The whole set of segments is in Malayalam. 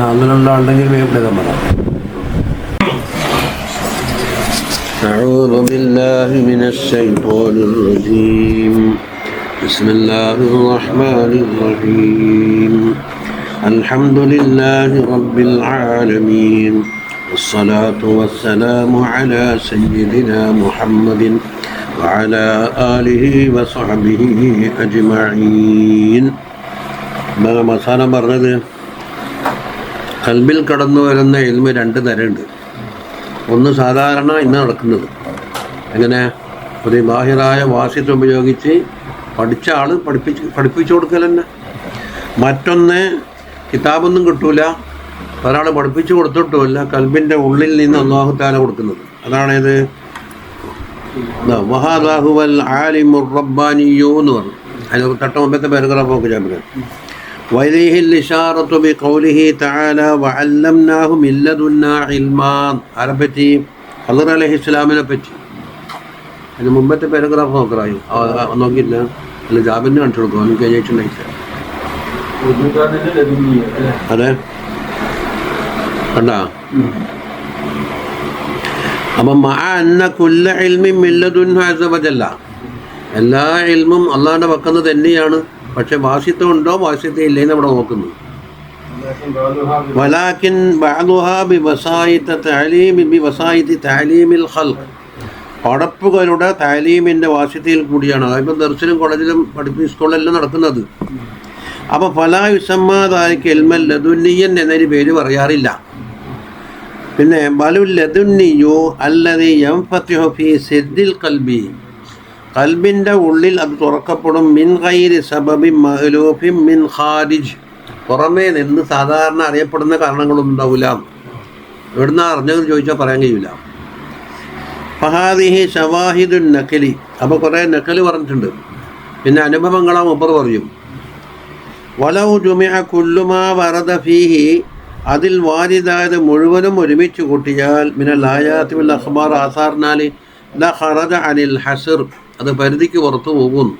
ഹാമിലുള്ള ഉണ്ടെങ്കിൽ വേഗം പറയാം. أعوذ بالله من الشيطان الرجيم. بسم الله الرحمن الرحيم. الحمد لله رب العالمين والصلاة والسلام على سيدنا محمد وعلى آله وصحبه أجمعين. അവസാനം പറഞ്ഞത് ഖൽബിൽ കടന്നു വരുന്ന ഇൽമ് രണ്ട് തരമുണ്ട്. ഒന്ന് സാധാരണ ഇന്ന് നടക്കുന്നത്, എങ്ങനെ ഒരു ബാഹിറായ വാസിത്ത് ഉപയോഗിച്ച് പഠിച്ച ആൾ പഠിപ്പിച്ചു കൊടുക്കൽ തന്നെ. മറ്റൊന്ന് കിതാബൊന്നും കിട്ടൂല, ഒരാൾ പഠിപ്പിച്ചു കൊടുത്തിട്ടുമില്ല, കൽബിൻ്റെ ഉള്ളിൽ നിന്ന് അല്ലാഹു തആല കൊടുക്കുന്നത്. അതാണേത് വഹാദാഹുവൽ ആലിമുർ റബ്ബാനിയ്യൂ എന്ന് പറഞ്ഞു. അതിന് തൊട്ട് മുമ്പത്തെ പാരഗ്രാഫ് നോക്കി ഞാൻ പറയാം. വൈലിഹിൽ ഇശാറത്തു ബിഖൗലിഹി തആല വഅല്ലംനാഹു മിൻ ലദുന്നാ ഇൽമാ. ആരെപ്പറ്റി? ഖദർ അലൈഹിസ്സലാമിനെ പറ്റി. അതിന് മുമ്പത്തെ പാരഗ്രാഫ് നോക്കറായി നോക്കിയില്ല, അല്ല ജാബിന് കാണിച്ചു കൊടുക്കും, അവന് കഴിഞ്ഞിട്ടുണ്ടായില്ല. അതെ കണ്ടാ. അപ്പം മഅ അന്ന കുല്ല ഇൽമിൻ മിൻ ലദുൻഹു അസ്സ വജല്ല, എല്ലാ ഇൽമും അള്ളാഹിൻ്റെ പക്കന്ന് തന്നെയാണ്. പക്ഷെ വാസിത്വം ഉണ്ടോ വാസിത്വം ഇല്ലേന്ന് അവിടെ നോക്കുന്നു. വലാകിൻ ബഅദുഹാ ബിവസായിതി തഅലീമിൽ ഖൽഖ്, പടപ്പുകളുടെ താലീമിൻ്റെ വാസിത്തയിൽ കൂടിയാണ്. അതിപ്പോൾ ദർസിലും കോളേജിലും സ്കൂളിലെല്ലാം നടക്കുന്നത്. അപ്പോൾ ഫലാ യുസമ്മാ ദാലിക ഇൽമൻ ലദുന്നിയ്യൻ എന്നൊരു പേര് പറയാറില്ല. പിന്നെ ബലുൽ ലദുന്നിയ്യു അല്ലദീ യൻഫതിഹു ഫീ സിദ്ദിൽ ഖൽബി, ഖൽബിൻ്റെ ഉള്ളിൽ അത് തുറക്കപ്പെടും. മിൻ ഗൈരി സബബിൻ മഅലൂഫിൻ മിൻ ഖാരിജ്, പുറമേ നിന്ന് സാധാരണ അറിയപ്പെടുന്ന കാരണങ്ങളൊന്നും ഉണ്ടാവില്ല. എവിടുന്ന അറിഞ്ഞതെന്ന് ചോദിച്ചാൽ പറയാൻ കഴിയില്ല. ഫഹാദിഹി ഷവാഹിദുൻ നഖലി, അപ്പോൾ കുറേ നഖല് പറഞ്ഞിട്ടുണ്ട്. പിന്നെ അനുഭവങ്ങളാ മുപ്പർ പറയും. വലൗ ജുമിഅ കുല്ലു മാ വറദ ഫീഹി, അതിൽ വാരിദായത് മുഴുവനും ഒരുമിച്ച് കൂട്ടിയാൽ മിനൽ ആയാതി വൽ അഖ്ബാർ ആസാർനാൽ ലഖറജ അനിൽ ഹസ്ർ, അത് പരിധിക്ക് പുറത്തു പോകുന്നു.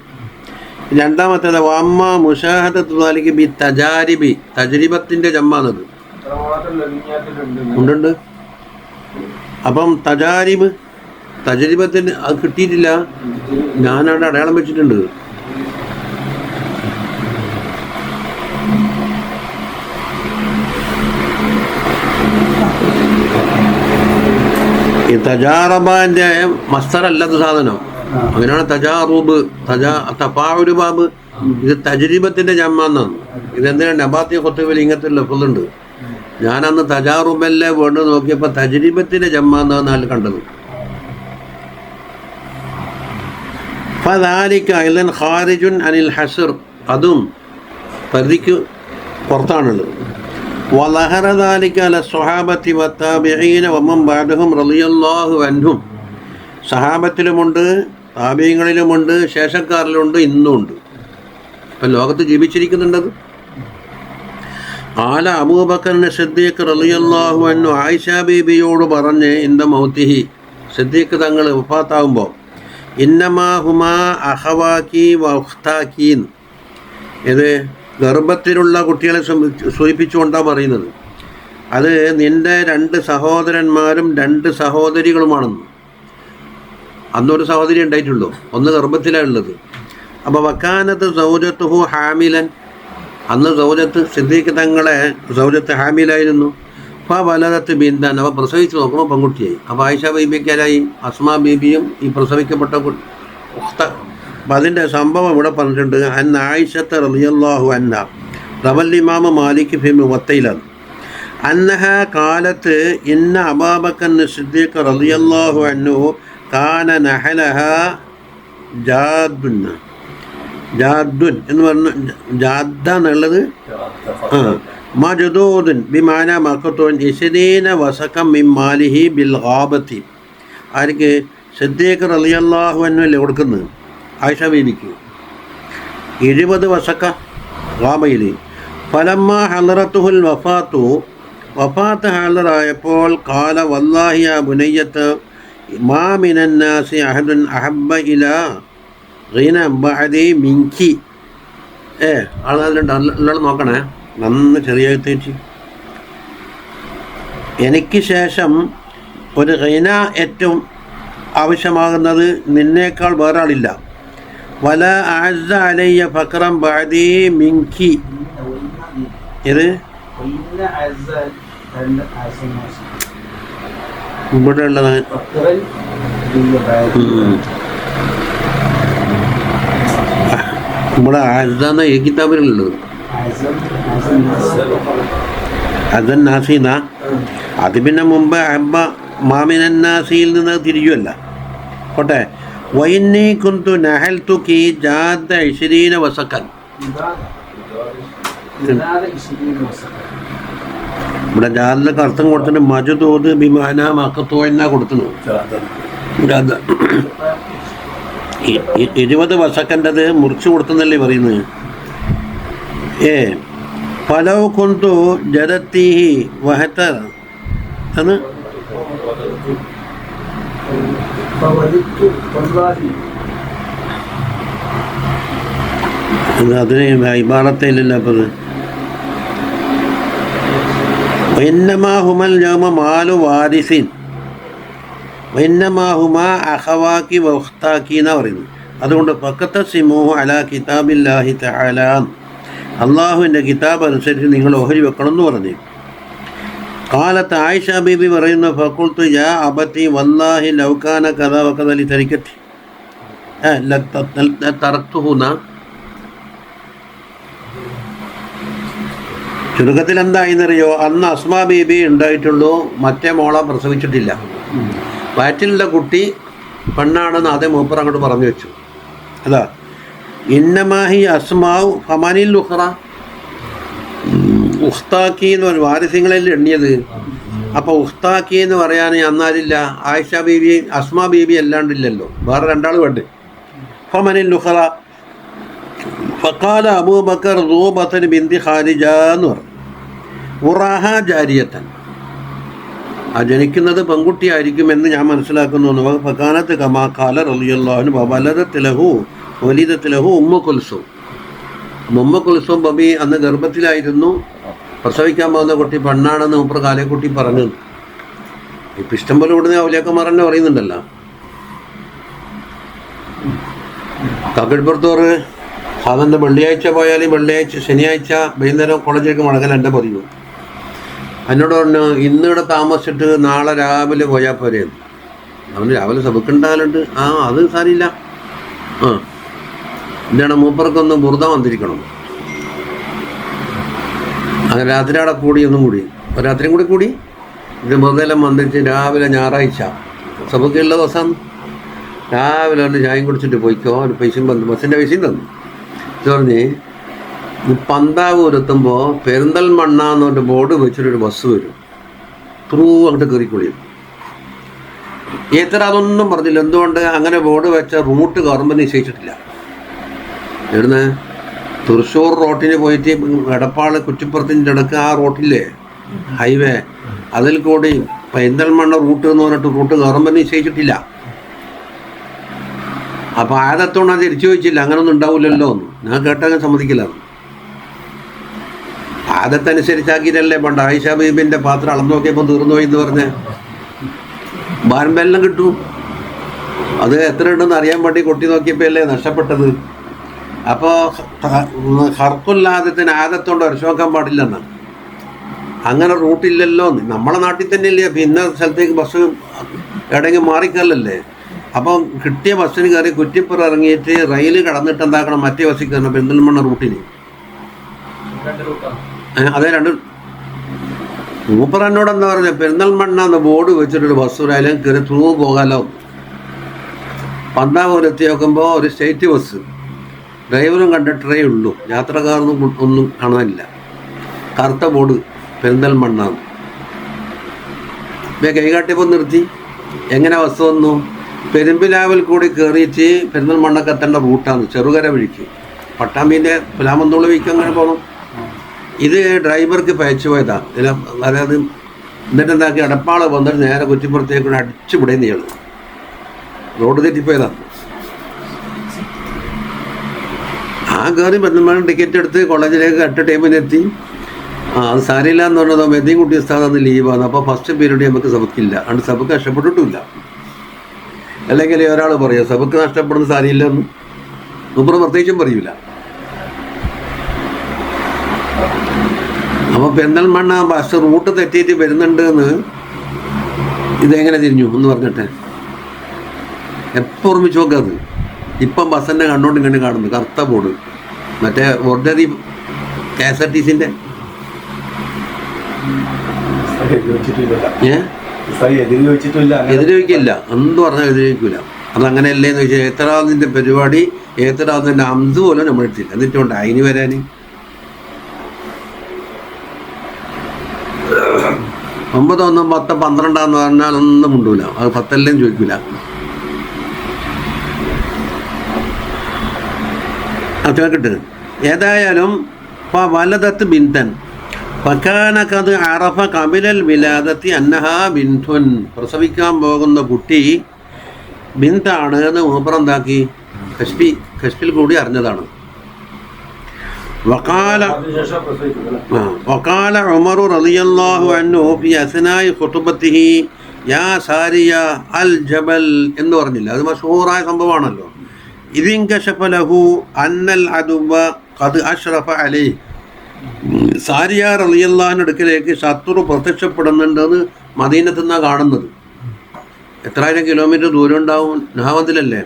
രണ്ടാമത്തേത് വമ്മ മുശാഹദത്തു ദാലിക ബി തജാരിബി, തജ്രിബത്തിൻ്റെ ജമ്മാണത് ഉണ്ട്. അപ്പം തജ്രിബത്തിന് അത് കിട്ടിയിട്ടില്ല, ഞാനവിടെ അടയാളം വെച്ചിട്ടുണ്ട്. ഈ തജാറബാൻ്റെ മസ്തറല്ലാത്ത സാധനം, അങ്ങനെയാണ് തജാറൂബ്, തഫാഉല് ബാബ്. ഇത് തജ്രിബത്തിൻ്റെ ജമ്മാന്നാണ്. ഇതെന്തിനാണ് നബാത്തി ഖുത്ബിൽ ഇങ്ങനത്തെ ലഫ്ളുണ്ട്. ഞാനന്ന് തജാറുബല്ലേ വേണ്ടത് നോക്കിയപ്പോൾ തജ്രിബത്തിൻ്റെ ജമ്മാന്നാണ് കണ്ടത്. ഫദാലിക അയ്ളൻ ഖാരിജുൻ അനിൽ ഹസ്ർ, അതും പരിധിക്ക് പുറത്താണുള്ളത്. വലഹറ ദാലിക അല സ്വഹാബത്തി വത്താബിഈന വമൻ ബഅദഹും റളിയല്ലാഹു അൻഹും, സഹാബത്തിലുമുണ്ട്, താബീങ്ങളിലുമുണ്ട്, ശേഷക്കാരിലുണ്ട്, ഇന്നുമുണ്ട്. ഇപ്പം ലോകത്ത് ജീവിച്ചിരിക്കുന്നുണ്ടത്. ആല അബൂബക്കറിന് സിദ്ദീഖ് റളിയല്ലാഹു അൻഹു ആയിഷ ബീബിയോട് പറഞ്ഞ് ഇന്ദ മൗതിഹി, സിദ്ദീഖ് തങ്ങൾ വഫാത്താകുമ്പോൾ, ഇന്നമാ ഹുമാ അഖവാക്കി വ ഉഖ്താക്കീൻ, ഇത് ഗർഭത്തിലുള്ള കുട്ടികളെ സൂചിപ്പിച്ചുകൊണ്ടാണ് പറയുന്നത്. അത് നിൻ്റെ 2 സഹോദരന്മാരും 2 സഹോദരികളുമാണെന്ന്. അന്നൊരു സഹോദരി ഉണ്ടായിട്ടുള്ളൂ, ഒന്ന് ഗർഭത്തിലാണ് ഉള്ളത്. അപ്പോൾ വക്കാനത്ത് സൗജത്തുഹു ഹാമിലൻ, അന്ന് സിദ്ദീഖ് തങ്ങളെ സൗജത്ത് ഹാമിലായിരുന്നു. അപ്പോൾ വലതത്ത് ബിന്ദൻ, അവ പ്രസവിച്ച് നോക്കുമ്പോൾ പെൺകുട്ടിയായി. അപ്പോൾ ആയിഷ ബീബിക്കാരായി, അസ്മാ ബീബിയും ഈ പ്രസവിക്കപ്പെട്ട അപ്പം അതിൻ്റെ സംഭവം ഇവിടെ പറഞ്ഞിട്ടുണ്ട്. അൻ ആയിഷത്ത് റളിയല്ലാഹു അൻഹ റവൽ ഇമാം മാലിക് ഫി മുവത്തയിലാണ് അന്നഹ കാലത്ത് ഇന്ന അബൂബക്കർ സിദ്ദീഖ് റളിയല്ലാഹു അൻഹു കാന നഹലഹ ജാദ്ദുൻ എന്ന് പറഞ്ഞ ജാദ്ദ എന്നുള്ളത് മജ്ദൂദുൻ ബിമാന മഖ്തൂൻ ഇസ്ദീന വസകം മിൻ മാലിഹി ബിൽ ഗാബത്തി. ആർക്ക്? സിദ്ദീഖ് റളിയല്ലാഹു അൻഹു അല്ലേ കൊടുക്കുന്നത്? ആയിഷ ബീബിക്ക് 70 വസക്ക ഗാബയിൽ. ഫലമ്മ ഹളറത്തുഹുൽ വഫാത്തു, വഫാത്ത് ഹാളറായപ്പോൾ കാല വല്ലാഹി യാ ബുനയ്യത്ത് മാ മിനന്നാസി അഹദുൻ അഹബ്ബ ഇലാ ഗീന ബഅദി മിൻകി. ആളതിലുണ്ട്, ഉള്ളത് നോക്കണേ, നന്ന് ചെറിയ തേച്ച് എനിക്ക് ശേഷം ഒരു ഖൈന ഏറ്റവും ആവശ്യമാകുന്നത് നിന്നേക്കാൾ വേറാളില്ല. വല അഅസ്സ അലയ്യ ഫഖറൻ ബഅദി മിൻകി. ഇത് ഇവിടെ ഉള്ളത് ഇവിടെ അഅസ്സ ഈ കിതാബിലുള്ളത് അസൻ നാസീന. അത് പിന്നെ മുമ്പ് അബ്ബ മാമിനൻ നാസിയിൽ നിന്ന് തിരിയുമല്ല. പോട്ടെ. വൈന്നി കുന്തു നഹൽതുകി ജാദ 20 വസക്കൻ. ഇവിടെ ജാദിലൊക്കെ അർത്ഥം കൊടുത്തിട്ട് മജുദൂദ് ബിമാന മക്കത്തോ എന്നാ കൊടുത്തുന്നു. 20 വസക്കൻ്റെത് മുറിച്ചു കൊടുത്തെന്നല്ലേ പറയുന്നത്. ഫലോ കുന്തു ജദത്തിഹി വഹത്തർ എന്ന് അതിന് ഇബാറത്തിലില്ല. അപ്പോൾ വൈന്നമാഹുമൽ യൗമ മാലു വാരിസിൻ വൈന്നമാഹുമാ അഖവാക്കി വഖ്താക്കി എന്നാണ് പറയുന്നത്. അതുകൊണ്ട് ഫഖത്ത സിമൂഹു അലാ കിതാബില്ലാഹി തആല, അള്ളാഹുവിൻ്റെ കിതാബ് അനുസരിച്ച് നിങ്ങൾ ഓഹരി വെക്കണം എന്ന് പറഞ്ഞു. കാലത്ത് ആയിഷ ബീബി പറയുന്നു, ഫഖുൽതു യാ അബതി വല്ലാഹി ലൗ കാന കദാ വകദ ലിതരികതി തറക്തുഹുന. ചുരുക്കത്തിൽ എന്തായിന്നറിയോ, അന്ന് അസ്മാ ബീബി ഉണ്ടായിട്ടുള്ളൂ, മറ്റേ മോളെ പ്രസവിച്ചിട്ടില്ല. വയറ്റിലുള്ള കുട്ടി പെണ്ണാണെന്ന് അതേ മൂപ്പർ അങ്ങോട്ട് പറഞ്ഞു വെച്ചു. അതാ ഇന്നമാഹി അസ്മാവ് ഫമാനിൽ ഉഖ്റ ഉഖ്താക്കി എന്ന് പറഞ്ഞു, വാരിസ്യങ്ങളിൽ എണ്ണിയത്. അപ്പോൾ ഉഖ്താക്കി എന്ന് പറയാൻ അന്നാരില്ല. ആയിഷ ബീബി അസ്മാ ബീബി അല്ലാണ്ടില്ലല്ലോ, വേറെ 2 ആൾ വേണ്ടേ. ഫമാനിൽ ഉഖ്റ ഫഖാല അബൂബക്കർ റൂബത്തൻ ബിന്തി ഖാരിജ എന്ന് പറഞ്ഞു. ഉറാഹ ജാരിയത്തൻ, ആ ജനിക്കുന്നത് പെൺകുട്ടിയായിരിക്കുമെന്ന് ഞാൻ മനസ്സിലാക്കുന്നു. ഫഖാനത്ത് കമാ ഖാല റളിയല്ലാഹു അൻഹു വലദത്ത് ലഹു ഉമ്മു കുൽസൂം. ഉമ്മു കുൽസൂം ബബി അന്ന് ഗർഭത്തിലായിരുന്നു. പ്രസവിക്കാൻ പോകുന്ന കുട്ടി പെണ്ണാണെന്ന് മൂപ്പർ കാലേക്കുട്ടി പറഞ്ഞു. ഇപ്പം ഇഷ്ടംപോലെ ഇവിടുന്ന് അവലിയാക്കന്മാർ തന്നെ പറയുന്നുണ്ടല്ലോ. കാക്കടിപ്പുറത്തോറ് സാധാരണ വെള്ളിയാഴ്ച പോയാലും വെള്ളിയാഴ്ച ശനിയാഴ്ച വൈകുന്നേരം കോളേജിലേക്ക് മടങ്ങൽ എൻ്റെ പതിവ്. എന്നോട് പറഞ്ഞു, ഇന്നിവിടെ താമസിച്ചിട്ട് നാളെ രാവിലെ പോയാൽ പോരെ. അവന് രാവിലെ സബക്കുണ്ടാകലുണ്ട്. അത് സാരിയില്ല. എന്താണ് മൂപ്പർക്കൊന്ന് ബുർദ വന്നിരിക്കണം. അങ്ങനെ രാത്രി അവിടെ കൂടി ഒന്നും കൂടി രാത്രിയും കൂടി ഇത് ബുർദയെല്ലാം വന്നിട്ട് രാവിലെ ഞായറാഴ്ച സബക്കുള്ള ദിവസം രാവിലെ ഒന്ന് ചായം കുടിച്ചിട്ട് പോയിക്കോ, ഒരു പൈസയും ബസ്സിൻ്റെ പൈസയും തന്നു. ഇത് പറഞ്ഞ് പന്താവൂരെത്തുമ്പോൾ പെരിന്തൽമണ്ണ എന്ന് പറഞ്ഞ ബോർഡ് വെച്ചിട്ടൊരു ബസ് വരും. ത്രൂ അങ്ങോട്ട് കയറിക്കൊള്ളിയും. അതൊന്നും പറഞ്ഞില്ല. എന്തുകൊണ്ട് അങ്ങനെ ബോർഡ് വെച്ച റൂട്ട് ഗവൺമെൻറ് നിശ്ചയിച്ചിട്ടില്ല. ഇവിടുന്ന് തൃശ്ശൂർ റോട്ടിന് പോയിട്ട് എടപ്പാൾ കുറ്റിപ്പുറത്തിൻ്റെ ഇടയ്ക്ക് ആ റോട്ടില്ലേ ഹൈവേ, അതിൽ കൂടി പെരിന്തൽമണ്ണ റൂട്ട് എന്ന് പറഞ്ഞിട്ട് റൂട്ട് ഗവൺമെൻറ് നിശ്ചയിച്ചിട്ടില്ല. അപ്പോൾ ആദത്തോണ്ട് അത് തിരിച്ചു ചോദിച്ചില്ല, അങ്ങനൊന്നും ഉണ്ടാവില്ലല്ലോ എന്ന്. ഞാൻ കേട്ടങ്ങ് സമ്മതിക്കില്ല. ആദത്തനുസരിച്ചാക്കിയിട്ടല്ലേ പണ്ട് ആയിഷ ബീബിൻ്റെ പാത്രം അളന്നു നോക്കിയപ്പോൾ തീർന്നു പോയി എന്ന് പറഞ്ഞ് ബാരമ്പെല്ലാം കിട്ടും. അത് എത്ര ഉണ്ടെന്ന് അറിയാൻ വേണ്ടി കൊട്ടി നോക്കിയപ്പോൾ അല്ലേ നഷ്ടപ്പെട്ടത്. അപ്പോൾ ഹർക്കുല്ലാദത്തിന് ആദത്തോണ്ട് ഉരച്ചു നോക്കാൻ പാടില്ലെന്നാണ്. അങ്ങനെ റൂട്ടില്ലല്ലോ. നമ്മളെ നാട്ടിൽ തന്നെ ഇല്ലേ, പിന്നെ സ്ഥലത്തേക്ക് ബസ് എവിടെയെങ്കിലും മാറിക്കല്ലല്ലേ. അപ്പം കിട്ടിയ ബസ്സിന് കയറി കുറ്റിപ്പുറം ഇറങ്ങിയിട്ട് റെയിൽ കടന്നിട്ട് എന്താക്കണം, മറ്റേ ബസ്സിൽ കയറണം പെരിന്തൽമണ്ണ റൂട്ടിന്. അതെ, 2 മൂപ്പർ എന്നോട് എന്താ പറഞ്ഞത്, പെരിന്തൽമണ്ണ എന്ന ബോർഡ് വെച്ചിട്ടൊരു ബസ് അതിലും കയറി ത്രൂ പോകാമല്ലോ. പന്താവൂരെത്തി നോക്കുമ്പോൾ ഒരു സ്റ്റേറ്റ് ബസ്, ഡ്രൈവറും കണ്ടക്ടറേ ഉള്ളൂ, യാത്രക്കാരൊന്നും ഒന്നും കാണാനില്ല. കറുത്ത ബോർഡ് പെരിന്തൽമണ്ണ. കൈകാട്ടിയപ്പോൾ നിർത്തി. എങ്ങനെ ബസ് വന്നു? പെരുമ്പിലാവിൽ കൂടി കയറിയിട്ട് പെരിന്തൽമണ്ണക്ക് എത്തേണ്ട റൂട്ടാണ്, ചെറുകര വഴിക്ക്. പട്ടാമ്പീൻ്റെ പുലാമന്തോള് വഴിക്ക് അങ്ങനെ പോകണം. ഇത് ഡ്രൈവർക്ക് പയച്ചു പോയതാ. അതായത് എന്നിട്ട് എന്താക്കി, എടപ്പാള് വന്നിട്ട് നേരെ കുറ്റിപ്പുറത്തേക്കൂടെ അടിച്ചു വിടുന്ന ഇയാൾ. റോഡ് തെറ്റിപ്പോയതാണ്. ആ കയറി പെരിന്തൽമണ്ണ ടിക്കറ്റ് എടുത്ത് കോളേജിലേക്ക് 8 ടൈമിനെത്തി. അത് സാരിയില്ല എന്ന് പറഞ്ഞതോ മെതിയും കുട്ടി ഉസ്താദ് അന്ന് ലീവാണ്. അപ്പോൾ ഫസ്റ്റ് പീരീഡ് നമുക്ക് സബക്കില്ല, അതുകൊണ്ട് സബക്ക് നഷ്ടപ്പെട്ടിട്ടില്ല. അല്ലെങ്കിൽ ഒരാൾ പറയുക സബക്ക് നഷ്ടപ്പെടുന്ന സാരിയില്ല എന്ന്, മുമ്പ് പ്രത്യേകിച്ചും പറയൂല. അപ്പോൾ പെരിന്തൽമണ്ണ ബസ് റൂട്ട് തെറ്റിയിട്ട് വരുന്നുണ്ട് എന്ന് ഇതെങ്ങനെ തിരിഞ്ഞു എന്ന് പറഞ്ഞിട്ട് എപ്പോൾ ഓർമ്മിച്ച് നോക്കാത്. ഇപ്പം ബസ്സന്നെ കണ്ടോണ്ട് ഇങ്ങനെ കാണുന്നു കറുത്ത ബോർഡ്, മറ്റേ ഓർഡിനറി KSRTC എതിരൊഴിക്കില്ല, എന്ത് പറഞ്ഞാൽ എതിരൊഴിക്കില്ല. അതങ്ങനെയല്ലേന്ന് ചോദിച്ചാൽ ഏത്തറാവുന്നതിൻ്റെ പരിപാടി, ഏത്തറാവുന്നതിൻ്റെ അംസ് പോലും നമ്മൾ എടുത്തില്ല. എന്നിട്ടുണ്ട് അതിന് വരാൻ 9, 1, 10, 12 എന്ന് പറഞ്ഞാൽ ഒന്നും മുണ്ടൂല. അത് 10 ചോദിക്കില്ല. കേട്ടിട്ട് ഏതായാലും വലതത്ത് ബിന്തൻ ഫക്കാനക്കത് അറഫ കബിലൽ വിലാദത്തി അന്നഹ ബിന്തുൻ, പ്രസവിക്കാൻ പോകുന്ന കുട്ടി ബിന്താണ് എന്ന് മൂപ്പറെന്താക്കി കശ്പിൽ കൂടി അറിഞ്ഞതാണ്. വഖാല ഉമറു റളിയല്ലാഹു അൻഹു ഫി അസ്നാഇ ഖുതുബത്തിഹി യാ സാരിയ അൽ ജബൽ എന്ന് പറഞ്ഞില്ല, അത് മശഹൂറായ സംഭവമാണല്ലോ. ഇതിൻകശഫ ലഹു അന്നൽ അദുവ ഖദ് അഷ്റഫ അലൈഹി, സാരിയ റളിയല്ലാഹുവിന്റെ അടുക്കലേക്ക് ശത്രു പ്രത്യക്ഷപ്പെടുന്നുണ്ടെന്ന് മദീനത്ത് നിന്നാണ് കാണുന്നത്. എത്രായിരം കിലോമീറ്റർ ദൂരം ഉണ്ടാവും, നഹവന്തിലല്ലേ.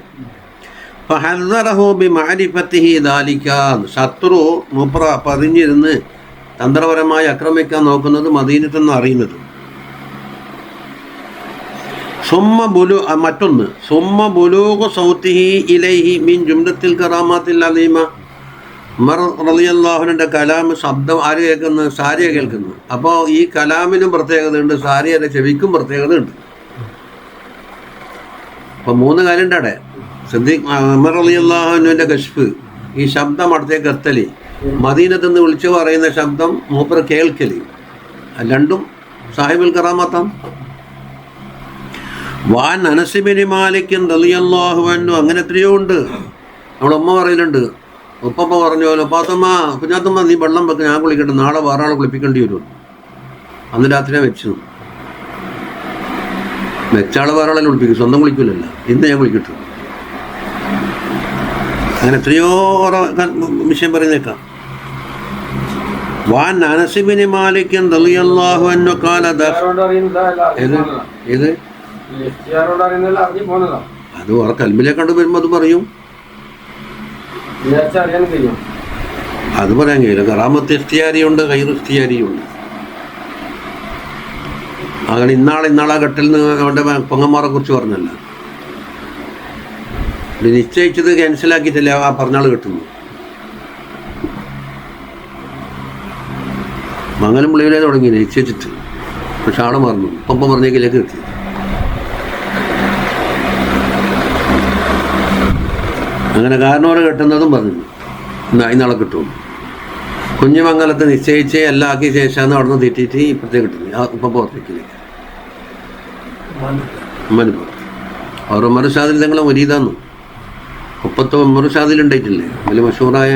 ഫഹദ്ദറഹു ബിമഅരിഫത്തിഹി ദാലിക, ശത്രു മൂപ്പറ പതിഞ്ഞിരുന്ന് തന്ത്രപരമായി ആക്രമിക്കാൻ നോക്കുന്നത് മദീനത്ത് നിന്ന് അറിയുന്നത്. മറ്റൊന്ന് സുമ്മ ബുലൂഗു സൗത്തിഹി ഇലൈഹി മിൻ ജുംലത്തിൽ കറാമാത്തിൽ അലീമ, ഉമർ റളിയല്ലാഹുവിന്റെ കലാം ശബ്ദം ആര് കേൾക്കുന്നത്? സാരിയ കേൾക്കുന്നത്. അപ്പോൾ ഈ കലാമിനും പ്രത്യേകതയുണ്ട്, സാരിയുടെ ചെവിക്കും പ്രത്യേകതയുണ്ട്. അപ്പോൾ 3 കാര്യമുണ്ട് അവിടെ. ഉമർ റളിയല്ലാഹുവിന്റെ കശ്ഫ്, ഈ ശബ്ദം അടുത്തേക്ക് എത്തല്, മദീനത്ത് നിന്ന് വിളിച്ചു പറയുന്ന ശബ്ദം മൂപ്പർ കേൾക്കല്, രണ്ടും സാഹിബുൽ കറാമത്താം. വാൻ അനസ് ബിൻ മാലിക് റളിയല്ലാഹു അൻഹു, അങ്ങനെ എത്രയോ ഉണ്ട്. നമ്മുടെ ഉമ്മ പറയലുണ്ട്, ഉപ്പ പറഞ്ഞു പോലെ പാത്തമ്മ കുഞ്ഞാത്തമ്മ നീ വെള്ളം വെക്ക്, ഞാൻ കുളിക്കട്ടെ, നാളെ വേറെ ആളെ കുളിപ്പിക്കേണ്ടി വരും. അന്ന് രാത്രി വെച്ചു വെച്ചാളെ വേറെ ആളെ കുളിപ്പിക്കും, സ്വന്തം കുളിക്കില്ലല്ലോ. ഇന്ന് ഞാൻ കുളിക്കട്ടു. അങ്ങനെ എത്രയോ വിഷയം പറയുന്നേക്കാം. വാൻ അനസ് ബിൻ മാലിക് റളിയല്ലാഹു അൻഹു ഖാല ഇത് അത് വേറെ കൽബിലെ കണ്ടു വരുമ്പോൾ അത് പറയും, അത് പറയാൻ കഴിയില്ല. കറാമത്ത് ഇഖ്തിയാരിയുണ്ട്, ഗൈറു ഇഖ്തിയാരിയുണ്ട്. അങ്ങനെ ഇന്നാളെ ഘട്ടിൽ നിന്ന് അവൻ്റെ പൊങ്ങന്മാരെ കുറിച്ച് പറഞ്ഞല്ല, നിശ്ചയിച്ചത് ക്യാൻസലാക്കിയിട്ടല്ലേ ആ പറഞ്ഞാൾ കിട്ടുന്നു. മംഗലം പുള്ളിയിലേ തുടങ്ങി നിശ്ചയിച്ചിട്ട്, പക്ഷെ ആളെ മറന്നു. ഇപ്പം പറഞ്ഞേക്കിലേക്ക് എത്തി. അങ്ങനെ കാരണവരെ കെട്ടുന്നതും പറഞ്ഞു ഇന്നാളെ കിട്ടും. കുഞ്ഞുമംഗലത്ത് നിശ്ചയിച്ച് എല്ലാം ആക്കിയ ശേഷമാണ് അവിടെ നിന്ന് തെറ്റിയിട്ട് ഇപ്പോഴത്തേക്ക് കിട്ടുന്നത്. ആ ഇപ്പം പുറത്തേക്കിലേക്ക് അവർ ഉമ്മറുഷാദിൽ ഞങ്ങളെ മുരീതാന്നു. 30 ഉമ്മറുഷാദിലുണ്ടായിട്ടില്ലേ, വലിയ മഷൂറായ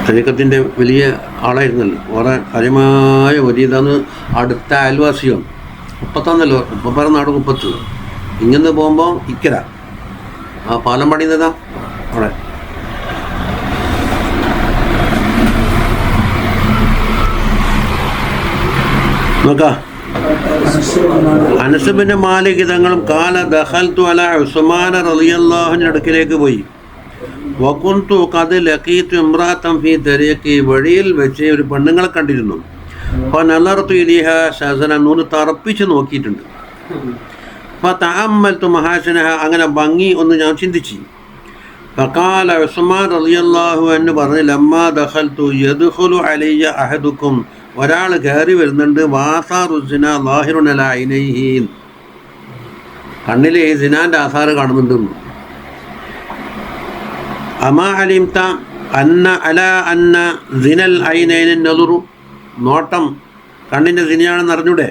തരീക്കത്തിൻ്റെ വലിയ ആളായിരുന്നല്ലോ. വേറെ കാര്യമായ മുരീതാന്ന് അടുത്ത അയൽവാസിയാണ്. 30 ഉപ്പപ്പാറ നാട് 30. ഇങ്ങനെ പോകുമ്പോൾ ഇക്കര ആ പാലം പണിയുന്നതാ അവിടെ. നോക്കാം. അനസ് ബിൻ മാലിക് തങ്ങളും കാല ദഖൽതു അലാ ഉസ്മാൻ റളിയല്ലാഹുവിന്റെ അടുക്കിലേക്ക് പോയി. വകുന്തു ഖദ് ലഖീതു ഇംറാഅതൻ ഫീ തരീഖി, വഴിയിൽ വെച്ച് ഒരു പെണ്ണുങ്ങളെ കണ്ടിരുന്നു. ഫനളർതു ഇലൈഹാ ശസനൻ, ഒന്ന് തറപ്പിച്ച് നോക്കിയിട്ടുണ്ട്. ഫതഅമ്മൽതു മഹാസനഹ, അങ്ങനെ ഭംഗി ഒന്ന് ഞാൻ ചിന്തിച്ചു. ഫഖാല ഉസ്മാൻ റളിയല്ലാഹു അൻഹു പറഞ്ഞു, ലമ്മാ ദഖൽതു യദ്ഖുലു അലയ്യ അഹദുക്കും, ഒരാൾ കയറി വരുന്നുണ്ട്. വാസാറു സിന ലാഹിറുൻ അലാ ഐനൈഹി, കണ്ണിൽ സിനാന്റെ ആസാറ് കാണുന്നുണ്ട്. അമാ അലിംത അന്ന അലാ അന്ന സിനൽ ഐനൈനി നദുറു, നോട്ടം കണ്ണിൻ്റെ സിനയാണെന്ന് അറിഞ്ഞൂടെ.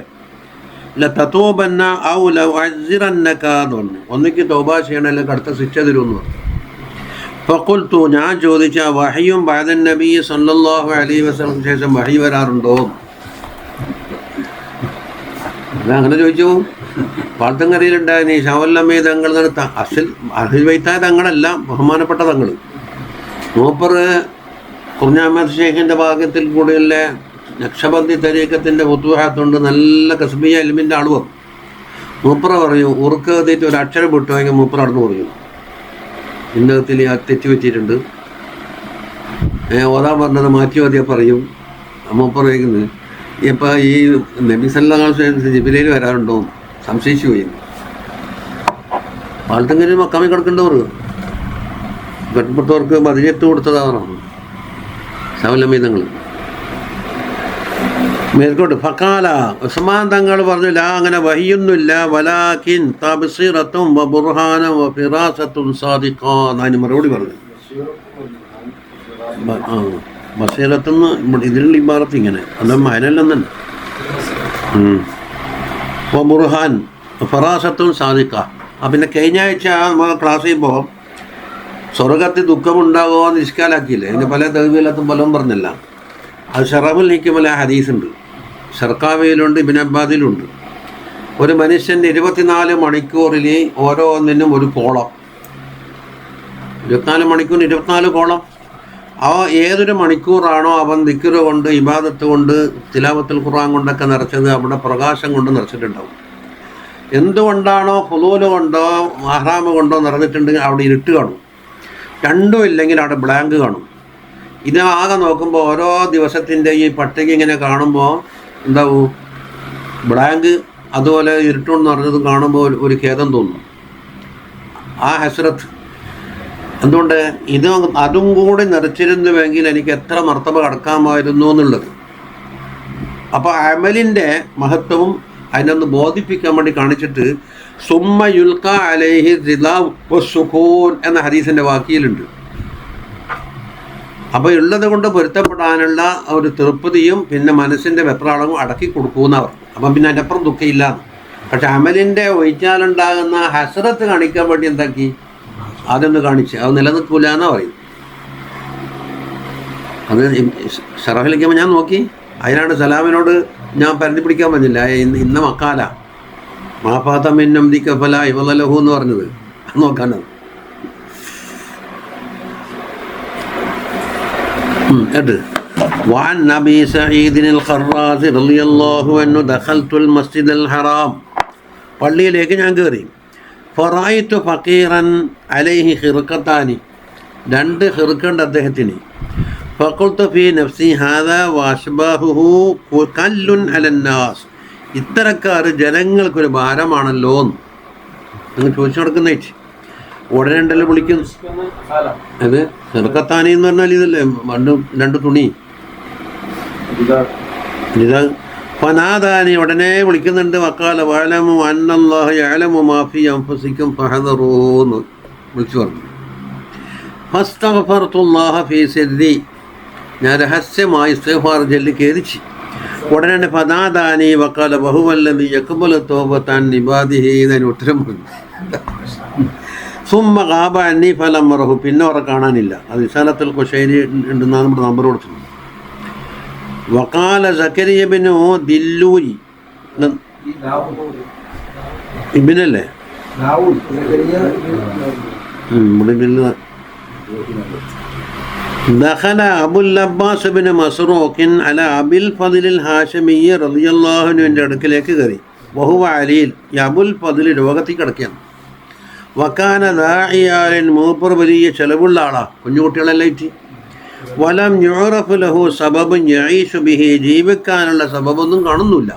ലതൂബന്ന ഔ ലഉഅസ്സിറന്നക എന്ന് പറഞ്ഞു. ഒന്നിക്ക് തൗബ ചെയ്യണം, അല്ലെങ്കിൽ അടുത്ത ശിക്ഷ തരുമെന്ന് പറഞ്ഞു. ഫഖുൽതു, ഞാൻ ചോദിച്ച വഹയും ബഅദൻ നബി സല്ലല്ലാഹു അലൈഹി വസല്ലം ശേഷം വഹി വരാറുണ്ടോ? അങ്ങനെ ചോദിച്ചു. പാൾത്തങ്കരയിലുണ്ടായിരുന്ന ഈ ഷാവല്ലമ്മേ തങ്ങൾ അഹ്ലുൽ ബൈത്തായ തങ്ങളല്ല, ബഹുമാനപ്പെട്ട തങ്ങൾ. മൂപ്പർ കുഞ്ഞാമത് ഷേഖിൻ്റെ ഭാഗ്യത്തിൽ കൂടെയുള്ള നക്ഷബന്ദി തരീക്കത്തിൻ്റെ ഫുതുഹാത്തുകൊണ്ട് നല്ല കസ്ബിയ ഇൽമിൻ്റെ ആളും. മൂപ്പറ പറയും ഉറുക്ക് എത്തിയിട്ട് ഒരു അക്ഷരം വിട്ടുവെങ്കിൽ മൂപ്പർ അടന്ന് പറയും ഇന്നകത്തിൽ തെറ്റ് പറ്റിയിട്ടുണ്ട്, ഓതാൻ പറഞ്ഞത് മാറ്റി ഓതിയാൽ പറയും. മൂപ്പർ പറയുന്നത് ഇപ്പം ഈ നബി സല്ലല്ലാഹു അലൈഹി വസല്ലം ജിബ്രീൽ വരാറുണ്ടോ സംശയിച്ചു പോയി. പാലത്തങ്കരി മക്കാമി കിടക്കേണ്ടവർ ഘട്ടപ്പെട്ടവർക്ക് മദീനത്ത് കൊടുത്തതാണ് ശവലമീതങ്ങൾ. മേൽക്കോട്ട് ഫക്കാല ഉസ്മാൻ തങ്ങൾ പറഞ്ഞു, ലാ, അങ്ങനെ വഹിയൊന്നുമില്ല, വലാകിൻ തബ്സിറത്തും വബുർഹാനും വഫിറാസത്തും സാദിഖാൻ. അതിന് മറുപടി പറഞ്ഞു. ബസീറത്തുനിന്ന് ഇതിലുള്ള ഇബാറത്ത് ഇങ്ങനെ അല്ല അതിനെല്ലാം ബുർഹാൻ ഫറാസത്തും സാദിഖ. പിന്നെ കഴിഞ്ഞ ആഴ്ച നമ്മൾ ക്ലാസ് ചെയ്യുമ്പോൾ സ്വർഗത്തിൽ ദുഃഖമുണ്ടാകുമോ എന്ന് നിഷ്കാലാക്കിയില്ലേ, അതിന് പല തെളിവില്ലാത്തും പലതും പറഞ്ഞല്ല. അത് ഷറഫുൽ ഹിക്മല ഹദീസുണ്ട്, ഷർക്കാവയിലുണ്ട്, ഇബ്ൻ അബ്ബാദിലുണ്ട്. ഒരു മനുഷ്യൻ്റെ 24 മണിക്കൂറിൽ ഓരോന്നിനും ഒരു കോളം, 24 മണിക്കൂറിന് 24 കോളം. ഏതൊരു മണിക്കൂറാണോ അവൻ ദിക്ർ കൊണ്ട് ഇബാദത്ത് കൊണ്ട് തിലാവത്തുൽ ഖുർആൻ കൊണ്ടൊക്കെ നിറച്ചത് അവിടെ പ്രകാശം കൊണ്ട് നിറച്ചിട്ടുണ്ടാവും. എന്തുകൊണ്ടാണോ ഫുളൂല് കൊണ്ടോ മഹ്റാമ് കൊണ്ടോ നിറഞ്ഞിട്ടുണ്ടെങ്കിൽ അവിടെ ഇരുട്ട് കാണും. രണ്ടും ഇല്ലെങ്കിൽ അവിടെ ബ്ലാങ്ക് കാണും. ഇത് ആകെ നോക്കുമ്പോൾ ഓരോ ദിവസത്തിൻ്റെ ഈ പട്ടിക ഇങ്ങനെ കാണുമ്പോൾ എന്താവും ബ്ലാങ്ക്, അതുപോലെ ഇരുട്ടെന്ന് പറഞ്ഞത് കാണുമ്പോൾ ഒരു ഖേദം തോന്നും. ആ ഹസ്രത്ത് എന്തുകൊണ്ട് ഇത് അതും കൂടി നിറച്ചിരുന്നുവെങ്കിൽ എനിക്ക് എത്ര മർത്തബ കടക്കാമായിരുന്നു എന്നുള്ളത്. അപ്പോൾ അമലിൻ്റെ മഹത്വവും അതിനൊന്ന് ബോധിപ്പിക്കാൻ വേണ്ടി കാണിച്ചിട്ട് സുമ്മ യുൽഖ അലൈഹി റിളാ വസ്സുകൂൻ എന്ന ഹദീസിൻ്റെ വാക്കിയിലുണ്ട്. അപ്പോൾ ഉള്ളത് കൊണ്ട് പൊരുത്തപ്പെടാനുള്ള ഒരു തൃപ്തിയും പിന്നെ മനസ്സിൻ്റെ വെപ്രാളവും അടക്കി കൊടുക്കുന്നവർ. അപ്പം പിന്നെ അതിനപ്പുറം ദുഃഖമില്ല. പക്ഷെ അമലിൻ്റെ ഒഴിച്ചാലുണ്ടാകുന്ന ഹസ്രത്ത് കാണിക്കാൻ വേണ്ടി എന്താക്കി അതൊന്ന് കാണിച്ച് അത് നിലനിൽക്കില്ല എന്നാണ് പറയും. അത് ഷറഫിലേക്കുമ്പോൾ ഞാൻ നോക്കി, അതിനാണ് സലാമിനോട് ഞാൻ പരതി പിടിക്കാൻ പറഞ്ഞില്ല. ഇന്ന മക്കാല മാഫാത്തമിന്നംദി കഫല ഇവലഹു എന്ന് പറഞ്ഞത് അത് നോക്കാനാണ്. وعن أبي سعيد الخراز رضي الله عنه دخلت المسجد الحرام. പള്ളിയിലേക്ക് ഞാൻ കയറി. ഫറഅയ്തു ഫഖീറൻ അലൈഹി ഖിർഖത്താനി, 2 ഖിർഖുണ്ട് അദ്ദേഹത്തിന്. ഫഖുൽതു ഫീ നഫ്സി ഹാദാ വഅശ്ബാഹുഹു കല്ലുൻ അലന്നാസ്, ഇത്തരക്കാർ ജനങ്ങൾക്കൊരു ഭാരമാണല്ലോ എന്ന് ചോദിച്ചു നടക്കുന്ന. ഉടനെ ഉണ്ടല്ലോ വിളിക്കുന്നു. അത് ഖിർഖത്താനി എന്ന് പറഞ്ഞാൽ ഇതല്ലേ 2 തുണി. ഇതാ ഫനാദാനി, ഉടനെ വിളിക്കുന്നുണ്ട്. വഖാല വഅലമു അന്നല്ലാഹ യഅലമു മാ ഫീ അൻഫുസികും ഫഹദറൂന്ന് വിളിച്ചു പറഞ്ഞു. ഫസ്തഗ്ഫർതുല്ലാഹ ഫീ സിർരി, ഞാൻ രഹസ്യമായി ഇസ്തിഗ്ഫാർ ചൊല്ലി കേറിച്ച്. ഉടനെ ഫനാദാനി വഖാല വഹുവല്ലദീ യഖ്ബലു തൗബതൻ ഇബാദിഹി എന്ന് ഉത്തരം പറഞ്ഞു. സുമ്മ ഗാബ അന്നി ഫലം റഹു, പിന്നെ അവരെ കാണാനില്ല. അത് ഇസാലത്തുൽ ഖുശൈരി ഉണ്ടെന്നാണ് നമ്മുടെ നമ്പർ കൊടുത്തത്. വഖാല സക്കരിയ ഇബ്നു ദില്ലൂരി, ഇബ്നല്ലേ ദഖല അബുൽ അബ്ബാസ് ഇബ്നു മസ്റൂഖിൻ അല അബിൽ ഫദ്ലിൽ ഹാശിമി റളിയല്ലാഹു അൻഹുവിൻ്റെ അടുക്കലേക്ക് കയറി. വഹുവ അലിയിൽ, ഈ അബുൽ ഫദ്ൽ രോഗത്തിൽ കിടക്കുകയാണ്. വക്കാന ദാഇയാൻ, മൂപ്പർ വലിയ ചെലവുള്ള ആളാണ്, കുഞ്ഞുകുട്ടികളെല്ലാം ഇറ്റി. വലം യുറഫു ലഹു സബബുൻ യഈശു ബിഹി, ജീവിക്കാനുള്ള സബബൊന്നും കാണുന്നില്ല.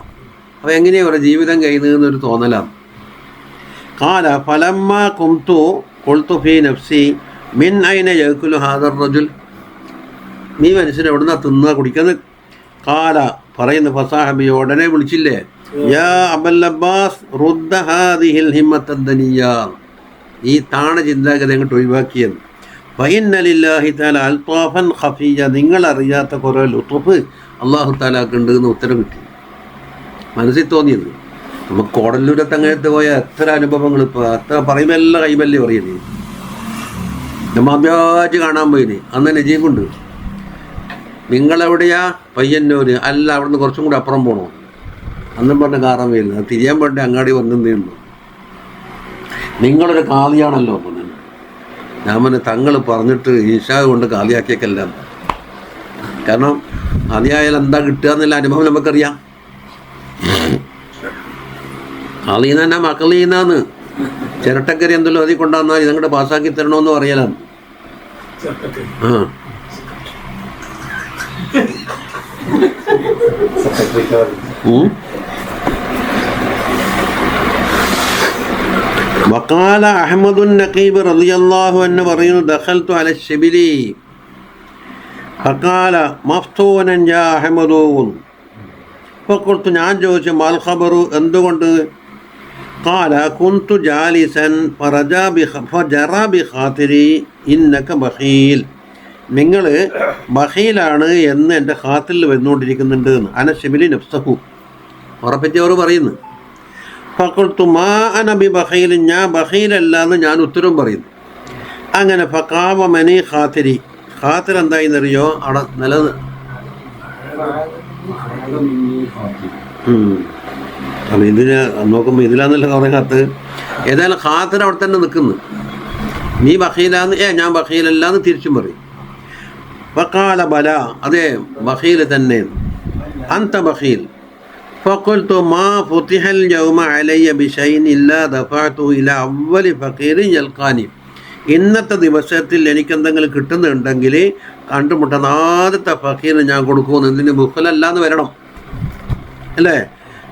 അപ്പോൾ എങ്ങനെയാണ് അവരുടെ ജീവിതം കഴിയുന്നതെന്നൊരു തോന്നലാണ്. ഖാല ഫലമ്മ ഖുൽതു ഫീ നഫ്സി മിൻ ഐന യഅകുലു ഹാദർ റജുൽ, നീ മനുഷ്യൻ എവിടുന്നാ തിന്നുക കുടിക്കുന്നത്? ഖാല പറയുന്നു ഫസാഹബി, ഉടനെ വിളിച്ചില്ലേ, യാ അബൽ അബ്ബാസ് റുദ്ദ ഹാദിഹിൽ ഹിമ്മത്തദ് ദനിയ, ഈ താണ ചിന്താഗതി അങ്ങോട്ട് ഒഴിവാക്കിയത്. ഫഇന്ന ലില്ലാഹി തആല അൽതാഫൻ ഖഫിയ, നിങ്ങളറിയാത്ത കുറേ ലുത്ഫ് അല്ലാഹു തആലാക്ക് ഉണ്ട് എന്ന് ഉത്തരം കിട്ടി. മനസ്സിൽ തോന്നിയത് നമുക്ക് കോടല്ലൂരത്ത് അങ്ങനത്തെ പോയ എത്ര അനുഭവങ്ങൾ, ഇപ്പോൾ എത്ര പറയുമ്പോൾ എല്ലാം കൈമല്ലേ പറയുന്നത്. നമ്മാബ്യാജ് കാണാൻ പോയിന്. അന്ന് നജീബുണ്ട്. നിങ്ങളെവിടെയാ? പയ്യന്നൂര്. അല്ല, അവിടുന്ന് കുറച്ചും കൂടി അപ്പുറം പോകണോ? അന്നും പറഞ്ഞ കാറാൻ വരുന്നത്. അത് തിരിയാൻ വേണ്ടി അങ്ങാടി വന്നിരുന്നു. നിങ്ങളൊരു കാളിയാണല്ലോ. ഞാൻ പറഞ്ഞ തങ്ങൾ പറഞ്ഞിട്ട് ഈശാ കൊണ്ട് കാളിയാക്കിയേക്കല്ല. കാരണം കാളിയായാൽ എന്താ കിട്ടുക എന്നുള്ള അനുഭവം നമുക്കറിയാം. കാളീന്ന് തന്നെ മക്കളീന്നാന്ന് ചിരട്ടക്കരി എന്തല്ലോ അതിൽ കൊണ്ടുവന്നാൽ ഇതങ്ങോട്ട് പാസ്സാക്കി തരണമെന്ന് പറയലാണ്. വഖാല അഹ്മദുൻ നഖീബ് റളിയല്ലാഹു അൻഹു പറയുന്നു, ദഖൽതു അല ശിബിലി ഫഖാല മഫ്തൂനൻ യാ അഹ്മദു. ഫഖുൽതു, ഞാൻ ചോദിച്ചു, മൽ ഖബറു, എന്തുകൊണ്ട്? ഖാല കുന്തു ജാലിസൻ ഫജറാ ബിഖാതിരി ഇന്നക ബഖീൽ. നിങ്ങൾ ബഖീലാണ് എന്ന് എൻ്റെ ഖാത്തിൽ വന്നുകൊണ്ടിരിക്കുന്നുണ്ട് എന്ന്. അന ശിബിലി നഫ്സഹു, ഉറപ്പിച്ചവർ പറയുന്നു. ഫഖുൽതു മാ അന ബി ബഖീൽ, ഞാൻ ബഖീലല്ല എന്ന് ഞാൻ ഉത്തരവും പറയുന്നു. അങ്ങനെ ഫഖാമ മനി ഖാതിരി. ഖാതിർ എന്തായിന്നറിയോ? അവിടെ നിലത് അപ്പം ഇതിന് നോക്കുമ്പോൾ ഇതിലാന്നല്ല കുറേ കത്ത്. ഏതായാലും ഖാതിർ അവിടെ തന്നെ നിൽക്കുന്നു. നീ ബഖീലാന്ന്? ഞാൻ ബഖീലല്ല എന്ന് തിരിച്ചും പറയും. ഫഖാല ബല, അതെ ബഖീൽ തന്നെ. അന്ത ബഖീൽ. ഫഖുൽതു മാ ഫുതിഹൽ യൗമ അലയ്യ ബിശൈഇൻ ഇല്ലാ ദഫഅതു ഇലാ അവ്വലി ഫഖീറിൻ യൽഖാനി. ഇന്നത്തെ ദിവസത്തിൽ എനിക്കെന്തെങ്കിലും കിട്ടുന്നുണ്ടെങ്കിൽ കണ്ടുമുട്ടുന്ന ആദ്യത്തെ ഫഖീറിന് ഞാൻ കൊടുക്കുമെന്ന്. എന്തിന്? ബുഖലല്ലാന്ന് വരണം അല്ലേ?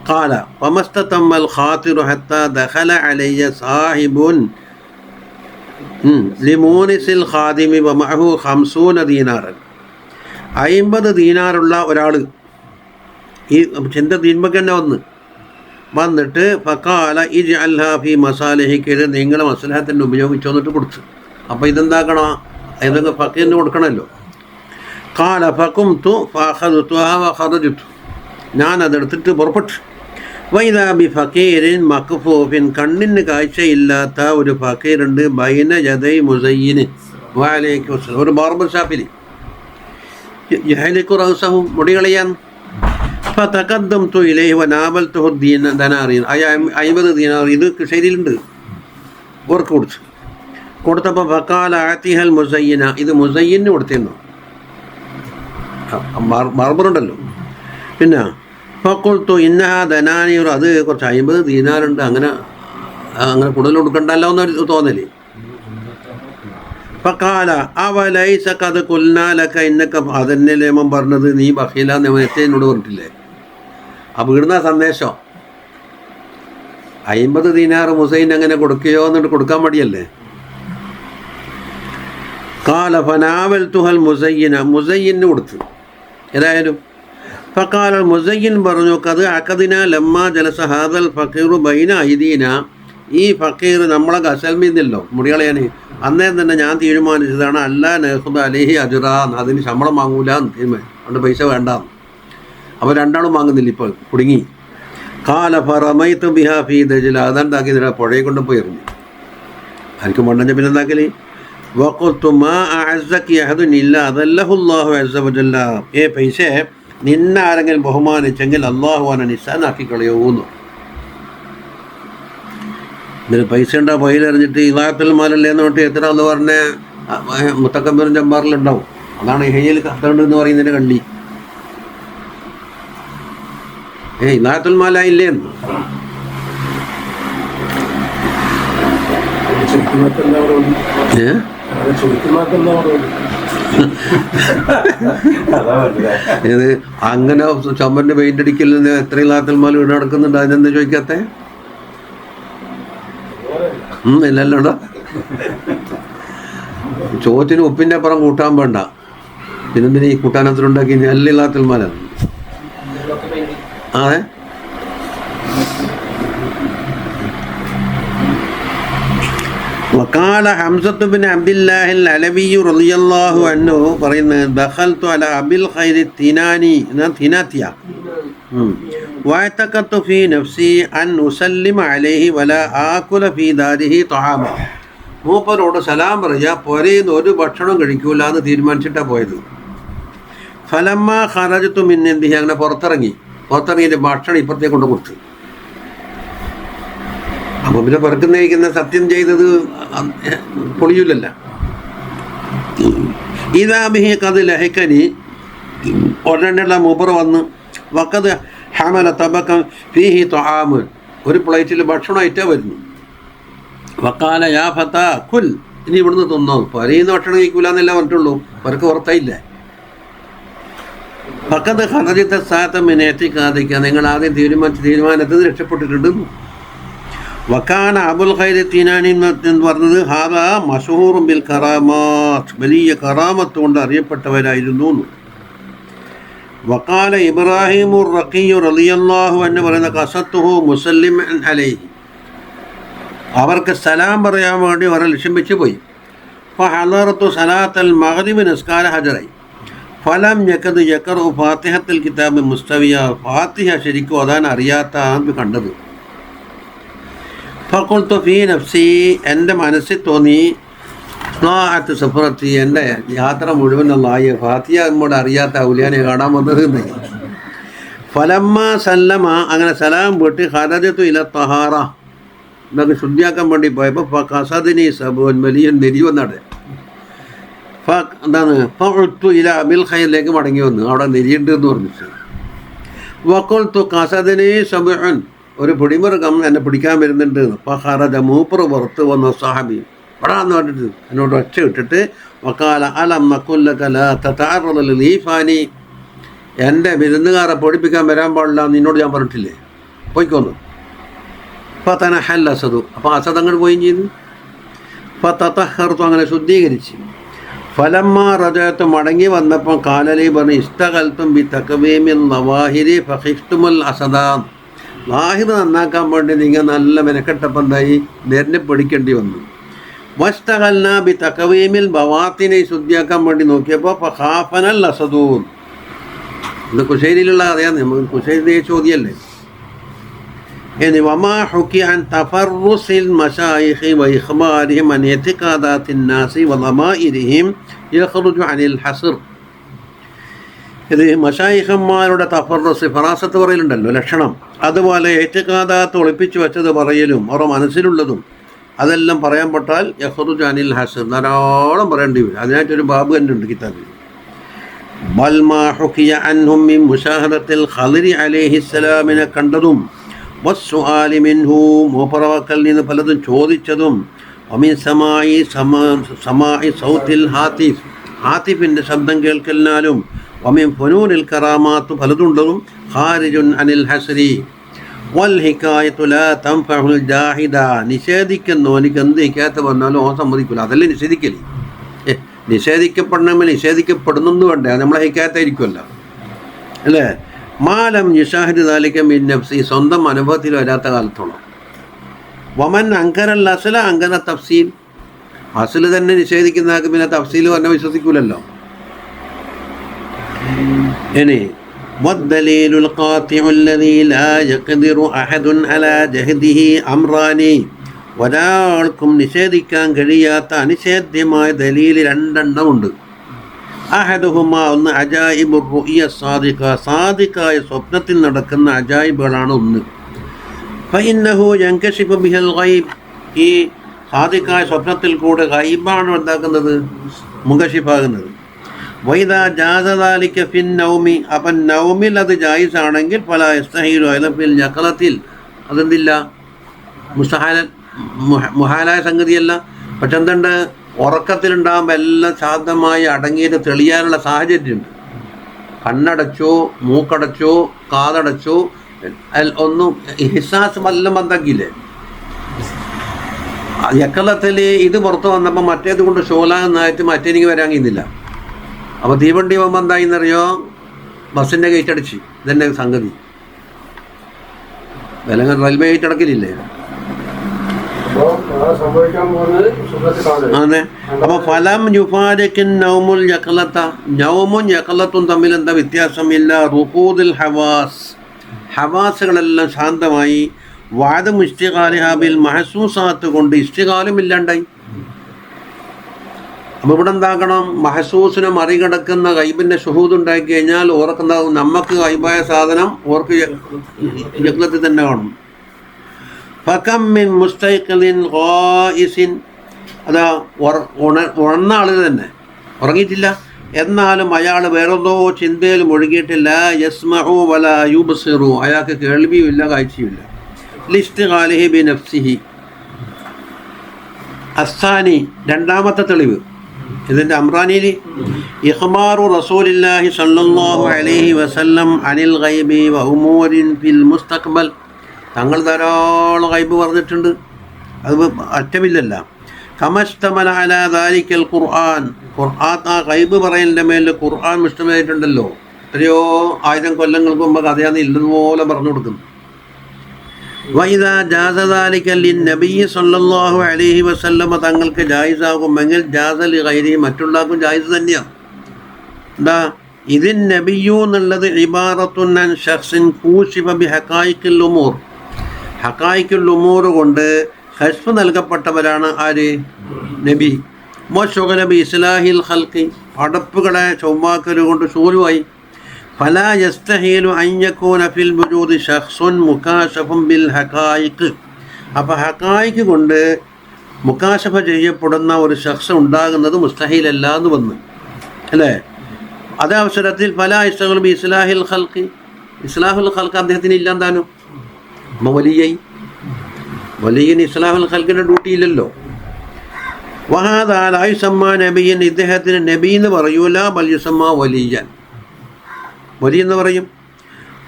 ഖാല ഫമസ്തതമ്മൽ ഖാതിറു ഹത്താ ദഖല അലയ്യ സാഹിബുൻ ലിമൂനിസിൽ ഖാദിമി വമഅഹു 50 ദീനാറൻ. 50 ദീനാറുള്ള ഒരാൾ ഈ ചിന്ത തീരുമ്പോൾ തന്നെ വന്നിട്ട് ഫഖാല ഇജ്അൽഹാ ഫീ മസാലിഹിക, നിങ്ങളെ മസ്ലഹത്തിന് ഉപയോഗിച്ചു വന്നിട്ട് കൊടുത്തു. അപ്പോൾ ഇതെന്താക്കണോ? ഇതൊക്കെ ഫഖീറിന് കൊടുക്കണമല്ലോ. ഖാല ഫഖുംതു ഫഅഖദ്തുഹാ വഖറജ്തു, ഞാൻ അതെടുത്തിട്ട് പുറപ്പെട്ടു. വൈദാ ബി ഫഖീരിൻ മക്ഫൂഫിൻ, കണ്ണിന് കാഴ്ചയില്ലാത്ത ഒരു ഫഖീറുണ്ട്. ബൈന യദൈ മുസയ്യിന് വഅലൈക്കും അസ്സലാം, ഒരു ബാർബർ ഷാപ്പിൽ. യഹ്ലിഖു റഅസഹു, മുടി കളയാൻ. ഫതഖദ്ദംതു ഇലൈഹി വനാബൽതുഹു ദനാറിൻ, 50 ദീനാർ ഇത് ശരിയിലുണ്ട്. ഓർക്ക് കൊടുത്തപ്പോൾ ഫഖാല ആതിഹൽ മുസയ്യിന, ഇത് മുസയ്യിന് കൊടുത്തിരുന്നു. ബാർബറുണ്ടല്ലോ. പിന്നെ ഫഖുൽതു ഇന്നഹാ ദനാനീർ, അത് കുറച്ച് 50 ദീനാറുണ്ട്, അങ്ങനെ കൂടുതൽ കൊടുക്കണ്ടല്ലോ എന്നൊരു തോന്നല്. ഫഖാല അവലൈസ ഖദ് ഖുൽനാ ലക ഇന്നക, അതന്നെ നിയമം പറഞ്ഞത്, നീ ബഖീലാന്ന് നേരത്തെ എന്നോട് പറഞ്ഞിട്ടില്ലേ? അപ്പോൾ ഇടുന്ന സന്ദേശം 50 ദീനാർ മുസൈൻ അങ്ങനെ കൊടുക്കുകയോ എന്നിട്ട് കൊടുക്കാൻ മടിയല്ലേ? ഖാല ഫനാവൽതുഹൽ മുസയ്യിന, മുസയ്യിന് കൊടുത്തു. ഏതായാലും ഫഖാല മുസയ്യിൻ പറഞ്ഞു, ഖദ് അഖദിന ലമ്മാ ജലസ ഹാദൽ ഫഖീറു ബൈന ഐദീന, ഈ ഫഖീർ നമ്മളെ ഗസൽമിന്നല്ലോ മുടികളയാൻ, അന്നേരം തന്നെ ഞാൻ തീരുമാനിച്ചതാണ് അല്ലാ നഖുദ അലൈഹി അജ്റാ, അതിന് ശമ്പളം വാങ്ങൂല എന്ന് തീരുമാനം. അതുകൊണ്ട് പൈസ വേണ്ടാന്ന്. അപ്പോൾ രണ്ടാളും വാങ്ങുന്നില്ല, ഇപ്പോൾ കുടുങ്ങി. ഖാല ഫറമൈതു ബിഹാ ഫീ ദജ്ല, അതെന്താക്കി പുഴയെ കൊണ്ട് പോയി എറിഞ്ഞു. ആർക്കും വേണ്ടെങ്കിൽ പിന്നെ എന്താക്കല്? വഖുൽതു മാ അഅസ്സകി അഹദുൻ ഇല്ലാ അദല്ലഹു അല്ലാഹു അസ്സ വജല്ല, പൈസ നിന്നെ ആരെങ്കിലും ബഹുമാനിച്ചെങ്കിൽ അള്ളാഹു അവനെ നിസ്സാനാക്കി കളയൂന്നു. ഇതിന് പൈസ ഉണ്ടാ പൈലെറിഞ്ഞിട്ട് ഇലാത്തുൽ മാലല്ലേ എന്ന് പറഞ്ഞിട്ട് എത്ര എന്ന് പറഞ്ഞ മുത്തക്കമ്പൂരും ജമ്പാറിലുണ്ടാവും. അതാണ് ഹെയ്യൽ കത്തുണ്ട് എന്ന് പറയുന്നതിൻ്റെ കള്ളി. ഇലാത്തുൽ മാലായില്ലേ എന്ന് ഇത് അങ്ങനെ ചമ്മന്റെ പെയിന്റ് അടിക്കൽ എത്ര ഇലാത്തുൽ മാല വീട് നടക്കുന്നുണ്ട്, അതിനെന്താ ചോദിക്കാത്ത? ഇല്ലല്ലോ. ചോറ്റിന് ഉപ്പിൻ്റെ അപ്പുറം കൂട്ടാൻ വേണ്ട, പിന്നെന്തിന് ഈ കൂട്ടാനത്തിൽ ഉണ്ടാക്കി നല്ല ഇലാത്തുൽ മാല. അതെ, വഖാല ഹംസത്ത് ബിൻ അബ്ദില്ലാഹിൽ അലവിയ്യു റളിയല്ലാഹു അൻഹു പറയുന്നത്, ദഖൽതു അലാ അബിൽ ഖൈരി തിനാനി തിനാത്തിയ വഅതഖത്തു ഫീ നഫ്സി അൻ ഉസല്ലിമ അലൈഹി വലാ ആകുല ഫീ ദാരിഹി തആമ. മൂപ്പരോട് സലാം പറയുക, പുരയിന്ന് ഒരു ഭക്ഷണം കഴിക്കൂല എന്ന് തീരുമാനിച്ചിട്ടാണ് പോയത്. ഫലമ്മ ഖറജത്തു മിൻ ഇന്ദിഹി, അങ്ങനെ പുറത്തിറങ്ങിയിട്ട് ഭക്ഷണം ഇപ്പുറത്തേക്ക് കൊണ്ട് കൊടുത്തു. അപ്പോൾ പിന്നെ പുറത്തുനിന്നിരിക്കുന്ന സത്യം ചെയ്തത് പൊളിയൂലല്ല. ഇതാബിഹി കത് ലഹിക്കനി, ഉടനെയുള്ള മൂപ്പർ വന്ന് വക്കത് ഹമല തബക്കം ഫീഹി ത്വആമ്, ഒരു പ്ലേറ്റിൽ ഭക്ഷണമായിട്ടാണ് വരുന്നു. വക്കാല യാ ഫത കുൽ, ഇനി ഇവിടുന്ന് തിന്നോ, പുരയിന്ന് ഭക്ഷണം കഴിക്കൂല എന്നല്ല പറഞ്ഞിട്ടുള്ളൂ, അവർക്ക് പുറത്തായില്ലേ. വക്കത് ഖറജത്തെ സാത്തമിനെത്തിക്കാതിക്കുക, നിങ്ങൾ ആദ്യം തീരുമാനത്തിൽ രക്ഷപ്പെട്ടിട്ടുണ്ട്. വക്കാന അബുൽ ഖൈർ തീനാനി എന്ന് പറഞ്ഞത് ഹാദാ മശഹൂറും ബിൽ കറാമാത്ത്, വലിയ കറാമത്ത് കൊണ്ട് അറിയപ്പെട്ടവരായിരുന്നു. വക്കാല ഇബ്രാഹിമുർ റഖിയ്യു റളിയല്ലാഹു അൻഹു പറയുന്ന ഖസത്തുഹു മുസല്ലിമൻ അലൈഹി, അവർക്ക് സലാം പറയാൻ വേണ്ടി അവരെ ലക്ഷ്യം വെച്ച് പോയി. ഫഹളറത്തു സലാത്തൽ മഗ്രിബ്, നിസ്കാര ഹജറായി. ഫലം യക്കത് യഖറു ഫാത്തിഹത്തുൽ കിതാബ് മുസ്തവിയ, ഫാത്തിഹ ശരിക്കും ഓതാൻ അറിയാത്ത ആദ്യം കണ്ടത്. ഫഖുൽതു ഫീ നഫ്സി, എൻ്റെ മനസ്സിൽ തോന്നി, സ്നാഅത്ത് സഫറത്തി, എൻ്റെ യാത്ര മുഴുവൻ അല്ലാഹി ഫാത്തിഹ നമ്മോട് അറിയാത്ത ഔലിയാനെ കാണാൻ വന്നത് എന്ന്. ഫലമ്മ സല്ലമ, അങ്ങനെ സലാം വിട്ട് ഖറജത്തു ഇല തഹാറ, എന്നൊക്കെ ശുദ്ധിയാക്കാൻ വേണ്ടി പോയപ്പോൾ കസദിനി സബുൻ, വലിയ നെരി വന്നാട്. എന്താണ് ഫഉത്തു ഇല അബിൽ ഖൈറിലേക്ക് മടങ്ങി വന്നു, അവിടെ നെരിയുണ്ട് എന്ന് പറഞ്ഞിട്ട്. വഖുൽതു കസദിനി സബുൻ, ഒരു പിടിമൃഗം എന്നെ പിടിക്കാൻ വരുന്നുണ്ട്. ഫഖറജ, മൂപ്പർ പുറത്ത് വന്ന സഹാബി പടാന്ന് പറഞ്ഞിട്ട് എന്നോട് ഒച്ച ഇട്ടിട്ട് വക്കാല അലം നഖുല്ലക ലാ തതഅറദ ലിഫാനി, എൻ്റെ വിരുന്നുകാരെ പൊടിപ്പിക്കാൻ വരാൻ പാടില്ല നിന്നോട് ഞാൻ പറഞ്ഞിട്ടില്ലേ, പോയിക്കോന്നു. ഫതനഹൽ അസദു, അപ്പോൾ അസദ് അങ്ങോട്ട് പോവുകയും ചെയ്തു. ഫതതഹർതു, അങ്ങനെ ശുദ്ധീകരിച്ച്. ഫലമ്മ റജഅതു, മടങ്ങി വന്നപ്പോൾ കാലലി പറഞ്ഞു, ഇസ്തഖൽതും ബി തഖവീമിൽ നവാഹിരി ഫഖിഫ്തുമുൽ അസദാ, ലാഹിർ നന്നാക്കാൻ വേണ്ടി നിങ്ങൾ നല്ല മെനക്കെട്ടപ്പം എന്തായി, നെരിനെ പിടിക്കേണ്ടി വന്നു. വസ്തഖൽന ബി തഖവീമിൽ ബവാത്തിനെ ശുദ്ധിയാക്കാൻ വേണ്ടി നോക്കിയപ്പോൾ ഫഖാഫനൽ അസദൂൻ, ഇത് കുശൈരിയിലുള്ള അറിയാം, നമുക്ക് കുശൈരി ചോദ്യമല്ലേ. ഇനി വമാ ഹുക്കി അൻ തഫറുസിൽ മശായിഖി വ ഇഖ്ബാരിഹിം അൻ ഇഅ്തിഖാദാത്തിൻ നാസി വ ദമാഇരിഹിം യഖ്റുജു അനിൽ ഹസ്ർ, ഇത് മശായിഖന്മാരുടെ തഫറുസ്, ഫറാസത്ത് പറയലുണ്ടല്ലോ, ലക്ഷണം, അതുപോലെ ഇഅ്തിഖാദാത്ത് ഒളിപ്പിച്ചു വെച്ചത് പറയലും അവരുടെ മനസ്സിലുള്ളതും അതെല്ലാം പറയാൻ പെട്ടാൽ യഖ്റുജു അനിൽ ഹസ്ർ, ധാരാളം പറയേണ്ടി വരും. അതിനായിട്ടൊരു ബാബു തന്നെ ഉണ്ട് കിതാബിൽ. ബൽമാ ഹുക്കിയ അൻഹും മിൻ മുശാഹദത്തിൽ ഖളിരി അലൈഹിസ്സലാമിനെ കണ്ടതും വസ്സുആലി മിൻഹു, മൂപ്പറവക്കൽ നിന്ന് പലതും ചോദിച്ചതും, വമിൻ സമാഇ സൗത്തിൽ ഹാത്തിഫ്, ഹാത്തിഫിൻ്റെ ശബ്ദം കേൾക്കലിനാലും, വമിൻ ഫുനൂനിൽ കറാമാത്ത് പലതുണ്ടതും, ഖാരിജുൻ അനിൽ ഹസ്രി വൽ ഹികായത്തു ലാ തൻഫഉൽ ജാഹിദ, നിഷേധിക്കുന്നവനിക്ക് എന്ത് ഹിക്കായത്ത് പറഞ്ഞാലും ഓൻ സമ്മതിക്കില്ല, അതല്ലേ നിഷേധിക്കല്. നിഷേധിക്കപ്പെടണമെങ്കിൽ നിഷേധിക്കപ്പെടുന്നു വേണ്ടേ, അത് നമ്മളെ ഹിക്കായത്തായിരിക്കുമല്ലോ അല്ലേ. മാലം യുഷാഹിദ് ദാലിക മിൻ നഫ്സി, സ്വന്തം അനുഭവത്തിൽ വരാത്ത കാലത്തോളം. വമൻ അങ്കരൽ അസ്ല അങ്കന തഫ്സീൽ, അസ്ല് തന്നെ നിഷേധിക്കുന്ന ആൾക്ക് പിന്നെ തഫ്സീൽ പറഞ്ഞാൽ വിശ്വസിക്കൂലല്ലോ. ഇനി വദ്ദലീലുൽ ഖാതിഉൽ ലദീ ലാ യഖ്ദിറു അഹദുൻ അലാ ജഹദിഹി അംറാനി, ഒരാൾക്കും നിഷേധിക്കാൻ കഴിയാത്ത അനിഷേധ്യമായ ദലീൽ രണ്ടെണ്ണമുണ്ട്. അഹദുഹുമ, ഒന്ന് അജായിബുർ റുഇയ സാദിഖ, സാദിഖായ സ്വപ്നത്തിൽ നടക്കുന്ന അജായിബുകളാണ് ഒന്ന്. ഫഇന്നഹു യൻകശിഫു ബിഹൽ ഗൈബ്, ഈ സാദിഖായ സ്വപ്നത്തിൽ കൂടെ ഗൈബാണ് ഉണ്ടാക്കുന്നത്, മുൻകശിഫാകുന്നത്. വൈദാ ജാസ ദാലിക ഫിൻ നൗമി, അപ്പം നൗമിൽ അത് ജായിസാണെങ്കിൽ ഫലാ യസ്തഹീലു അയ്ദൻ ഫിൽ യഖലത്തിൽ, അതെന്തില്ല, മുഹാലായ സംഗതിയല്ല. പക്ഷെ എന്തുണ്ട്, ഉറക്കത്തിലുണ്ടാകുമ്പോൾ എല്ലാം ശാന്തമായി അടങ്ങിയിട്ട് തെളിയാനുള്ള സാഹചര്യമുണ്ട്. കണ്ണടച്ചോ മൂക്കടച്ചോ കാതടച്ചോ ഒന്നും ഹിസാസ് എല്ലാം ബന്ധാക്കിയില്ലേ. യക്കലത്തിൽ ഇത് പുറത്ത് വന്നപ്പോൾ മറ്റേത് കൊണ്ട് ഷോലാന്നായിട്ട് മറ്റേനിക്ക് വരാൻ കഴിയുന്നില്ല. അപ്പോൾ തീവണ്ടി പോകുമ്പോൾ എന്തായിന്നറിയോ, ബസ്സിൻ്റെ ഗേറ്റ് അടിച്ച്, ഇതെന്നെ സംഗതി. വിലങ്ങ റെയിൽവേ ഗേറ്റ് അടക്കലില്ലേ. അതെ. അപ്പോൾ ഫലം യുഫാരിക്കിൻ നൗമുൽ യഖലത, നൗമും യഖലത്തും തമ്മിൽ എന്താ വ്യത്യാസമില്ല. റുഖൂദുൽ ഹവാസ്, ഹവാസുകളെല്ലാം ശാന്തമായി. വാദം ഇഷ്തിഖാലിഹാബിൽ മഹസൂസാത്ത് കൊണ്ട് ഇഷ്തിഖാലും ഇല്ലാണ്ടായി. അപ്പോൾ ഇവിടെ എന്താക്കണം, മഹസൂസിനെ മറികടക്കുന്ന ഗൈബിൻ്റെ ഷുഹൂദ് ഉണ്ടാക്കി കഴിഞ്ഞാൽ ഓർക്കുണ്ടാകും നമുക്ക് ഗൈബായ സാധനം ഓർക്ക് യജ്ഞത്തിൽ തന്നെ കാണും. ഫകം മിൻ മുസ്തൈഖിൻ ഖായിസിൻ, അതാ ഉണർന്ന ആൾ തന്നെ ഉറങ്ങിയിട്ടില്ല, എന്നാലും അയാൾ വേറെന്തോ ചിന്തയിൽ മുഴുകിയിട്ടില്ല. യസ്മഉ വലാ യുബ്സിറു, അയാൾക്ക് കേൾവിയുമില്ല കാഴ്ചയുമില്ല. ലിസ്തിഗാലിഹി ബി നഫ്സിഹി. അസ്സാനി, രണ്ടാമത്തെ തെളിവ് ഇതിൻ്റെ അമ്രാനിയിൽ ഇഖ്ബാറു റസൂലില്ലാഹി സ്വല്ലല്ലാഹു അലൈഹി വസല്ലം അനിൽ ഗൈബി വ ഉമൂരിൻ ഫിൽ മുസ്തഖ്ബൽ. തങ്ങൾ ധാരാളം ഗൈബ് പറഞ്ഞിട്ടുണ്ട്, അത് അറ്റമില്ലല്ല. കമസ്തമല അലാ ദാലിക്കൽ ഖുർആൻ, ഖുർആൻ ആ ഗൈബ് പറയലിൻ്റെ മേലിൽ ഖുർആൻ മുസ്തമലായിട്ടുണ്ടല്ലോ. എത്രയോ 1000 കൊല്ലങ്ങൾക്ക് മുമ്പ് കഥയാന്ന് ഇല്ലതുപോലെ പറഞ്ഞു കൊടുക്കുന്നു. വൈദാ ജാസ ദാലിക ലിന്നബിയ്യി സ്വല്ലല്ലാഹു അലൈഹി വസല്ലമ, തങ്ങൾക്ക് ജായിസാകുമെങ്കിൽ ജാസ ലിഗൈരിഹി, മറ്റുള്ളവർക്കും ജായിസ് തന്നെയാണ്. എന്താ ഇതിൻ നബിയു എന്നുള്ളത് ഇബാറത്തുൻ അൻ ശഖ്സിൻ കൂശിഫ ബി ഹഖായിഖിൽ ഉമൂർ, ഹഖായിഖുൽ ഉമൂർ കൊണ്ട് കശ്ഫ് നൽകപ്പെട്ടവരാണ് ആര്? നബി. വശുഗല ബി ഇസ്ലാഹിൽ ഖൽഖി, പടപ്പുകളെ ചൊവ്വാക്കൽ കൊണ്ട് ശൂരുവായി. ഫലാ യസ്തഹീലു അൻ യകൂന ഫിൽ വജൂദി ശഖ്സുൻ മുകാശഫുൻ ബിൽ ഹഖായിഖ്. അപ്പോൾ ഹഖായിഖ് കൊണ്ട് മുകാശഫ ചെയ്യപ്പെടുന്ന ഒരു ശഖ്സ് ഉണ്ടാകുന്നത് മുസ്തഹീലല്ല എന്ന് വന്നു അല്ലേ? അതേ അവസരത്തിൽ ഫലാ യസ്തഹീലു ബി ഇസ്ലാഹിൽ ഖൽഖി, ഇസ്ലാഹുൽ ഖൽഖ് അദ്ദേഹത്തിന് ഇല്ലാന്താനും. അപ്പോൾ വലിയന് ഇസ്ലാഹുൽ ഖൽഖിൻ്റെ ഡ്യൂട്ടി ഇല്ലല്ലോ. വഹാദാ ലാ യുസമ്മാ നബിയ്യൻ, ഇദ്ദേഹത്തിന് നബി എന്ന് പറയൂല, ബൽ യുസമ്മാ വലിയൻ, വലി എന്ന് പറയും.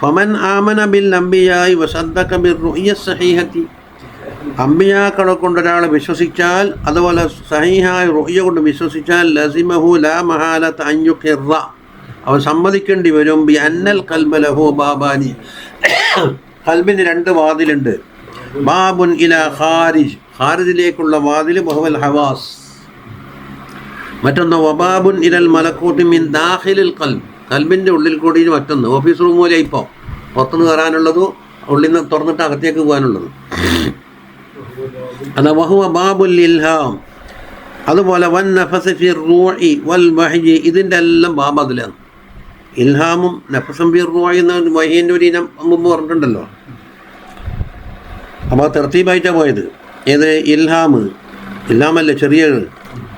ഫമൻ ആമന ബിൽ അംബിയായി വസദ്ദഖ ബിർ റുഅ്യ സഹീഹത്തി, അംബിയാക്കളെ കൊണ്ട് ഒരാൾ വിശ്വസിച്ചാൽ, അതുപോലെ സഹീഹായ റുഅ്യ കൊണ്ട് വിശ്വസിച്ചാൽ, ലസിമഹു ലാ മഹാലത അൻ യുഖിറ, അവൻ സമ്മതിക്കേണ്ടി വരും. ബി അന്നൽ ഖൽബ ലഹു ബാബാനി, ഖൽബിന് 2 വാതിലുണ്ട്. ബാബുൻ ഇലാ ഖാരിജ്, ഖാരിജിലേക്കുള്ള വാതിൽ വഹുവൽ ഹവാസ്. മറ്റൊന്ന് വബാബുൻ ഇലൽ മലക്കൂത്തി മിൻ ദാഖിലിൽ ഖൽബ്, കൽബിൻ്റെ ഉള്ളിൽ കൂടി. മറ്റൊന്ന് ഓഫീസ് റൂം പോലെ ഇപ്പോൾ പുറത്തുനിന്ന് കയറാനുള്ളതും ഉള്ളിൽ നിന്ന് തുറന്നിട്ട് അകത്തേക്ക് പോകാനുള്ളത്. അതാ വഹുവ ബാബുൽ ഇൽഹാം. അതുപോലെ വൻ നഫസ് ഫി റൂഇ വൽ വഹ്യി, ഇതിൻ്റെ എല്ലാം ബാബ് അതിലാണ്. ഇൽഹാമും നഫസും ഫി റൂഇ എന്ന വഹീൻ്റെ ഒരു ഇനം മുമ്പ് പറഞ്ഞിട്ടുണ്ടല്ലോ. അപ്പോൾ തർത്തീബായിട്ടാണ് പോയത്. ഏത് ഇൽഹാമല്ലേ ചെറിയ.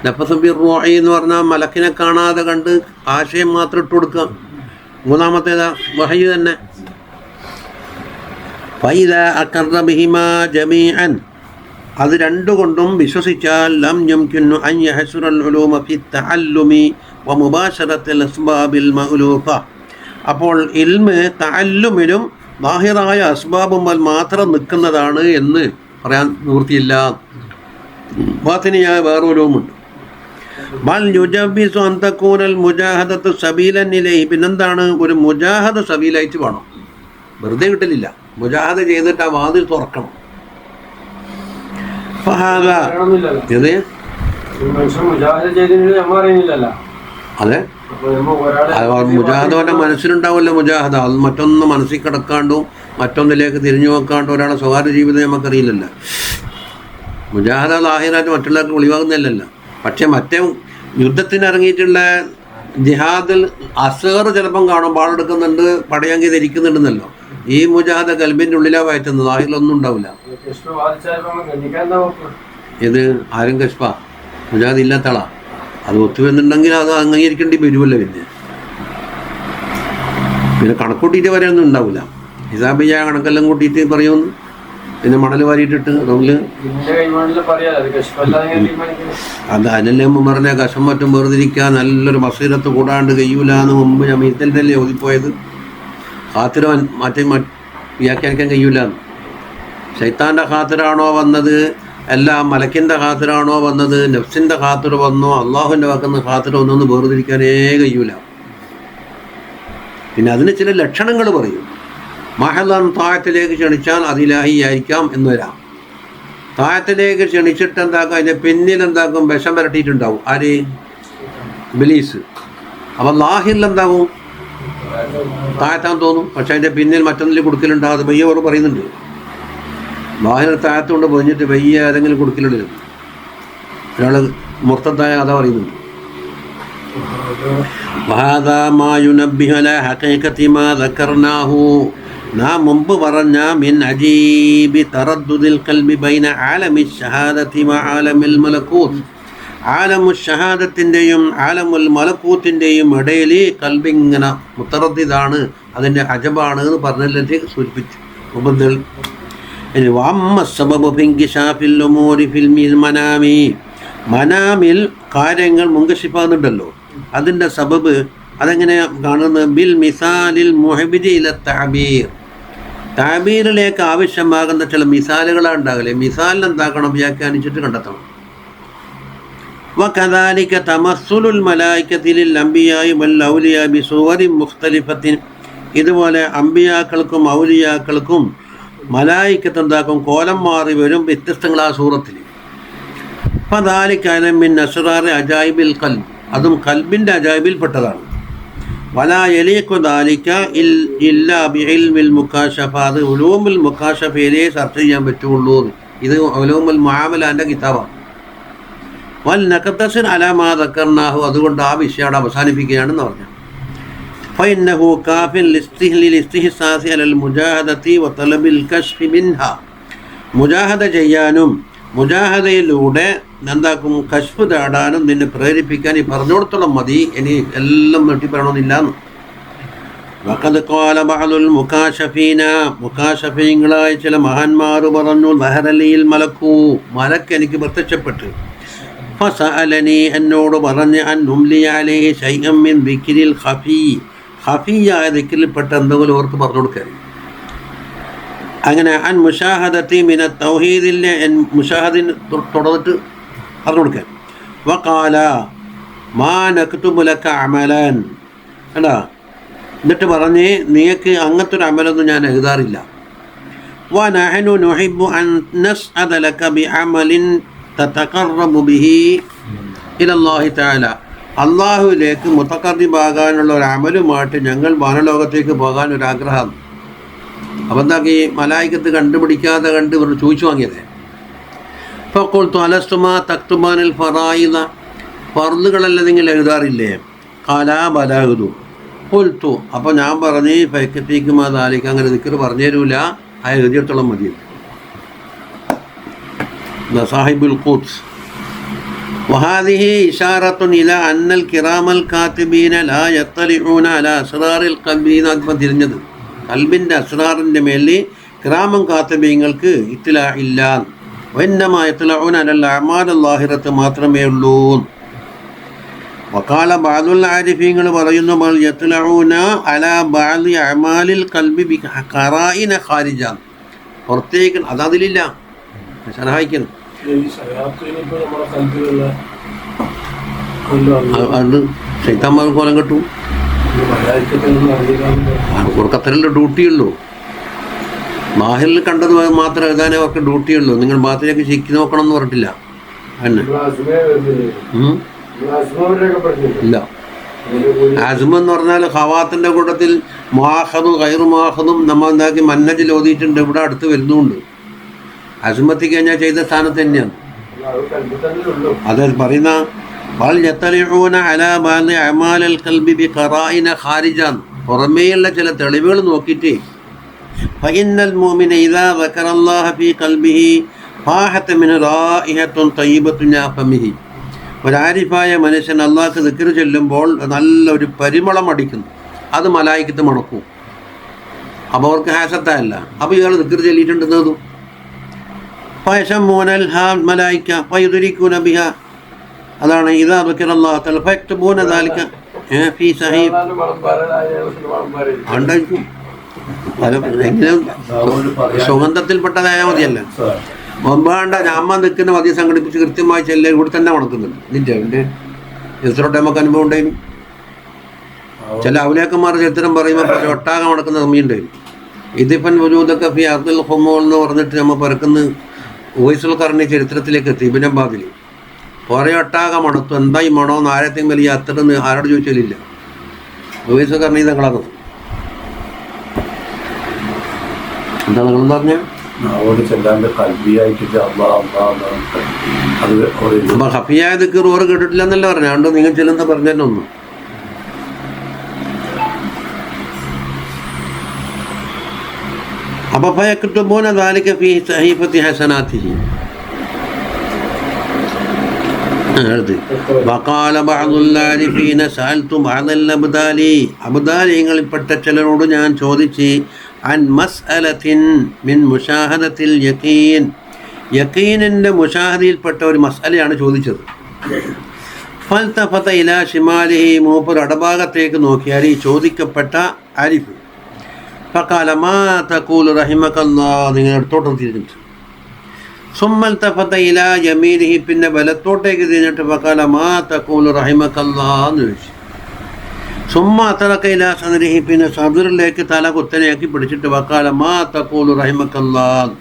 നഫസും ഫി റൂഇ എന്ന് പറഞ്ഞാൽ മലക്കിനെ കാണാതെ കണ്ട് ആശയം മാത്രം ഇട്ട് കൊടുക്കുക. മൂന്നാമത്തേതാ വഹ്യ് തന്നെ. ഫൈദാ അഖറ ബിഹിമാ ജമീഅൻ, അത് 2 കൊണ്ടും വിശ്വസിച്ചാൽ ലം യംകിനു അൻ യഹ്സുറൽ ഉലൂമ ഫി തഅല്ലുമി വ മുബാശറത്തിൽ അസ്ബാബിൽ മഅ്ലൂഫ. അപ്പോൾ ഇൽമ് തഅല്ലുമിലും ബാഹിറായ അസ്ബാബുമ്മൽ മാത്രം നിൽക്കുന്നതാണ് എന്ന് പറയാൻ നിവൃത്തിയില്ല. ബാത്തിനിയായ വേറെ ഉലൂമുണ്ട്. ബൽ യുജബ്ബിസു അൻ തകൂനൽ മുജാഹദത്തു സബീലൻ ഇലൈഹി, പിന്നെന്താണ്, ഒരു മുജാഹദ സബീലായിട്ട് വേണം, വെറുതെ കിട്ടലില്ല. മുജാഹദ ചെയ്തിട്ട് ആ വാതിൽ തുറക്കണം. അതെ, മുജാഹദ മനസ്സിലുണ്ടാവില്ല. മുജാഹദ അത് മറ്റൊന്ന് മനസ്സിൽ കിടക്കാണ്ടും മറ്റൊന്നിലേക്ക് തിരിഞ്ഞു നോക്കാണ്ടും ഒരാളെ സ്വകാര്യ ജീവിതം നമുക്കറിയില്ലല്ലോ. മുജാഹദ ലാഹിറായിട്ട് മറ്റുള്ളവർക്ക് ഒളിവാകുന്നില്ലല്ലോ. പക്ഷെ മറ്റേ യുദ്ധത്തിന് ഇറങ്ങിയിട്ടുള്ള ജിഹാദിൽ അസ്ഗർ ചിലപ്പം കാണും, പാടെടുക്കുന്നുണ്ട്, പടയങ്കി ധരിക്കുന്നുണ്ടെന്നല്ലോ. ഈ മുജാഹദ കൽബിൻ്റെ ഉള്ളിലാണ് വയറ്റുന്നത്, ലാഹിറിലൊന്നും ഉണ്ടാവില്ല. ഇത് ആരും കശ്പ മുജാഹദ് ഇല്ലാത്ത ആളാ. അത് ഒത്തുവെന്നുണ്ടെങ്കിൽ അത് അംഗീകരിക്കേണ്ടി വരുമല്ലോ. പിന്നെ കണക്കൂട്ടിയിട്ട് വരെയൊന്നും ഉണ്ടാവില്ല. ഹിസാബിയ കണക്കെല്ലാം കൂട്ടിയിട്ട് പറയുമെന്ന്, പിന്നെ മണൽ വാരിയിട്ടിട്ട് റോമില് അത് അതിനല്ലേ മുമ്പ് പറഞ്ഞ കഷം മറ്റും വേർതിരിക്കാൻ നല്ലൊരു ബസീറത്ത് കൂടാണ്ട് കഴിയൂല എന്ന് മുമ്പ് ഞാൻ മീത്തലിനല്ലേ ഓതിപ്പോയത്. ഖാത്തിർ മറ്റേ വ്യാഖ്യാനിക്കാൻ കഴിയൂല. ശൈത്താൻ്റെ ഖാത്തിറാണോ വന്നത്, എല്ലാം മലക്കിൻ്റെ ഖാത്തിറാണോ വന്നത്, നഫ്സിൻ്റെ ഖാത്തിർ വന്നോ, അള്ളാഹുവിൻ്റെ വാക്കുന്ന ഖാത്തിർ വന്നോ വേർതിരിക്കാനേ കഴിയൂല. പിന്നെ അതിന് ചില ലക്ഷണങ്ങൾ പറയും. മഹദൻ താഴത്തിലേക്ക് ക്ഷണിച്ചാൽ അതിലാഹി ആയിരിക്കാം എന്ന് വരാം. താഴത്തിലേക്ക് ക്ഷണിച്ചിട്ട് എന്താക്കും, അതിൻ്റെ പിന്നിൽ എന്താക്കും, വിഷം വരട്ടിയിട്ടുണ്ടാവും. ആര്? ഇബ്ലീസ്. അപ്പം ലാഹിറിൽ എന്താകും, താഴത്താൻ തോന്നും. പക്ഷെ അതിൻ്റെ പിന്നിൽ മറ്റൊന്നിൽ കൊടുക്കലുണ്ടാകും. അത് വയ്യ പറയുന്നുണ്ട്. ലാഹിർ താഴത്തുകൊണ്ട് പൊതിഞ്ഞിട്ട് വയ്യ ഏതെങ്കിലും കൊടുക്കലുണ്ട്. ഒരാൾ മുർത്തത്തായ കഥ പറയുന്നുണ്ട്. വഹാദാ മാ യുനബ്ബിഹു അലാ ഹഖീഖത്തി മാ ദക്കർനാഹു, നാം മുമ്പ് പറഞ്ഞ മിൻ അജീബി തറദ്ദുദിൽ ഖൽബി ബൈന ആലമി ഷഹാദത്തി വ ആലമിൽ മലക്കൂത്ത്, ആലമു ഷഹാദത്തിൻ്റെയും ആലമുൽ മലക്കൂത്തിൻ്റെയും ഇടയിൽ കൽബിങ്ങനെ മുത്തറദ്ദിദാണ്, അതിൻ്റെ അജബാണ് എന്ന് പറഞ്ഞതിലേക്ക് സൂചിപ്പിച്ചു മുബദ്ദൽ. ഇനി വഅമ്മ സബബു ഫിൻകിശാഫിൽ ഉമൂരി ഫിൽ മനാമി, മനാമിൽ കാര്യങ്ങൾ മുൻകശിഫാകുന്നുണ്ടല്ലോ, അതിൻ്റെ സബബ് അതെങ്ങനെ കാണുന്നത്? ബിൽ മിസാലിൽ മുഹബിജി ഇല തഅബീർ, തഅബീറിലേക്ക് ആവശ്യമാകുന്ന ചില മിസാലുകളാണ് ഉണ്ടാകല്ലേ, മിസാലിനെന്താക്കണം? വ്യാഖ്യാനിച്ചിട്ട് കണ്ടെത്തണം. വകദാലിക തമസ്സുലുൽ മലായികതി ലിൽ അംബിയാഇ വൽ ഔലിയാ ബിസുവരി മുഖ്തലിഫത്തിൻ, ഇതുപോലെ അംബിയാക്കൾക്കും ഔലിയാക്കൾക്കും മലായികത്ത് എന്താക്കും? കോലം മാറി വരും വ്യത്യസ്തങ്ങളാ സൂറത്തിൽ. ഫദാലിക മിൻ അസ്റാറി അജായിബിൽ ഖൽബ്, അതും കൽബിൻ്റെ അജായിബിൽ പെട്ടതാണ്. വലാ യലീഖു ദാലിക ഇല്ലാ ബിഇൽമിൽ മുകാശഫ, അത് ഉലൂമുൽ മുകാശഫയിലേ ചർച്ച ചെയ്യാൻ പറ്റുള്ളൂ. ഇത് ഉലൂമുൽ മുആമലാൻ്റെ കിതാബാണ്. വൽ നഖ്തസിർ അലാ മാ ദക്കർനാഹു, അതുകൊണ്ട് ആ വിഷയം അവസാനിപ്പിക്കുകയാണെന്ന് പറഞ്ഞു. ഫഇന്നഹു കാഫിൻ ലിൽ ഇസ്തിഹ്സാസി അലൽ മുജാഹദതി വ തലബിൽ കശ്ഫി മിൻഹാ, മുജാഹദ ചെയ്യാനും മുജാഹദയിലൂടെ എന്താക്കും? കശ്ഫ് തേടാനും നിന്നെ പ്രേരിപ്പിക്കാൻ ഈ പറഞ്ഞോടത്തോളം മതി, ഇനി എല്ലാം വെട്ടി പറയണമെന്നില്ലാന്ന്. വഖദ് ഖാല ബഅദുൽ മുകാശഫീന, മുകാശഫീങ്ങളായ ചില മഹാന്മാർ പറഞ്ഞു, ദഹറലിൽ മലക്കു, മലക്ക് എനിക്ക് പ്രത്യക്ഷപ്പെട്ട്, ഫസഅലനി, എന്നോട് പറഞ്ഞ്, അൻ ഉംലിയ അലൈഹി ശൈഅൻ മിൻ ദിക്രിൽ ഖഫീ, ഖഫീയായ ദിക്രിൽപ്പെട്ട എന്തെങ്കിലും അവർക്ക് പറഞ്ഞു കൊടുക്കാൻ. അങ്ങനെ അൻ മുഷാഹദത്തി മിന തൗഹീദിലെ മുഷാഹദിന് തുടർന്നിട്ട് പറഞ്ഞു കൊടുക്കാൻ. വഖാല മാ നക്തുബു ലക അമലൻ, അല്ല, എന്നിട്ട് പറഞ്ഞ് നിങ്ങൾക്ക് അങ്ങനത്തെ ഒരു അമലൊന്നും ഞാൻ എഴുതാറില്ല. വ നഹ്നു നുഹിബ്ബു അൻ നസ്അദ ലക ബിഅമലിൻ തതഖറബു ബിഹി ഇലല്ലാഹി തആല, അള്ളാഹുവിലേക്ക് മുതഖർറിബാകാനുള്ള ഒരു അമലുമായിട്ട് ഞങ്ങൾ വാനലോകത്തേക്ക് പോകാൻ ഒരു ആഗ്രഹം. അപ്പം എന്താക്കി? മലായികത്ത് കണ്ടുപിടിക്കാതെ കണ്ട് ഇവർ ചോദിച്ചു വാങ്ങിയത്. ഫഖുൽതു അലസ്തുമാ തക്തുബാനിൽ ഫറായിദ, ഫർളുകളല്ല നിങ്ങൾ എഴുതാറില്ലേ? ഖാലാ ബലാ എഴുതു. ഖുൽതു, അപ്പോൾ ഞാൻ പറഞ്ഞ് ഫയക്കഫീകുമാ ദാലിക, അങ്ങനെ ദിക്ർ പറഞ്ഞു തരൂല, ആ എഴുതിയിടത്തോളം മതി. സാഹിബുൽ ഖുദ്സ്. വഹാദിഹി ഇഷാറത്തുൻ ഇലാ അന്നൽ കിറാമൽ കാത്തിബീന ലാ യത്തലിഊന അലാ അസ്റാറിൽ ഖൽബി, എന്നാണ് തിരിഞ്ഞത്. കൽബിൻ്റെ അസ്റാറിൻ്റെ മേലിൽ കിറാമം കാത്തിബീങ്ങൾക്ക് ഇത്ലാ ഇല്ല. വന്നമാ യത്ലഊന അലൽ അഅമാൽ ലാഹിറത്ത് മാത്രമേ ഉള്ളൂ. വഖാല ബഅദുൽ ആരിഫീങ്ങൾ പറയുന്നു, ബൽ യത്ലഊന അലാ ബഅദി അഅമാലിൽ ഖൽബി ബി ഖറായിന ഖാരിജ, പുറത്തേക്ക് അതതിലില്ല. സഹായിക്കണം അത് ശൈത്താന്മാർ കോലം കെട്ടു. അവർക്കത്രയല്ലേ ഡ്യൂട്ടിയുള്ളൂ. ബാഹിറിൽ കണ്ടത് മാത്രം എഴുതാനേ അവർക്ക് ഡ്യൂട്ടിയുള്ളൂ. നിങ്ങൾ ബാത്തിലേക്ക് ശിക്കി നോക്കണം എന്ന് പറഞ്ഞിട്ടില്ല. ഇല്ല, ആസ്മ എന്ന് പറഞ്ഞാൽ ഹവാത്തിൻ്റെ കൂട്ടത്തിൽ മാഹദും ഗൈറു മാഹദും നമ്മൾ എന്താക്കി മന്നജിൽ ഓതിയിട്ടുണ്ട്. ഇവിടെ അടുത്ത് വരുന്നുമുണ്ട്. അസ്മത്തി കഴിഞ്ഞാൽ ചെയ്ത സ്ഥാനത്ത് തന്നെയാണ്. അത് പറയുന്ന പുറമേയുള്ള ചില തെളിവുകൾ നോക്കിയിട്ട് ഫഇന്നൽ മുഅ്മിന ഇദാ ദക്കറല്ലാഹ ഫീ ഖൽബിഹി ഫാഹത മിൻ റായിഹത്തുൻ തയ്യിബത്തുൻ യാ ഫമിഹി, ഒരു ആരിഫായ മനുഷ്യൻ അള്ളാഹ്ക്ക് ദിക്ർ ചൊല്ലുമ്പോൾ നല്ലൊരു പരിമളം അടിക്കുന്നു. അത് മലായികത്ത് മണക്കും. അപ്പോൾ അവർക്ക് ഹാസത്തല്ല. അപ്പോൾ ഇയാൾ ദിക്ർ ചൊല്ലിയിട്ടുണ്ടെന്നതും ഫയശമ്മൂനൽ ഹാ മലായിക ഫയുദ്രികൂന ബിഹാ, അതാണ് ഇദാ ദക്കറല്ലാഹു തആല ഫയക്തുബൂന ദാലിക ഫീ സഹീഫ്. ഉണ്ടായിരിക്കും എങ്കിലും സുഗന്ധത്തിൽപ്പെട്ടതായാൽ മതിയല്ല. മുമ്പാണ്ട ഞാമ്മ നിൽക്കുന്ന മതി സംഘടിപ്പിച്ച് കൃത്യമായി ചെല്ല ഇവിടെ തന്നെ മണക്കുന്നുണ്ട്. ഇതിൻ്റെ എൻ്റെ എത്ര നമുക്ക് അനുഭവം ഉണ്ടായിരുന്നു. ചില ഔലിയാക്കന്മാർ ചരിത്രം പറയുമ്പോൾ ഒട്ടാകെ മണക്കുന്ന സമയമുണ്ടായിരുന്നു. ഇതിപ്പൻ വജൂദക ഫീ അർദിൽ ഖുമൂൽ എന്ന് പറഞ്ഞിട്ട് നമ്മൾ പറക്കുന്ന ഉവൈസുൽ ഖർനി ചരിത്രത്തിലേക്ക് എത്തി. ഇബ്നുബാദിൽ കുറേ ഒട്ടാകെ മണത്തു. എന്തായി മണോന്ന് ആരത്തെയും വലിയ അത്ര ആരോട് ചോദിച്ചാലില്ല. ഉവൈസുൽ ഖർനി തങ്ങളാണ്. എന്താ നിങ്ങളെന്ന് പറഞ്ഞാൽ നാവോട് ചെല്ലാണ്ട് കൽബിയായിട്ട് അപ്പൊ ഹഫിയായ ദിക്ർ ഓറ് കേട്ടിട്ടില്ല എന്നല്ല പറഞ്ഞു. അതുകൊണ്ട് നിങ്ങൾ ചെല്ലുന്ന പറഞ്ഞൊന്നും അപ്പൊ ഫയക്തുബൂന ദാലിക ഫീ സഹീഫത്തി ഹസനാതിഹി. വഖാല ബഅദുൽ ആരിഫീന സഅൽതു ബഅദൽ അബ്ദാലി. അബ്ദാലികളിൽപ്പെട്ട ചിലരോട് ഞാൻ ചോദിച്ചു അൻ മസ്അലത്തിൻ മിൻ മുശാഹദത്തിൽ യഖീൻ. യഖീനിൻ്റെ മുശാഹദയിൽപ്പെട്ട ഒരു മസ്അലയാണ് ചോദിച്ചത്. ഫൽതഫത ഇലാ ഷിമാലിഹി. മൂപ്പർ ഇടഭാഗത്തേക്ക് നോക്കിയാൽ ഈ ചോദിക്കപ്പെട്ട ആരിഫ് ഫഖാല മാ തഖൂലു റഹിമകല്ലാഹ്. നിങ്ങൾ ഇടത്തോട്ട് തിരിഞ്ഞിട്ട്. സുമ്മൽതഫത ഇലാ യമീനിഹി. പിന്നെ വലത്തോട്ടേക്ക് തിരിഞ്ഞിട്ട് ഫഖാല മാ തഖൂലു റഹിമകല്ലാഹ് എന്ന് ചോദിച്ചു. സുമ്മ അത്തറക്ക ഇലാ സദരിഹി. പിന്നെ സദറിലേക്ക് തല കുത്തനെയാക്കി പിടിച്ചിട്ട് ഫഖാല മാ തഖൂലു റഹിമകല്ലാഹ്.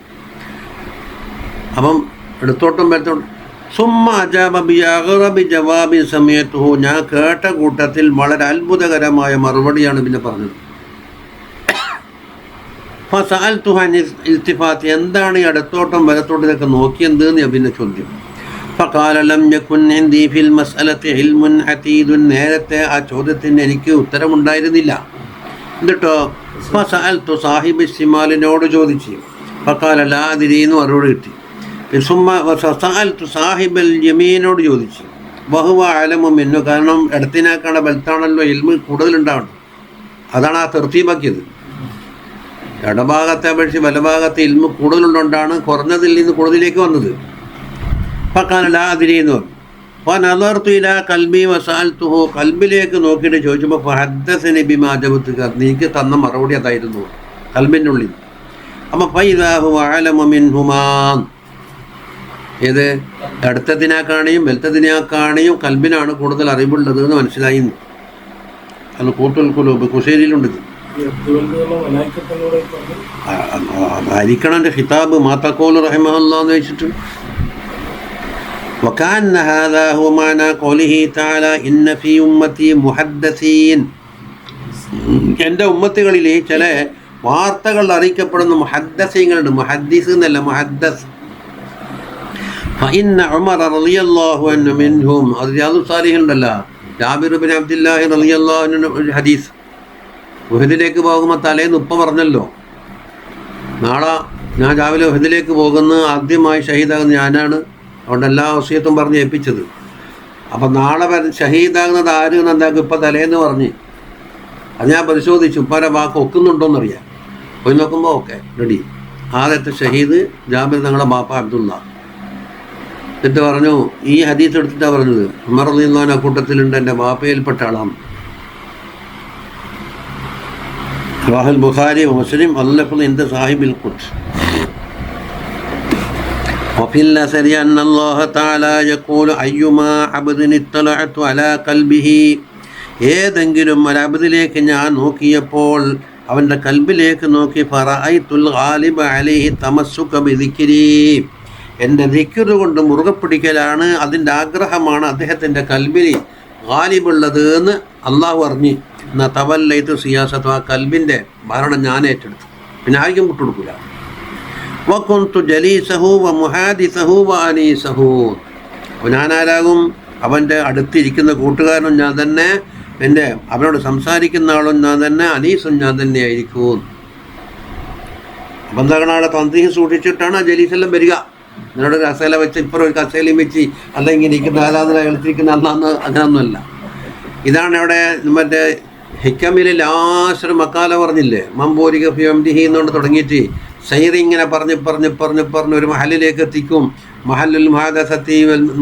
അപ്പം ഇടത്തോട്ടും വലത്തോട്ടും. സുമ്മ അജാബ ബിഅഗ്റബി ജവാബിൻ സമയത്തുഹു. ഞാൻ കേട്ട കൂട്ടത്തിൽ വളരെ അത്ഭുതകരമായ മറുപടിയാണ് പിന്നെ പറഞ്ഞത്. ഫസഅൽതുഹു അൻ ഇൽത്തിഫാത്ത്. എന്താണ് ഈ ഇടത്തോട്ടും വലത്തോട്ടിലൊക്കെ നോക്കിയത് എന്ന് പിന്നെ ചോദ്യം. ഫഖാല ലം യകുൻ ഇൻദി ഫിൽ മസ്അലത്തി ഇൽമുൻ ഹതീദുൻ. നേരത്തെ ആ ചോദ്യത്തിന് എനിക്ക് ഉത്തരമുണ്ടായിരുന്നില്ല. എന്നിട്ടോ ഫസഅൽതു സാഹിബ് ഷിമാലിനോട് ചോദിച്ചു. ഫഖാല ലാ അദ്രി എന്ന് മറുപടി കിട്ടി. സുമ്മ ഫസഅൽതു സാഹിബൽ യമീനോട് ചോദിച്ചു. വഹുവ അലമു മിന്നു. കാരണം ഇടത്തിനാക്കാണ് ബലത്താണല്ലോ ഇൽമ് കൂടുതലുണ്ടാവണം. അതാണ് ആ തെർത്തീബാക്കിയത്. ഇടഭാഗത്തെ അപേക്ഷിച്ച് വലഭാഗത്തെ ഇൽമ് കൂടുതലുള്ളതുകൊണ്ടാണ് കുറഞ്ഞതിൽ നിന്ന് കൂടുതലേക്ക് വന്നത്. ഫഖാല ലാ അദ്രി എന്ന് പറഞ്ഞു. ഫനദർതു ഇലാ ഖൽബി വസഅൽതുഹു. ഖൽബിലേക്ക് നോക്കിയിട്ട് ചോദിച്ചപ്പോൾ ഫഹദ്ദസനി ബിമാ അജബതുക. നീക്ക് തന്ന മറുപടി അതായിരുന്നു ഖൽബിൻ്റെ ഉള്ളിൽ. അപ്പം ഫഇദാ ഹുവ അലമു മിൻഹുമാ. ഏത് ഇടത്തതിനാക്കാണെയും വലത്തതിനാക്കാണെയും ഖൽബിനാണ് കൂടുതൽ അറിവുള്ളത് എന്ന് മനസ്സിലായി. അത് കൂത്തുൽ ഖുലൂബ് കുശേരിയിലുണ്ട്. ആയിരിക്കണം എൻ്റെ ഖിതാബ് മാ തഖൂലു റഹിമഹുല്ലാഹ് എന്ന് വെച്ചിട്ട്. وكأن هذا هو معنى قوله تعالى إن في أمتي محدثين. എൻ്റെ ഉമ്മത്തുകളിൽ ചില വാർത്തകൾ അറിയിക്കപ്പെടുന്ന മുഹദ്ദസീങ്ങളുണ്ട്. മുഹദ്ദിസ് എന്നല്ല, മുഹദ്ദസ്. ഫഇന്ന ഉമർ റളിയല്ലാഹു അൻഹു മിൻഹും. അത് റിയാദുസ് സാലിഹീനിലുണ്ടല്ലോ, ജാബിർ ഇബ്നു അബ്ദുല്ലാഹി റളിയല്ലാഹു അൻഹു ഒരു ഹദീസ്. ഉഹദിലേക്ക് പോകുമ്പോൾ തലേന്ന് ഉപ്പ പറഞ്ഞല്ലോ, നാളെ ഞാൻ രാവിലെ ഉഹദിലേക്ക് പോകുന്ന ആദ്യമായി ഷഹീദാകുന്ന ഞാനാണ്. അതുകൊണ്ട് എല്ലാ വസിയത്തും പറഞ്ഞ് ഏൽപ്പിച്ചത്. അപ്പം നാളെ ഷഹീദാകുന്നത് ആര് എന്നാക്കും ഇപ്പം തലേന്ന് പറഞ്ഞ്. അത് ഞാൻ പരിശോധിച്ചു ഉപ്പാരെ വാക്ക് ഒക്കുന്നുണ്ടോയെന്നറിയാം. പോയി നോക്കുമ്പോൾ ഓക്കെ റെഡി. ആദ്യത്തെ ഷഹീദ് ജാബിർ തങ്ങളുടെ ബാപ്പ അബ്ദുള്ള. എന്നിട്ട് പറഞ്ഞു, ഈ ഹദീസ് എടുത്തിട്ടാണ് പറഞ്ഞത് ഉമർ റളിയല്ലാഹു അൻഹു കൂട്ടത്തിലുണ്ട്, എൻ്റെ ബാപ്പയിൽപ്പെട്ട ആളാണ്. റവാഹുൽ ബുഖാരി മുസ്ലിം അല്ലഫ്ളു ഇൻദ സാഹിബിൽ ഖുദ്സ്. وفي الأثر أن الله تعالى يقول أيما عبد اطلعت على قلبه. ഏതെങ്കിലും ഒരബദിലേക്ക് ഞാൻ നോക്കിയപ്പോൾ അവൻ്റെ കൽബിലേക്ക് നോക്കി ഫറഅയ്തുൽ ഗാലിബ അലൈഹി തമസ്സുക ബിദിക്രി. എൻ്റെ ദിക്ർ കൊണ്ട് മുറുകെ പിടിക്കലാണ്, അതിൻ്റെ ആഗ്രഹമാണ് അദ്ദേഹത്തിൻ്റെ കൽബിൽ ഗാലിബുള്ളത് എന്ന് അള്ളാഹു അറിഞ്ഞ്. എന്നാൽ തവല്ലൈതു സിയാസത്ത്. ആ കൽബിൻ്റെ ഭരണം ഞാൻ ഏറ്റെടുത്തു, പിന്നെ ആർക്കും വിട്ടുകൊടുക്കില്ല. വകുന്തു ജലീസഹു വ മുഹാദിസഹു വ അനീസഹു. ഞാനാരാകും? അവൻ്റെ അടുത്തിരിക്കുന്ന കൂട്ടുകാരനും ഞാൻ തന്നെ, എൻ്റെ അവനോട് സംസാരിക്കുന്ന ആളും ഞാൻ തന്നെ, അനീസും ഞാൻ തന്നെ ആയിരിക്കും. അപ്പം എന്താണ് അവിടെ തന്ത്രി സൂക്ഷിച്ചിട്ടാണ് ആ ജലീസെല്ലാം വരിക. നിന്നോട് ഒരു കസേല വെച്ച് ഇപ്പുറം ഒരു കസേലയും വെച്ച് അല്ല ഇങ്ങനെ ഇരിക്കുന്ന ആരാധന കളിച്ചിരിക്കുന്ന അല്ലാന്ന് അങ്ങനെയൊന്നുമല്ല. ഇതാണ് അവിടെ മറ്റേ ഹിക്കമിൽ ലാസ്റ്റ് മക്കാല പറഞ്ഞില്ലേ, മമ്പൂരി കഫി എംദിഹി എന്നുകൊണ്ട് തുടങ്ങിയിട്ട് സൈറി ഇങ്ങനെ പറഞ്ഞ് ഒരു മഹലിലേക്ക് എത്തിക്കും. മഹല്ലുൽ മുഹാദസത്തി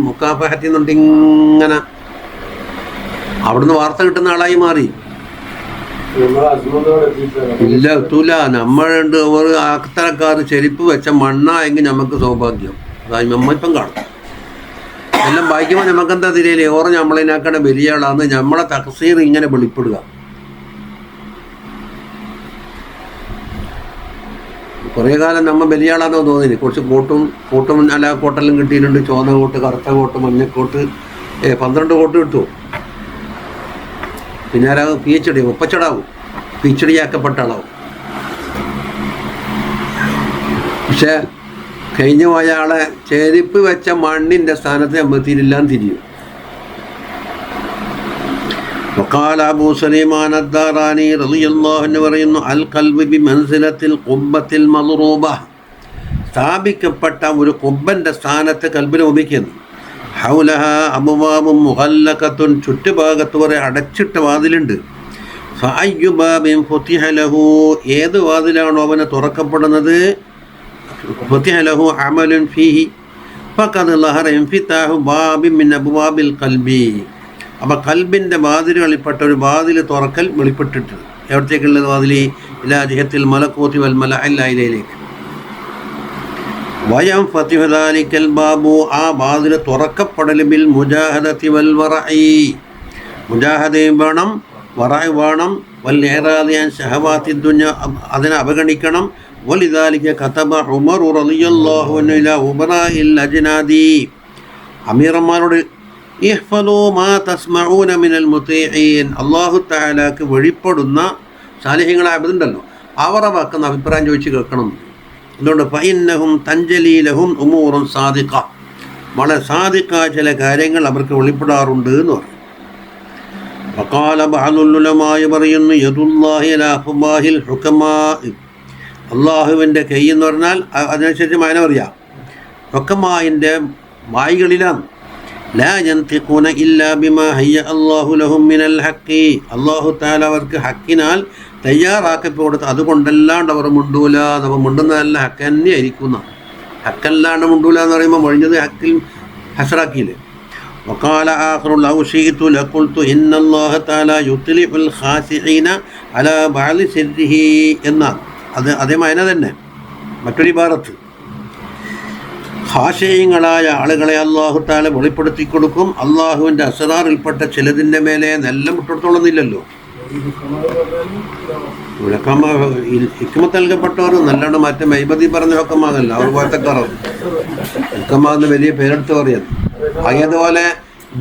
മുക്കാഫഹത്തി എന്നുണ്ട്. ഇങ്ങനെ അവിടുന്ന് വാർത്ത കിട്ടുന്ന ആളായി മാറി. ഇല്ല എത്തൂല. നമ്മളുണ്ട് ഒരു അത്തരക്കാർ ചെരുപ്പ് വെച്ച മണ്ണായെങ്കിൽ നമുക്ക് സൗഭാഗ്യം. അതായത് നമ്മളിപ്പം കാണും എല്ലാം വായിക്കുമ്പോൾ നമുക്കെന്താ തിരിയില്ലേ, ഓർ നമ്മളതിനാക്കണ വലിയ ആളാന്ന് നമ്മളെ തക്സീർ ഇങ്ങനെ വെളിപ്പെടുക. കുറേ കാലം നമ്മൾ വലിയ ആളാണെന്ന് തോന്നി. കുറച്ച് കോട്ടും അല്ല കോട്ടെല്ലാം കിട്ടിയിട്ടുണ്ട്. ചുവന്ന കോട്ട്, കറുത്ത കോട്ട്, മഞ്ഞക്കോട്ട്, 12 കോട്ട് കിട്ടും. പിന്നെ ആരാകും? PhD മുപ്പച്ചടാവും, PhD ആക്കപ്പെട്ട ആളാവും. പക്ഷെ കഴിഞ്ഞു പോയ ആളെ ചെരുപ്പ് വെച്ച മണ്ണിൻ്റെ സ്ഥാനത്ത് അമ്പത്തിരില്ലാന്ന് തിരിയും. وقال أبو سليمان الداراني رضي الله عنه പറയുന്നു അൽ ഖൽബ് ബിമൻസിലത്തിൽ ഖുബ്ബത്തിൽ മദ്റൂബ, സ്ഥാപിക്കപ്പെട്ട ഒരു കുബ്ബൻ്റെ സ്ഥാനത്ത് കൽബിനെ ഉപയോഗിക്കുന്നു. ഹൗലഹ അബ്വാബും മുഗല്ലഖത്തുൻ, ചുറ്റുഭാഗത്ത് കുറെ അടച്ചിട്ട വാതിലുണ്ട്. ഫഅയ്യു ബാബിൻ ഫുതിഹ ലഹു, ഏത് വാതിലാണോ അവന് തുറക്കപ്പെടുന്നത്, ഫുതിഹ ലഹു അമലുൻ ഫീഹി ഫഖദ് ലഹറ ഇൻഫിതാഹു ബാബിൻ മിൻ അബ്വാബിൽ ഖൽബി. അപ്പോൾ കൽബിൻ്റെ വാതിലുകളിൽപ്പെട്ട ഒരു വാതിൽ തുറക്കൽ വെളിപ്പെട്ടിട്ടുണ്ട്. എവിടത്തേക്കുള്ളത് വാതിൽ? ഇലാ ജിഹത്തിൽ മലക്കൂത്തി വൽ മലഅല്ലയിലേക്ക്. വയം ഫതിഹു ദാലിക്കൽ ബാബു, ആ വാതിൽ തുറക്കപ്പെടൽ ബിൽ മുജാഹദതി വൽ വറഇ, മുജാഹദയും വേണം, വറഇ വേണം. വൽ ഇറാദി അൻ ശഹവാത്തി ദുനിയ, അതിനെ അവഗണിക്കണം. വലിദാലിക കതബ ഉമർ റളിയല്ലാഹു അൻഹു ഇലാ ഉബറാഇൽ അജ്നാദി, അമീറന്മാരോട് ഇഹ്ഫദൂ മാ തസ്മഊന മിനൽ മുതീഈൻ, അല്ലാഹു തആലാക്ക് വഴിപ്പെടുന്ന സാലിഹ്യങ്ങളെ അബദുണ്ടല്ലോ, അവരെ വാക്കുന്ന അഭിപ്രായം ചോദിച്ച് കേൾക്കണം. അതുകൊണ്ട് ഫഇന്നഹും തൻജലി ലഹും ഉമൂറുൻ സാദിഖ, വളരെ സാദിഖായ ചില കാര്യങ്ങൾ അവർക്ക് വെളിപ്പെടാറുണ്ട് എന്ന് പറയും. വഖാല ബഅദുൽ ഉലമാ പറയുന്നു യദുല്ലാഹി അലാ അഫ്വാഹിൽ ഹുകമാ, അള്ളാഹുവിൻ്റെ കൈ എന്ന് പറഞ്ഞാൽ അതിനനുസരിച്ച് മാന പറയാം, ഹുകമായിൻ്റെ വായികളിലാണ്. ലാ യൻതിഖൂന ഇല്ലാ ബിമാ ഹയ്യ അല്ലാഹു ലഹും മിനൽ ഹഖി, അല്ലാഹു തആല അവർക്ക് ഹക്കിനാൽ തയ്യാറാക്കപ്പെടുത്ത്, അതുകൊണ്ടല്ലാണ്ട് അവർ മുണ്ടൂല. നമ്മൾ മുണ്ടുന്നതല്ല, ഹക്ക് തന്നെ ആയിരിക്കുന്ന. ഹക്കല്ലാണ്ട് മുണ്ടൂല എന്ന് പറയുമ്പോൾ മൊഴിഞ്ഞത് ഹക്കിൽ ഹസ്റാക്കിയില്ലേ. വഖാല ആഖിറു ലൗ ശിഇതു ലഖുൽതു ഇന്നല്ലാഹ തആല യുത്ലിഉൽ ഖാസിഈന അലാ ബഅദി സിർരിഹി എന്ന അതേ മാന തന്നെ മറ്റൊരു ഇബാറത്ത്. ഖാശിഈങ്ങളായ ആളുകളെ അല്ലാഹു തആല വെളിപ്പെടുത്തി കൊടുക്കും. അള്ളാഹുവിൻ്റെ അസ്റാറിൽപ്പെട്ട ചിലതിൻ്റെ മേലെ നല്ല വിട്ടെടുത്തോളുന്നില്ലല്ലോ. ഹിക്മത്ത് നൽകപ്പെട്ടവർ നല്ലോണം മറ്റേ മൈബദി പറഞ്ഞ ഹക്കമാകല്ല, അവർ പോയത്തക്കാറോ ഹക്കമാന്ന് വലിയ പേരെടുത്ത് പറയുന്നത്. അതേപോലെ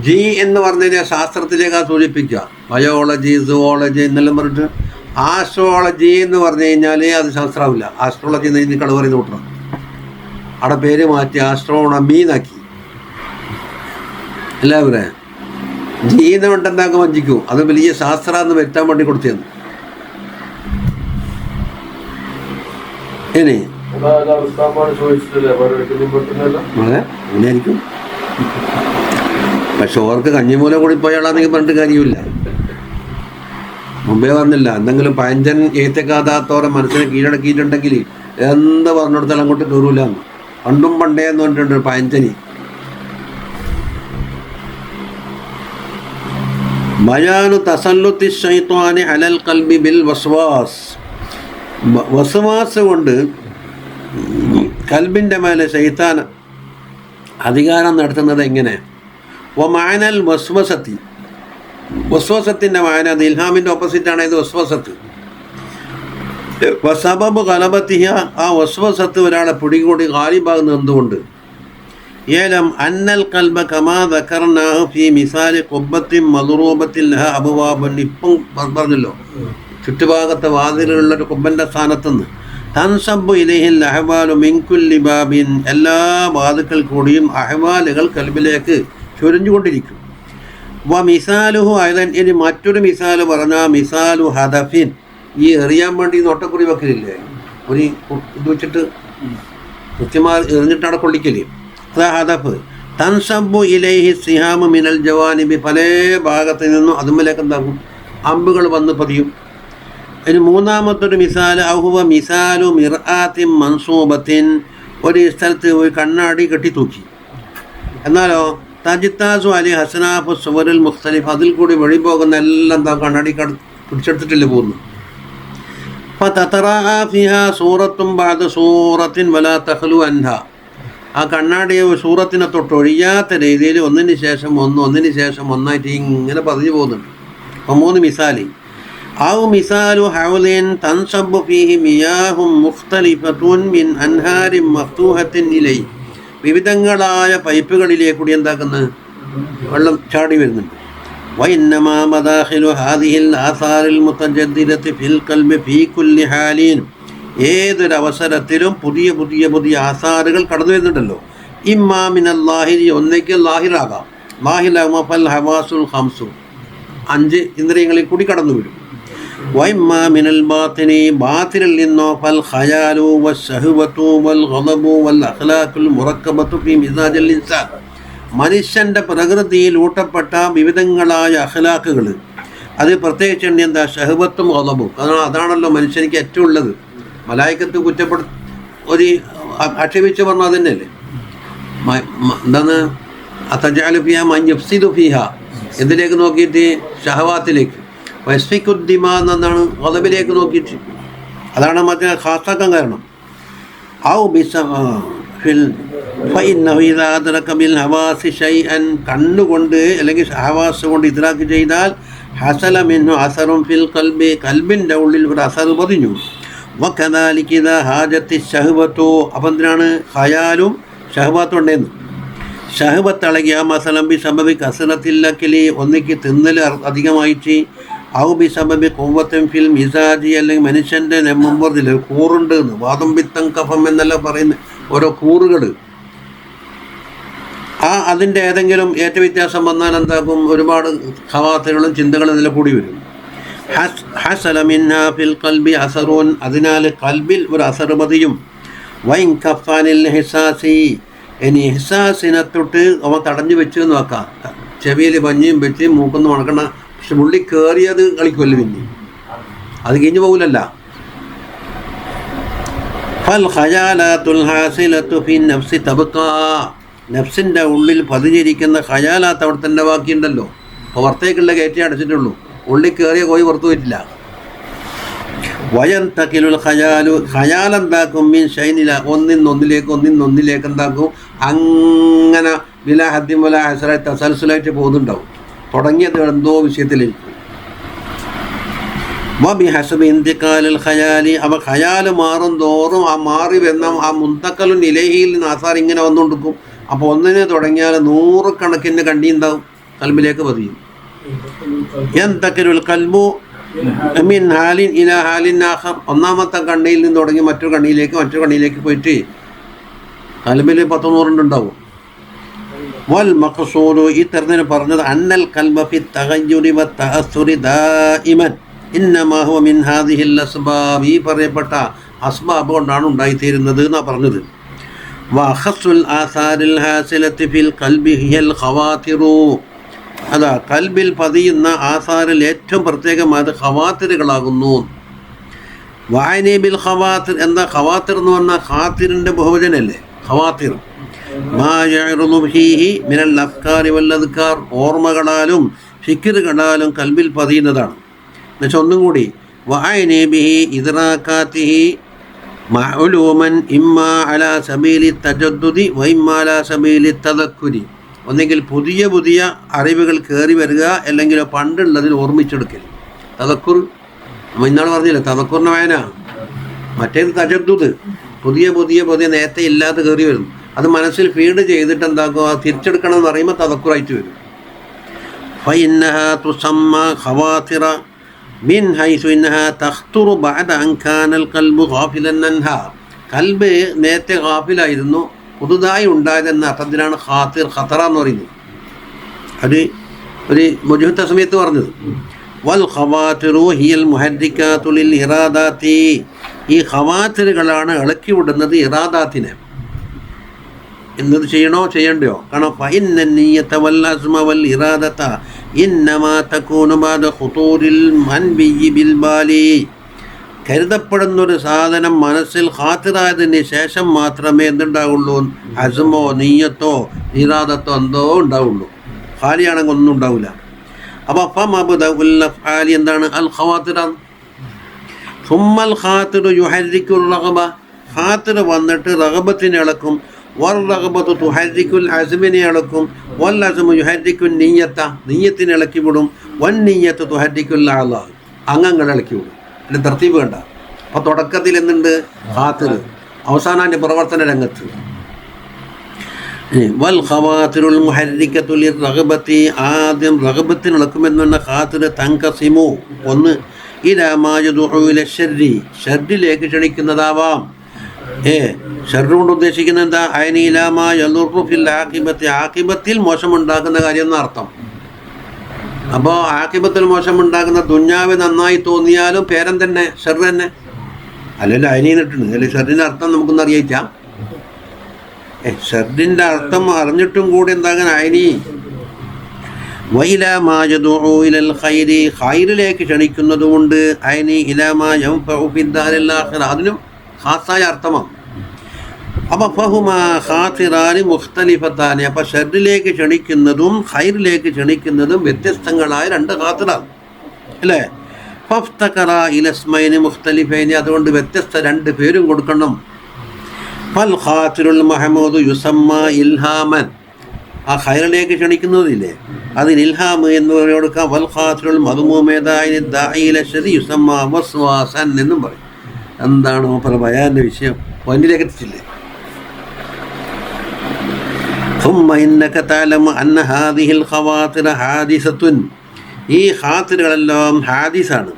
ജി എന്ന് പറഞ്ഞതിനെ ശാസ്ത്രത്തിലേക്കാണ് സൂചിപ്പിക്കുക. ബയോളജി, സുവോളജി എന്നെല്ലാം പറഞ്ഞിട്ട് ആസ്ട്രോളജി എന്ന് പറഞ്ഞു കഴിഞ്ഞാൽ അത് ശാസ്ത്രമില്ല. ആസ്ട്രോളജി എന്ന് ഇനി കളവ് പറയുന്ന കൂട്ടണം. അവിടെ പേര് മാറ്റി ആസ്ട്രോണമി എന്നാക്കി. എല്ലാവരെ ജീന്ന് കൊണ്ടെന്താക്കി വഞ്ചിക്കും. അത് വലിയ ശാസ്ത്രമെന്ന് വരുത്താൻ വേണ്ടി കൊടുത്തത്. ഇനി അങ്ങനെയായിരിക്കും. പക്ഷെ ഓർക്ക് കഞ്ഞിമൂല കൂടി പോയാളാണെങ്കിൽ പറഞ്ഞിട്ട് കാര്യമില്ല. മുമ്പേ പറഞ്ഞില്ല, എന്തെങ്കിലും പയഞ്ചൻ ഏത്തക്കാതാത്തോറെ മനസ്സിനെ കീഴടക്കിയിട്ടുണ്ടെങ്കിൽ എന്ത് പറഞ്ഞെടുത്താലും അങ്ങോട്ട് കയറൂല. പണ്ടും പണ്ടേ എന്ന് പറഞ്ഞിട്ടുണ്ട് പയഞ്ചനി. ബയാനു തസല്ലുത്തി ശൈത്വാനി അലൽ ഖൽബി ബിൽ വസ്വാസ്, വസ്വാസ് കൊണ്ട് കൽബിൻ്റെ മേലെ ശൈത്താൻ അധികാരം നടത്തുന്നത് എങ്ങനെ? വമാനൽ വസ്വസത്തി, വസ്വസത്തിൻ്റെ മാന അത് ഇൽഹാമിൻ്റെ ഓപ്പോസിറ്റാണ്. ഇത് വസ്വസത്ത്. വസബബ് ഖലബത്തിഹ, ആ വസ്വസത്ത് ഒരാളെ പിടികൂടി ഗാലിബാകുന്നത് എന്തുകൊണ്ട്? ഏലം അന്നൽ ഖൽബ കമാ ദക്കർനാഹു ഫീ മിസാലി ഖുബ്ബത്തിൻ മദ്റൂബത്തിൻ ലഹ അബ്വാബുൻ, ഇപ്പം പറഞ്ഞല്ലോ ചുറ്റുഭാഗത്തെ വാതിലുള്ളൊരു കുബ്ബൻ്റെ സ്ഥാനത്തുനിന്ന് തൻസബ്ബു ഇലൈഹിൽ അഹ്വാലു മിൻ കുല്ലി ബാബിൻ, എല്ലാ വാതിൽക്കൽ കൂടിയും അഹ്വാലുകൾ കൽബിലേക്ക് ചൊരിഞ്ഞുകൊണ്ടിരിക്കും. വ മിസാലുഹു അയലൻ, ഇനി മറ്റൊരു മിസാല് പറഞ്ഞാൽ മിസാലു ഹദഫിൻ, ഈ എറിയാൻ വേണ്ടി നോട്ടക്കുറി വെക്കലില്ലേ, ഒരു ഇത് വെച്ചിട്ട് കൃത്യമായി എറിഞ്ഞിട്ട് അവിടെ കൊള്ളിക്കല്, അതാ ഹദഫ്. തൻസബ്ബു ഇലൈഹി സിഹാമു മിനൽ ജവാനിബി, പല ഭാഗത്തു നിന്നും അതുമ്മലേക്ക് എന്താകും, അമ്പുകൾ വന്ന് പതിയും. ഇനി മൂന്നാമത്തൊരു മിസാല് അഹുവ മിസാലു മിർആത്തിൻ മൻസൂബത്തിൻ, ഒരു സ്ഥലത്ത് ഒരു കണ്ണാടി കെട്ടി തൂക്കി. എന്നാലോ തജിത്താസു അലി ഹസനാഫു സുവറുൽ മുഖ്തലിഫ്, അതിൽ കൂടി വഴി പോകുന്ന എല്ലാം എന്താ കണ്ണാടി പിടിച്ചെടുത്തിട്ടില്ല പോകുന്നു. ഫതതറാഅ ഫിഹാ സൂറത്തുൻ ബഅദ സൂറത്തിൻ വലാ തഖ്ലു അൻഹാ, ആ കണ്ണാടിയെ സൂറത്തിനെ തൊട്ടൊഴിയാത്ത രീതിയിൽ ഒന്നിന് ശേഷം ഒന്നായിട്ട് ഇങ്ങനെ പതിഞ്ഞു പോകുന്നുണ്ട്. അപ്പോൾ മൂന്ന് മിസാലി. ഔ മിസാലു ഹൗലിൻ തൻസബ്ബു ഫീഹി മിയാഹും മുഖ്തലിഫത്തുൻ മിൻ അൻഹാരിൻ മഫ്തൂഹത്തിൻ ഇലൈഹി, വിവിധങ്ങളായ പൈപ്പുകളിലേക്ക് കൂടി എന്താക്കുന്നത് വെള്ളം ചാടി വരുന്നുണ്ട്. വഇന്നമാ മദാഖിലു ഹാദിഹിൽ ആസാറിൽ മുതജദ്ദിദത്തി ഫിൽ ഖൽബി ഫീ കുല്ലി ഹാലിൻ, ഏതൊരവസരത്തിലും പുതിയ പുതിയ പുതിയ ആസാറുകൾ കടന്നു വരുന്നുണ്ടല്ലോ. ഇമ്മാമിനൽ ലാഹിരി, ഒന്നേക്ക് ലാഹിറാകാം. ലാഹിറാകുമ്പോൾ ഫൽ ഹവാസുൽ ഹംസു, 5 ഇന്ദ്രിയങ്ങളിൽ കൂടി കടന്നു വരും. വൈമ്മാമിനൽ ബാത്തിനി, ബാത്തിനിൽ നിന്നോ ഫൽ ഖയാലു വസ്സഹ്വതു വൽ ഗളബു വൽ അഖ്ലാഖുൽ മുറക്കബതു ഫീ മിസാജിൽ ഇൻസാൻ, മനുഷ്യൻ്റെ പ്രകൃതിയിൽ ഊട്ടപ്പെട്ട വിവിധങ്ങളായ അഖ്ലാഖുകൾ, അത് പ്രത്യേകിച്ച് എന്താ ഷഹ്വത്തും ഗളബും. അതാണല്ലോ മനുഷ്യനിക്ക് ഏറ്റവും ഉള്ളത്. മലായിക്കത്ത് ഒരു ആക്ഷേപിച്ച് പറഞ്ഞാൽ അത് തന്നെയല്ലേ. എന്താണ് അത്തജഅലു ഫിഹാ മൻ യുഫ്സിദു ഫിഹാ, എന്തിലേക്ക് നോക്കിയിട്ട് ഷഹവാത്തിലേക്ക്. വസ്ഫിക്കുദ്ദിമാ എന്നാണ് ഗളബിലേക്ക് നോക്കിയിട്ട്. അതാണ് മറ്റേ ഖാസാക്കാൻ കാരണം. ഔ ഫിൽ ഫഇന്നഹു ഇദാ അദ്റക ബിൽ ഹവാസി ഷൈഅൻ, കണ്ണുകൊണ്ട് അല്ലെങ്കിൽ ഹവാസ് കൊണ്ട് ഇദ്റാക്ക് ചെയ്താൽ ഹസല മിൻഹു അസറുൻ ഫിൽ ഖൽബി, കൽബിൻ്റെ ഉള്ളിൽ ഒരു അസർ പതിഞ്ഞു. വകദാലിക ഇദാ ഹാജത്തി ഷഹ്വതു, അപ്പം എന്തിനാണ് ഖയാലും ഷഹ്വത്തും ഉണ്ടെന്ന്. ഷഹ്വത്ത് അളകിയ മസലം ബി സബബി കസറത്തില്ലക്കലി, ഒന്നിക്ക് തിന്നൽ അധികമായിട്ട്. ഔ ബി സബബി ഖുവ്വത്തിൻ ഫിൽ മിസാജി, അല്ലെങ്കിൽ മനുഷ്യൻ്റെ നെമ്മമ്പതിൽ കൂറുണ്ട് എന്ന്, വാദം പിത്തം കഫം എന്നെല്ലാം പറയുന്ന ഓരോ കൂറുകൾ. അതിൻ്റെ ഏതെങ്കിലും ഏറ്റവ്യത്യാസം വന്നാൽ എന്താക്കും, ഒരുപാട് ഖവാത്തുകളും ചിന്തകളും ഇതിൽ കൂടി വരും. ഹസല മിൻഹാ ഫിൽ ഖൽബി അസറുൻ, അതിനാൽ കൽബിൽ ഒരു അസർ പതിയും. വൈൻ കഫാനിൽ ഹിസാസി, ഇനി ഹിസാസിനെ തൊട്ട് അവൻ തടഞ്ഞു വെച്ച് നോക്കാം. ചെവിയിൽ പഞ്ഞിയും വെച്ച് മൂക്കൊന്ന് മണക്കണ, പക്ഷെ മുള്ളി കയറിയത് കളിക്കുമല്ലോ, പിന്നെ അത് കഴിഞ്ഞു പോകില്ലല്ല. ഫൽ ഖയാലാത്തുൽ ഹാസിലത്തു ഫി നഫ്സി തബ്ഖാ, നഫ്സിൻ്റെ ഉള്ളിൽ പതിഞ്ഞിരിക്കുന്ന ഖയാലാത്ത് അവിടെ തന്നെ ബാക്കിയുണ്ടല്ലോ. അപ്പോൾ പുറത്തേക്കുള്ള കയറ്റി അടച്ചിട്ടുള്ളൂ, ഉള്ളിൽ കയറിയ കോഴി പുറത്തു പോയിട്ടില്ല. വയൻ തക്കിലുൽ ഖയാലു, ഖയാൽ എന്താക്കും മീൻ ഷൈനില, ഒന്നിന്നൊന്നിലേക്ക് എന്താക്കും, അങ്ങനെ വില ഹദ്യം വില ഹസറായി തസൽസുലായിട്ട് പോകുന്നുണ്ടാവും. തുടങ്ങിയത് എന്തോ വിഷയത്തിലേക്ക്. വബി ഹസബി ഇന്തിക്കാലുൽ ഖയാലി, അവ ഖയാൽ മാറും തോറും ആ മാറി വരുന്ന ആ മുന്തക്കലുൻ ഇലഹിയിൽ നിന്ന് ആസാർ ഇങ്ങനെ വന്നുകൊടുക്കും. അപ്പോൾ ഒന്നിനെ തുടങ്ങിയാൽ 100 കണക്കിന് കണ്ടി ഉണ്ടാവും, കൽബിലേക്ക് പതിയും. യന്തക്കിലുൽ ഖൽബു മിൻ ഹാലിൻ ഇലാ ഹാലിൻ ആഖർ, ഒന്നാമത്തെ കണ്ണിയിൽ നിന്ന് തുടങ്ങി മറ്റൊരു കണ്ണിയിലേക്ക് പോയിട്ട് കൽബിൽ 10-100 ഉണ്ടാവും. വൽ മഖ്സൂദു, ഈ തരത്തിന് പറഞ്ഞത് അന്നൽ ഖൽബ ഫി തഗയ്യുരി വതഅസ്സുരി ദായിമൻ ഇന്നമാ ഹുവ മിൻ ഹാദിഹിൽ അസ്ബാബ്, ഈ പറയപ്പെട്ട അസ്ബാബ് കൊണ്ടാണ് ഉണ്ടായിത്തീരുന്നത് എന്നാണ് പറഞ്ഞത്. വഅഖസ്സുൽ ആസാരിൽ ഹാസിലത്തി ഫിൽ ഖൽബി ഹിയൽ ഖവാതിറു, അതാ കൽബിൽ പതിയുന്ന ആസാറിൽ ഏറ്റവും പ്രത്യേകമായത് ഖവാത്തിറുകളാകുന്നു. വായനേ ബിൽ ഖവാത്തിർ, എന്താ ഖവാത്തിർ എന്ന് പറഞ്ഞാൽ ഖാത്തിറിൻ്റെ ബഹുവചനല്ലേ ഖവാത്തിർ. മാ യഅറുദു ഫീഹി മിനൽ അഫ്കാരി വൽ അദ്കാർ, ഓർമ്മകളാലും ഫിക്റുകളാലും കൽബിൽ പതിയുന്നതാണ്. എന്നുവെച്ചാൽ ഒന്നും കൂടി വഅയ്നി ബിഹി ഇദ്റാകാതിഹി മഅലൂമൻ ഇമ്മാ അലാ സബീലി തജദ്ദുദി വ ഇമ്മാ അലാ സബീലി തദക്കുരി, ഒന്നെങ്കിൽ പുതിയ പുതിയ അറിവുകൾ കയറി വരിക, അല്ലെങ്കിൽ പണ്ടുള്ളതിൽ ഓർമ്മിച്ചെടുക്കൽ. തദക്കുർ ഇന്നാൾ പറഞ്ഞില്ലേ തദക്കുറിൻ്റെ വായന, മറ്റേത് തജദ്ദുദ്, പുതിയ പുതിയ പുതിയ നേരത്തെ ഇല്ലാത്ത കയറി വരും. അത് മനസ്സിൽ ഫീഡ് ചെയ്തിട്ട് എന്താക്കുക, തിരിച്ചെടുക്കണം എന്ന് പറയുമ്പോൾ തദക്കുറായിട്ട് വരും. ഫഇന്നഹാ തുസമ്മ ഖവാതിറ മിൻ ഹൈസു ഇന്നഹാ തഖ്തുറു ബഅദ അൻ കാനൽ ഖൽബു ഗാഫിലൻ അൻഹാ, കൽബ് നേരത്തെ ഗാഫിലായിരുന്നു, പുതുതായി ഉണ്ടായതെന്ന അർത്ഥത്തിലാണ് ഖാത്തിർ ഖത്തറ എന്ന് പറയുന്നത്. അത് ഒരു മുജ്ഹിദ് സമയത്ത് പറഞ്ഞത്. വൽ ഖവാതിറു ഹിയൽ മുഹദ്ദികാതു ലിൽ ഇറാദാത്തി, ഈ ഖവാത്തിറുകളാണ് ഇളക്കി വിടുന്നത് ഇറാദാത്തിനെ. എന്നത് ചെയ്യണോ ചെയ്യണ്ടയോ, കാരണം ഫഇന്ന നിയ്യത വൽ അസ്മ വൽ ഇറാദത ഇന്നമാ തകൂനു ബഅദ ഖുതൂരിൽ മൻബിയി ബിൽ ബാലി, കരുതപ്പെടുന്നൊരു സാധനം മനസ്സിൽ ഖാത്തിറായതിന് ശേഷം മാത്രമേ എന്തുണ്ടാവുള്ളൂ, അസ്മോ നിയ്യത്തോ ഇറാദത്തോ എന്തോ ഉണ്ടാവുള്ളൂ. ഖാലിയാണെങ്കിൽ ഒന്നും ഉണ്ടാവില്ല. അപ്പോൾ ഫമബ്ദഉൽ അഫ്ആലി എന്താണ്, അൽ ഖവാത്തിറാണ്. സുമ്മൽ ഖാത്തിറു യുഹർരിക്കുൽ റഗബ, ഖാത്തിർ വന്നിട്ട് റഗബത്തിനെ ഇളക്കും. വർ റഗബത്തു തുഹർരിക്കുൽ അസ്മിനെ ഇളക്കും. വൽ അസ്മു യുഹർരിക്കുൻ നിയ്യത്ത, നിയ്യത്തിനെ ഇളക്കി വിടും. വൻ നിയ്യത്ത് തുഹർരിക്കുൽ അഅ്ളാ, അംഗങ്ങൾ ഇളക്കി വിടും. അതിൻ്റെ തർത്തീബ് വേണ്ട. അപ്പോൾ തുടക്കത്തിൽ എന്തുണ്ട് ഖാത്തിർ, അവസാനം അതിൻ്റെ പ്രവർത്തന രംഗത്ത്. വൽ ഖവാത്തിറുൽ മുഹർരിക്കത്തു ലിർ റഗബത്തി, ആദ്യം റഗബത്തിന് ഇളക്കുമെന്ന് പറഞ്ഞ ഖാത്തിർ തൻഖസിമു, ഒന്ന് ഇലാ മാ യദഉ ഇല ശർരി, ഷർറിലേക്ക് ക്ഷണിക്കുന്നതാവാം. ഷർറ് കൊണ്ട് ഉദ്ദേശിക്കുന്നത് എന്താ? അയ്നി ഇലാ മാ യദുറു ഫിൽ ആഖിബത്തി, ആഖിബത്തിൽ മോശമുണ്ടാക്കുന്ന കാര്യം എന്നർത്ഥം. അപ്പോൾ ആഖിബത്തിൽ മോശമുണ്ടാക്കുന്ന ദുന്യാവ് നന്നായി തോന്നിയാലും പേരം തന്നെ ഷർറ് തന്നെ അല്ലല്ലോ. അയനീന്നിട്ടുണ്ട് അല്ലെങ്കിൽ ഷർറിൻ്റെ അർത്ഥം നമുക്കൊന്ന് അറിയിക്കാം. ഷർറിൻ്റെ അർത്ഥം അറിഞ്ഞിട്ടും കൂടി എന്താകാൻ അയനി. വൈലാ മാ യദഉ ഇലൽ ഖൈരി, ഖൈറിലേക്ക് ക്ഷണിക്കുന്നതുകൊണ്ട് അയനി ഇലാ മാ യൻഫഉ ഫിദ്ദാരിൽ ആഖിറ, അതിനും ഖാസായ അർത്ഥമാണ്. അപ്പോൾ ഫഹുമാ ഖാതിറാനി മുഖ്തലിഫത്താനി, അപ്പോൾ ഷർറിലേക്ക് ക്ഷണിക്കുന്നതും ഖൈറിലേക്ക് ക്ഷണിക്കുന്നതും വ്യത്യസ്തങ്ങളായ രണ്ട് ഖാതിറാണ് അല്ലേ. ഫഫ്തഖറ ഇലസ്മൈനി മുഖ്തലിഫൈനി, അതുകൊണ്ട് വ്യത്യസ്ത രണ്ട് പേരും കൊടുക്കണം. ഫൽ ഖാതിറുൽ മഹമൂദ് യുസമ്മ ഇൽഹാമൻ, ആ ഖൈറിലേക്ക് ക്ഷണിക്കുന്നതില്ലേ അതിന് ഇൽഹാം എന്ന് കൊടുക്കാം. വൽ ഖാതിറുൽ മദ്മൂമേദായിനി ദാഇ ഇല ശർരി യുസമ്മ വസ്വാസൻ എന്നും പറയും. എന്താണ് മൂപ്പറ ബയാൻ്റെ വിഷയം? പോയിന്റിലേക്ക് എത്തിച്ചില്ലേ? ثم إنك تعلم أن هذه الخواطر حادثة, ഈ ഖാതിറുകളെല്ലാം ഹാദിസാണ്.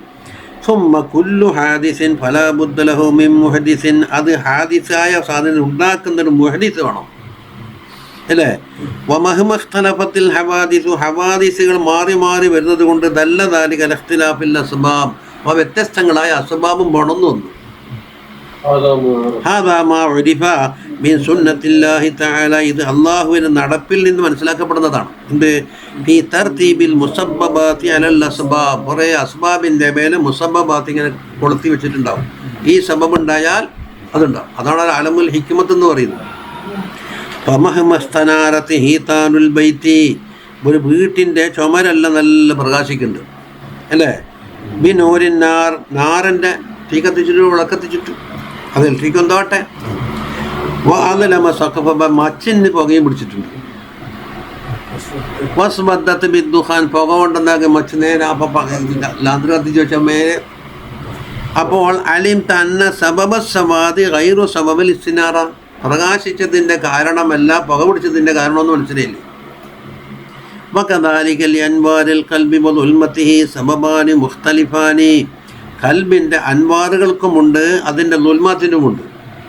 ثم كل حادث فلا بد له من محدث, അത് ഹാദിസായ സാധനം ഉണ്ടാക്കുന്നൊരു മുഹദിസ് വേണം അല്ലേ. വമഹ്മ ഇഖ്തലഫത്തിൽ ഹവാദിസു, ഹവാദിസുകൾ മാറി മാറി വരുന്നത് കൊണ്ട് ദല്ല ദാലിക അല ഇഖ്തിലാഫിൽ അസ്ബാബ്, അപ്പോൾ വ്യത്യസ്തങ്ങളായ അസ്ബാബും വേണമെന്ന് വന്നു. ഹാദാ മാ ഉരിഫ മിൻ സുന്നത്തില്ലാഹി തആല, ഇത് അല്ലാഹുവിന്റെ നടപ്പിൽ നിന്ന് മനസ്സിലാക്കപ്പെടുന്നതാണ്. എന്ത്? ഫീ തർതീബിൽ മുസബ്ബബാത്തി അലൽ അസ്ബാബ്, കുറേ അസ്ബാബിൻ്റെ മേലെ മുസബ്ബബാത്ത് ഇങ്ങനെ കൊളുത്തി വെച്ചിട്ടുണ്ടാവും. ഈ സബബ് ഉണ്ടായാൽ അതുണ്ടാവും. അതാണ് അലമുൽ ഹിക്മത്ത് എന്ന് പറയുന്നത്. ഫമഹ്മസ്തനാരത്തി ഹീതാനുൽ ബൈത്തി, ഒരു വീട്ടിൻ്റെ ചുമരല്ല നല്ല പ്രകാശിക്കുന്നുണ്ട് അല്ലേ. ബിനൂരിൻ നാർ, നാറിൻ്റെ തീ കത്തിച്ചിട്ട് വിളക്കത്തിച്ചിട്ടു, അത് ഇലക്ട്രിക് എന്തോട്ടെ. വാലമ സഖഫ, മച്ചിന് പുകയും പിടിച്ചിട്ടുണ്ട്. വസ്ബദ്ദത്ത് ബിദ്ദുഖാൻ, പുക കൊണ്ടെന്നാകെ മച്ച് നേരെ ലാന്ത്ര കത്തിച്ച് വെച്ച മേലെ. അപ്പോൾ അലിം തന്ന സബബ സവാദി ഗൈറു സബബൽ ഇസ്തിനാറ, പ്രകാശിച്ചതിൻ്റെ കാരണമല്ല പുക പിടിച്ചതിൻ്റെ കാരണമെന്ന് മനസ്സിലായില്ലേ. വകദാലിക അൻവാരിൽ ഖൽബി വദുൽമതിഹി സബബാനി മുഖ്തലിഫാനി, കൽബിൻ്റെ അൻവാറുകൾക്കുമുണ്ട് അതിൻ്റെ ദുൽമത്തിനുമുണ്ട്.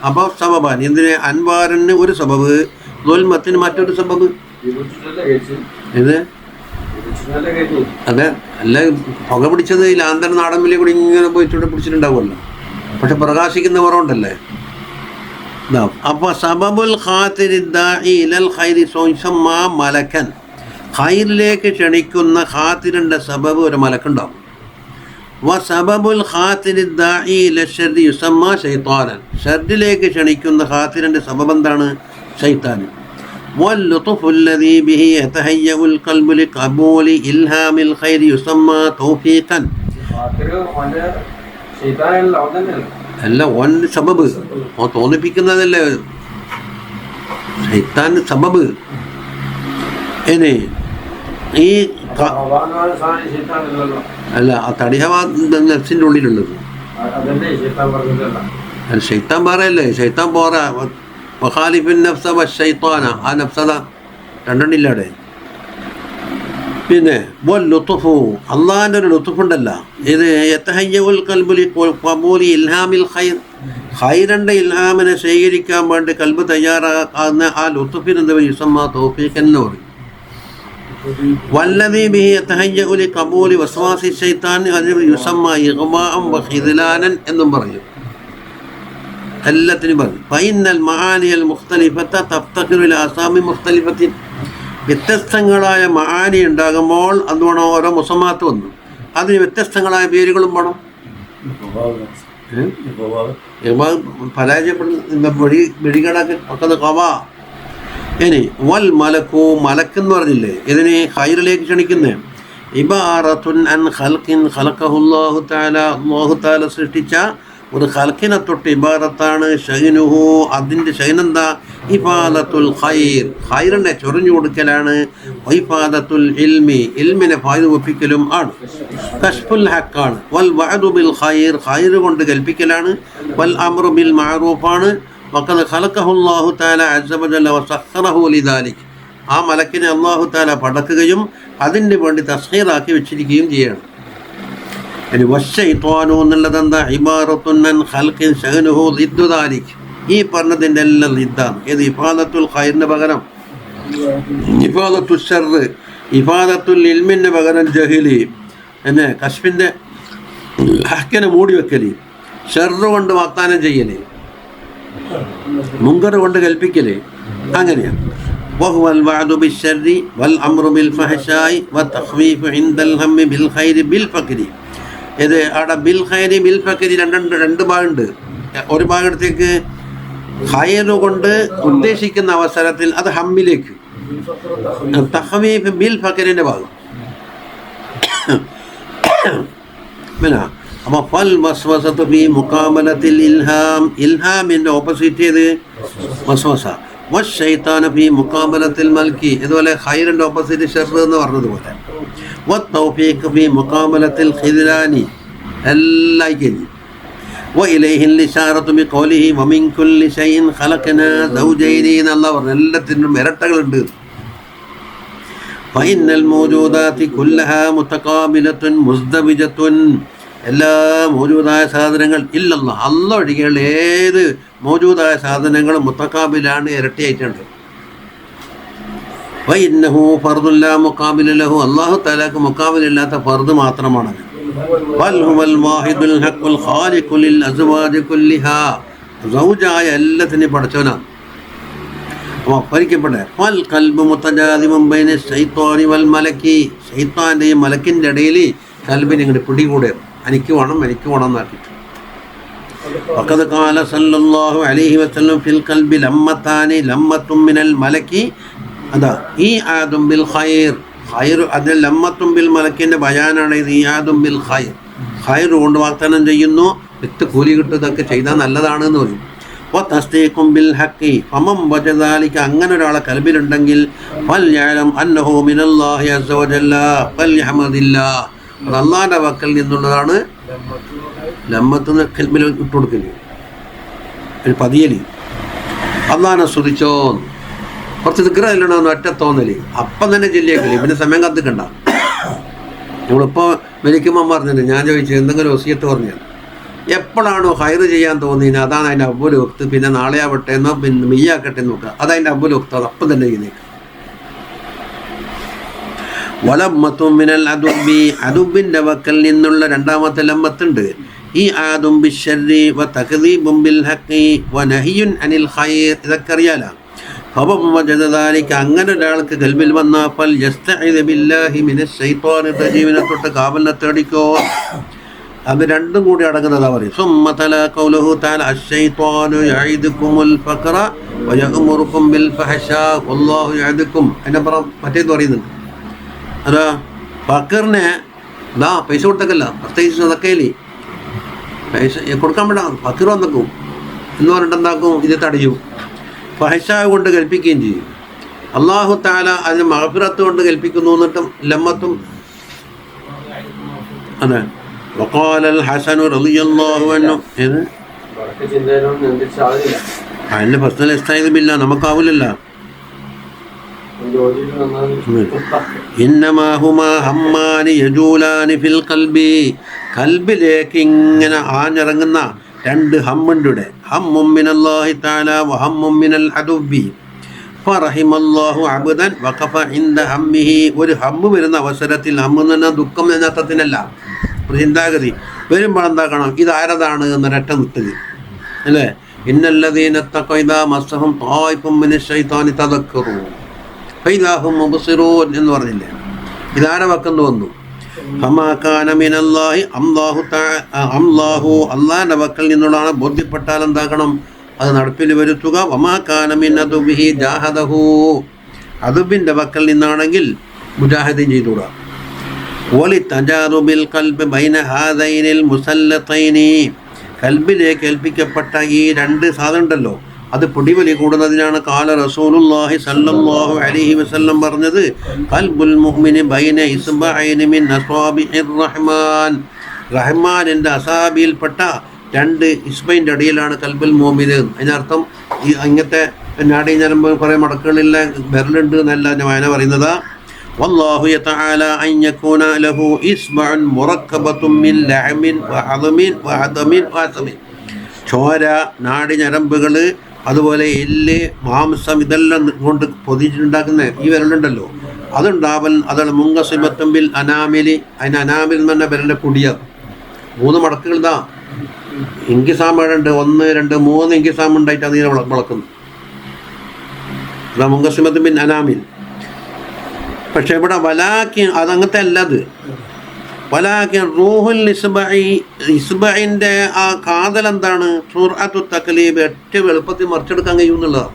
അപ്പോൾ സബബാൻ, എന്തിന്? അൻവാറിന് ഒരു സബബ്, ദുൽമത്തിന് മറ്റൊരു സബബ്. ഇത് അതെ അല്ല, പുക പിടിച്ചത് ലാന്തര നാടൻവിലെ കൂടി ഇങ്ങനെ പോയിട്ട് പിടിച്ചിട്ടുണ്ടാവുമല്ലോ, പക്ഷെ പ്രകാശിക്കുന്ന പുറമുണ്ടല്ലേ. അപ്പോൾ സബബുൽ ഖാതിരി ദാഇ ഇലൽ ഖൈരി യുസമ്മ മലക്കൻ, ഖൈറിലേക്ക് ക്ഷണിക്കുന്ന ഖാതിറിൻ്റെ സബബ് ഒരു മലക്കുണ്ടാവും. വസബബുൽ ഖാതിരി ദാഇ ഇല ശർരി യുസമ്മ ശൈത്താനൻ, ഷർറിലേക്ക് ക്ഷണിക്കുന്ന ഖാതിറിൻ്റെ സബബ് എന്താണ്? ശൈത്താൻ. വൽലുത്ഫു അല്ലദീ ബിഹി യതഹയ്യഉൽ ഖൽബു ലിഖബൂലി ഇൽഹാമിൽ ഖൈരി യുസമ്മ തൗഫീഖൻ, അല്ല ഓൻ സബബ്, ഓൻ തോന്നിപ്പിക്കുന്നതല്ലേ ശൈത്താൻ സബബ്. ഇനി ഈ അല്ല, ആ തടിഹവ നെഫ്സിൻ്റെ ഉള്ളിലുള്ളത് ശൈത്താൻ പറയല്ലേ, ശൈത്താൻ പോറാ. വഖാലിഫിൻ നഫ്സ വശൈത്താന, ആ നഫ്സത രണ്ടെണ്ണില്ലാടെ. പിന്നെ ലുത്ഫു, അള്ളാഹിൻ്റെ ഒരു ലുത്ഫുണ്ടല്ല, ഇത് യതഹയ്യഉൽ ഖൽബു ലിഖബൂലി ഇൽഹാമിൽ ഖൈർ, ഖൈറിൻ്റെ ഇൽഹാമിനെ സ്വീകരിക്കാൻ വേണ്ടി കൽബ് തയ്യാറാക്കുന്ന ആ ലുത്ഫിന് എന്താ യുസമ്മ തൗഫീഖ് എന്ന് പറയും. വല്ലദീ ബിഹി യതഹയ്യഉ ലിഖബൂലി വസ്വാസി ശൈത്താൻ യുസമ്മ ഇഗ്മാഅൻ വഖിദ്ലാനൻ എന്നും പറയും. എല്ലാത്തിനും പറയും. ഫഇന്നൽ മആനിയൽ മുഖ്തലിഫത തഫ്തഖിറു ഇലാ അസാമി മുഖ്തലിഫത്തിൻ, വ്യത്യസ്തങ്ങളായ മആനി ഉണ്ടാകുമ്പോൾ അതുകൊണ്ട് ഓരോ മുസമ്മാത്ത് വന്നു, അതിന് വ്യത്യസ്തങ്ങളായ പേരുകളും വേണം. പരാജയപ്പെടുന്ന വെടികടക്ക് ഒക്കെ കവ. ഇനി വൽ മലക്കു, മലക്കെന്ന് പറഞ്ഞില്ലേ ഇതിനെ ഖൈറിലേക്ക് ക്ഷണിക്കുന്നേ. ഇബാറത്തുൻ അൻ ഖൽഖിൻ ഖലഖഹുല്ലാഹു തആല, അല്ലാഹു തആല സൃഷ്ടിച്ച ഒരു ഖൽഖിനെ തൊട്ട് ഇബാറത്താണ്. ഷൈനുഹു, അതിൻ്റെ ഷൈനെന്താ? ഇഫാദത്തുൽ ഖൈർ, ഖൈറിനെ ചൊറിഞ്ഞു കൊടുക്കലാണ്. വൈഫാദത്തുൽ ഇൽമി, ഇൽമിനെ ഫായിദ ഒപ്പിക്കലും ആണ്. കശ്ഫുൽ ഹക്കാണ്. വൽ വഅദു ബിൽ ഖൈർ, ഖൈർ കൊണ്ട് കൽപ്പിക്കലാണ്. വൽ അംറു ബിൽ മഅറൂഫാണ്. വഖദ് ഖലഖഹുല്ലാഹു തആല അസ്സ വജല്ല വസഖറഹു ലിദാലിക്, ആ മലക്കിനെ അല്ലാഹു തആല പടക്കുകയും അതിന് വേണ്ടി തസ്ഖീറാക്കി വെച്ചിരിക്കുകയും ചെയ്യണം. ഇനി വശൈത്വാനു എന്നുള്ളത് എന്താ? ഇബാറത്തുൻ അൻ ഖൽഖിൻ ശഅനുഹു ളിദ്ദു ദാലിക്. ഈ പറഞ്ഞതിൻ്റെ എല്ലാം ളിദ്ദാണ്. ഏത്? ഇഫാദത്തുൽ ഖൈറിന് പകരം ഇഫാദത്തുൽ ശർറ്, ഇഫാദത്തുൽ ഇൽമിന് പകരം ജഹിലി, എന്നെ കശ്ഫിൻ്റെ ഹക്കിനെ മൂടി വെക്കല്, ഷർറ് കൊണ്ട് വാഗ്ദാനം ചെയ്യല്, മുങ്കർ കൊണ്ട് കൽപ്പിക്കല്, അങ്ങനെയാണ്. وهو الوعد بالشر والأمر بالفحشاء والتخويف عند الهم بالخير بالفقر. ഇത് അവിടെ ബിൽ ഖൈരി ബിൽ ഫഖരി രണ്ട് ഭാഗമുണ്ട്. ഒരു ഭാഗത്തേക്ക് ഖൈറ് കൊണ്ട് ഉദ്ദേശിക്കുന്ന അവസരത്തിൽ അത് ഹമ്മിലേക്ക്, തഖ്വീഫ് ബിൽ ഫഖരിൻ്റെ ഭാഗം. പിന്നെ അപ്പോൾ ഫൽ വസ്വസതു ഫീ മുഖാബലത്തിൽ ഇൽഹാം, ഇൽഹാമിൻ്റെ ഓപ്പോസിറ്റ് ചെയ്ത് വസ്വസ. വശൈത്താന ഫീ മുഖാബലത്തിൽ മൽക്കി, ഇതുപോലെ ഖൈറിൻ്റെ ഓപ്പോസിറ്റ് ഷർറ് എന്ന് പറഞ്ഞതുപോലെ. വത്തൗഫീഖ് ഫീ മുഖാബലത്തിൽ ഖിദ്ലാനി, എല്ലാം കഴിഞ്ഞു. വഇലൈഹി ഇൽഇശാറതു ബിഖൗലിഹി വമിൻ കുല്ലി ശൈഇൻ ഖലഖനാ സൗജൈനി എന്നല്ലാഹു പറഞ്ഞു. എല്ലാത്തിനും ഇരട്ടകളുണ്ട്. ഫഇന്നൽ മൗജൂദാതി കുല്ലഹാ മുതഖാബിലത്തുൻ മുസ്ദബിജത്തുൻ. എല്ലാ മൗജൂദായ സാധനങ്ങൾ ഇല്ലല്ലാഹ്, അല്ലാഹ് ഒഴികെയുള്ള ഏത് മൗജൂദായ സാധനങ്ങളും മുതഖാബിലാണ്, ഇരട്ടിയായിട്ടുണ്ട്. വഇന്നഹു ഫർദുൻ ലാ മുഖാബില ലഹു, അല്ലാഹു തആലക്ക് മുഖാബിലില്ലാത്ത ഫർദ് മാത്രമാണ്. വൽ ഹുവൽ വാഹിദുൽ ഹഖുൽ ഖാലിഖു ലിൽ അസ്വാജി കുല്ലിഹാ, സൗജായ എല്ലാത്തിനെയും പഠിച്ചവനാണ്. അപ്പോൾ പരിക്കപ്പെട്ടെ ഫൽ ഖൽബു മുതജാദിമുൻ ബൈന ശൈത്വാനി വൽ മലക്കി, ശൈത്താൻ്റെയും മലക്കിൻ്റെ ഇടയിൽ കൽബിനെ ഇങ്ങോട്ട് പിടികൂടെ, എനിക്ക് വേണം എന്നാക്കിയിട്ട്. വഖദ് ഖാല സല്ലല്ലാഹു അലൈഹി വസല്ലം ഫിൽ ഖൽബി ലമ്മത്താനി ലമ്മത്തും മിനൽ മലക്കി. അതാ ഈ ആദും ബിൽ ഖൈർ, ഖൈർ അതിൽ ലമ്മത്തും ബിൽ മലക്കിൻ്റെ ബയാനാണ് ഇത്. ഈ ആദും ബിൽ ഖൈർ, ഖൈർ കൊണ്ട് വാഗ്ദാനം ചെയ്യുന്നു, വിത്ത് കൂലി കിട്ടും, ഇതൊക്കെ ചെയ്താൽ നല്ലതാണ് എന്ന് പറയും. വതസ്ദീഖും ബിൽ ഹഖി ഫമൻ വജദാലിക, അങ്ങനെ ഒരാളെ കൽബിലുണ്ടെങ്കിൽ ഫൽയഅലം അന്നഹു മിനല്ലാഹി അസ്സ വജല്ല ഫൽയഹ്മദില്ലാഹ്, അത് അള്ളാഹിൻ്റെ വക്കൽ നിന്നുള്ളതാണ്. ലമ്മത്തുനിന്ന് കൽബിൽ ഇട്ട് കൊടുക്കല്, ഒരു പതിയല്, അള്ളാഹിനെ സ്തുതിച്ചോ, കുറച്ച് ദിക്റല്ലോ ഒറ്റ തോന്നല്, അപ്പം തന്നെ ചെല്ലിയേക്കല്, പിന്നെ സമയം കത്തിക്കണ്ട. നമ്മളിപ്പോൾ വലിക്കുമ്പോൾ പറഞ്ഞത്, ഞാൻ ചോദിച്ചു എന്തെങ്കിലും വസിയത്ത് പറഞ്ഞാൽ എപ്പോഴാണോ ഹൈറ് ചെയ്യാൻ തോന്നിയത് അതാണ് അതിൻ്റെ അബ്ബുൽ വക്ത്. പിന്നെ നാളെ ആവട്ടെ എന്നോ പിന്നെ മെയ്യാക്കട്ടെ എന്ന് നോക്കുക, അതതിൻ്റെ അബ്ബുൽ വക്ത്, അത് അപ്പം തന്നെ ചെയ്യുന്നേക്ക്. വലമ്മത്തും മിനൽ അതുബി, അതുബിൻ്റെ വക്കൽ നിന്നുള്ള രണ്ടാമത്തെ ലമ്മത്തുണ്ട്. ഈ ആദും ബിശ്ശർരി വ തക്ദീബും ബിൽ ഹഖി വ നഹിയുൻ അനിൽ ഖൈർ, ഇതൊക്കെ അറിയാലോ. ഫമൻ വജദ ദാലിക, അങ്ങനെ ഒരാൾക്ക് കൽബിൽ വന്നാൽ ഫൽ യസ്തഇദ് ബില്ലാഹി മിനശ് ശൈത്വാനി റജീമിനെ തൊട്ട് കാവലിനെ തേടിക്കോ. അത് രണ്ടും കൂടി അടങ്ങുന്നതാ പറയും. സുമ്മ തല ഖൗലുഹു തആല അശ്ശൈത്വാനു യഈദുകുമുൽ ഫഖറ വ യഅ്മുറുകും ബിൽ ഫഹശാ വല്ലാഹു യഅദുകും. അതിനപ്പുറം മറ്റേത് പറയുന്നുണ്ട്. അതാ ഫഖറിനെ ദാ പൈസ കൊടുത്തക്കല്ല, പ്രത്യേകിച്ച് സദക്കയില് പൈസ കൊടുക്കാൻ വേണ്ട, ഫഖർ വന്നേക്കും എന്ന് പറഞ്ഞിട്ട് എന്താക്കും, ഇത് തടയും. ഫഹശാ കൊണ്ട് കൽപ്പിക്കുകയും ചെയ്യും. അല്ലാഹു തആല അതിന് മഗ്ഫിറത്ത് കൊണ്ട് കൽപ്പിക്കുന്നു. എന്നിട്ടും ലമ്മത്തും അതെ. വഖാലൽ ഹസനു റളിയല്ലാഹു അൻഹു, ഏത് അതിൻ്റെ ഫസ്നൽ ഇസ്തഈദ് ബില്ലാഹ് നമുക്കാവില്ലല്ലോ. ഇന്നമാ ഹുമാ ഹമ്മാനി യജൂലാനി ഫിൽ ഖൽബി, ഖൽബിലേക്ക് ഇങ്ങനെ ആഞ്ഞിറങ്ങുന്ന രണ്ട് ഹമ്മുണ്ട്. ഹമ്മും മിനല്ലാഹി തആല വ ഹമ്മും മിനൽ അദുവ്വി. ഫറഹിമല്ലാഹു അബ്ദൻ വഖഫ ഇൻദ ഹമ്മിഹി, ഒരു ഹമ്മ് വരുന്ന അവസരത്തിൽ, ഹമ്മ് എന്ന് പറഞ്ഞാൽ ദുഃഖം എന്ന അർത്ഥത്തിനല്ല, ഒരു ചിന്താഗതി വരുമ്പോൾ എന്താക്കണം, ഇത് ആരതാണ് എന്നൊരൊറ്റ നിൽക്കുക അല്ലേ. ഇന്നല്ലദീന തഖൗ ഇദാ മസ്സഹും ത്വായിഫും മിനശ് ശൈത്വാനി തദക്കറൂ ഫഇദാ ഹും മുബ്സിറൂൻ എന്ന് പറഞ്ഞില്ലേ. ഇതാരെ വക്കെന്ന് വന്നു. ഫമാ കാന മിനല്ലാഹി അല്ലാഹു, അല്ലാഹുവിൻ്റെ വക്കൽ നിന്നുള്ളതാണ് ബോധ്യപ്പെട്ടാൽ എന്താക്കണം, അത് നടപ്പിൽ വരുത്തുക. വമാ കാന മിൻ അദുബിഹി ജാഹദഹു, അദുബിൻ്റെ വക്കൽ നിന്നാണെങ്കിൽ മുജാഹിദീൻ ചെയ്തുകൂടാ. വലി തജാറുബിൽ ഖൽബ് ബൈന ഹാദൈനിൽ മുസല്ലത്തൈനി, കൽബിലേക്ക് ഏൽപ്പിക്കപ്പെട്ട ഈ രണ്ട് സാധനം ഉണ്ടല്ലോ, അത് പിടിവലി കൂടുന്നതിനാണ് കാല റസൂലുള്ളാഹി സല്ലല്ലാഹു അലൈഹി വസല്ലം പറഞ്ഞത്, ഖൽബുൽ മുഅ്മിനി ബൈന ഇസ്ബഅൈനി മിൻ അസ്വാബിഹിർ റഹ്മാൻ, റഹ്മാനിൻ്റെ അസാബിയിൽപ്പെട്ട രണ്ട് ഇസ്ബൈൻ്റെ ഇടയിലാണ് കൽബുൽ മുഅ്മിന്. അതിനർത്ഥം ഈ ഇങ്ങനത്തെ നാടി ഞരമ്പ് കുറേ മടക്കുകളില്ല വിരലുണ്ട് എന്നല്ല ഞാൻ വായന പറയുന്നതാ. വല്ലാഹു യതആല അൻ യകൂന ലഹു ഇസ്ബഉൻ മുറക്കബത്തുൻ മിൻ ലഹമിൻ വഅദമിൻ വഅദമിൻ വഅസമിൻ. ചോര, നാടി ഞരമ്പുകൾ, അതുപോലെ എല്ല്, മാംസം, ഇതെല്ലാം കൊണ്ട് പൊതിച്ചിട്ടുണ്ടാക്കുന്ന ഈ വിരലുണ്ടല്ലോ, അതുണ്ടാവൽ. അതാണ് മുങ്കസിബത്തുമ്പിൽ അനാമിലി. അതിന് അനാമിൽ എന്ന് പറഞ്ഞാൽ വിരലിൻ്റെ കുടിയാണ്. 3 മടക്കുകൾ ഇതാ ഇങ്കിസാമുണ്ട്, 1, 2, 3 ഇങ്കിസാമ് ഉണ്ടായിട്ട് അതിനെ വളക്കുന്നു. അതാ മുങ്കസിബത്തുമ്പിൽ അനാമിൽ. പക്ഷെ ഇവിടെ വലാക്കി അതങ്ങനത്തെ അല്ലത്. വലാക്കി റൂഹുൽ ഇസ്ബഇൻ്റെ ആ കാതൽ എന്താണ്? സുർഅത്തു തക്ലീബ്, ഏറ്റവും എളുപ്പത്തിൽ മറിച്ചെടുക്കാൻ കഴിയും എന്നുള്ളതാണ്.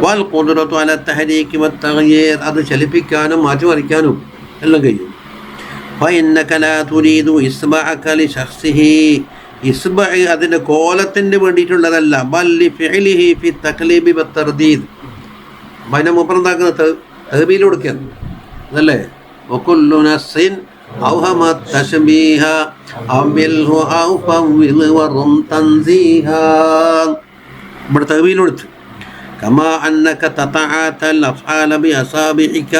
വൽ ഖുദ്റത്തു അല തഹരീക് വത്തഗ്യീർ, അത് ചലിപ്പിക്കാനും മാറ്റിമറിക്കാനും എല്ലാം കഴിയും. ഫഇന്നക ലാ തുരീദു ഇസ്ബഅക ലിശഖ്സിഹി, ഇസ്ബഇ അതിൻ്റെ കോലത്തിന് വേണ്ടിയിട്ടുള്ളതല്ല. ബൽ ലിഫിഇലിഹി ഫി തക്ലീബി വത്തർദീദ്, അതിനെ മൂപ്പറുണ്ടാക്കുന്നത് തഹ്ബീൽ കൊടുക്കുകയാണ്, അതല്ലേ? വകുല്ലു നസ്സിൻ ഔഹമത് തശ്ബീഹ അമിൽഹു ഔ ഫവ്വിൽ വറും തൻസീഹാ. ഇവിടെ തഹ്ബീൽ കൊടുത്തു. കമാ അന്നക തതആതൽ അഫ്ആല ബി അസാബിഇക,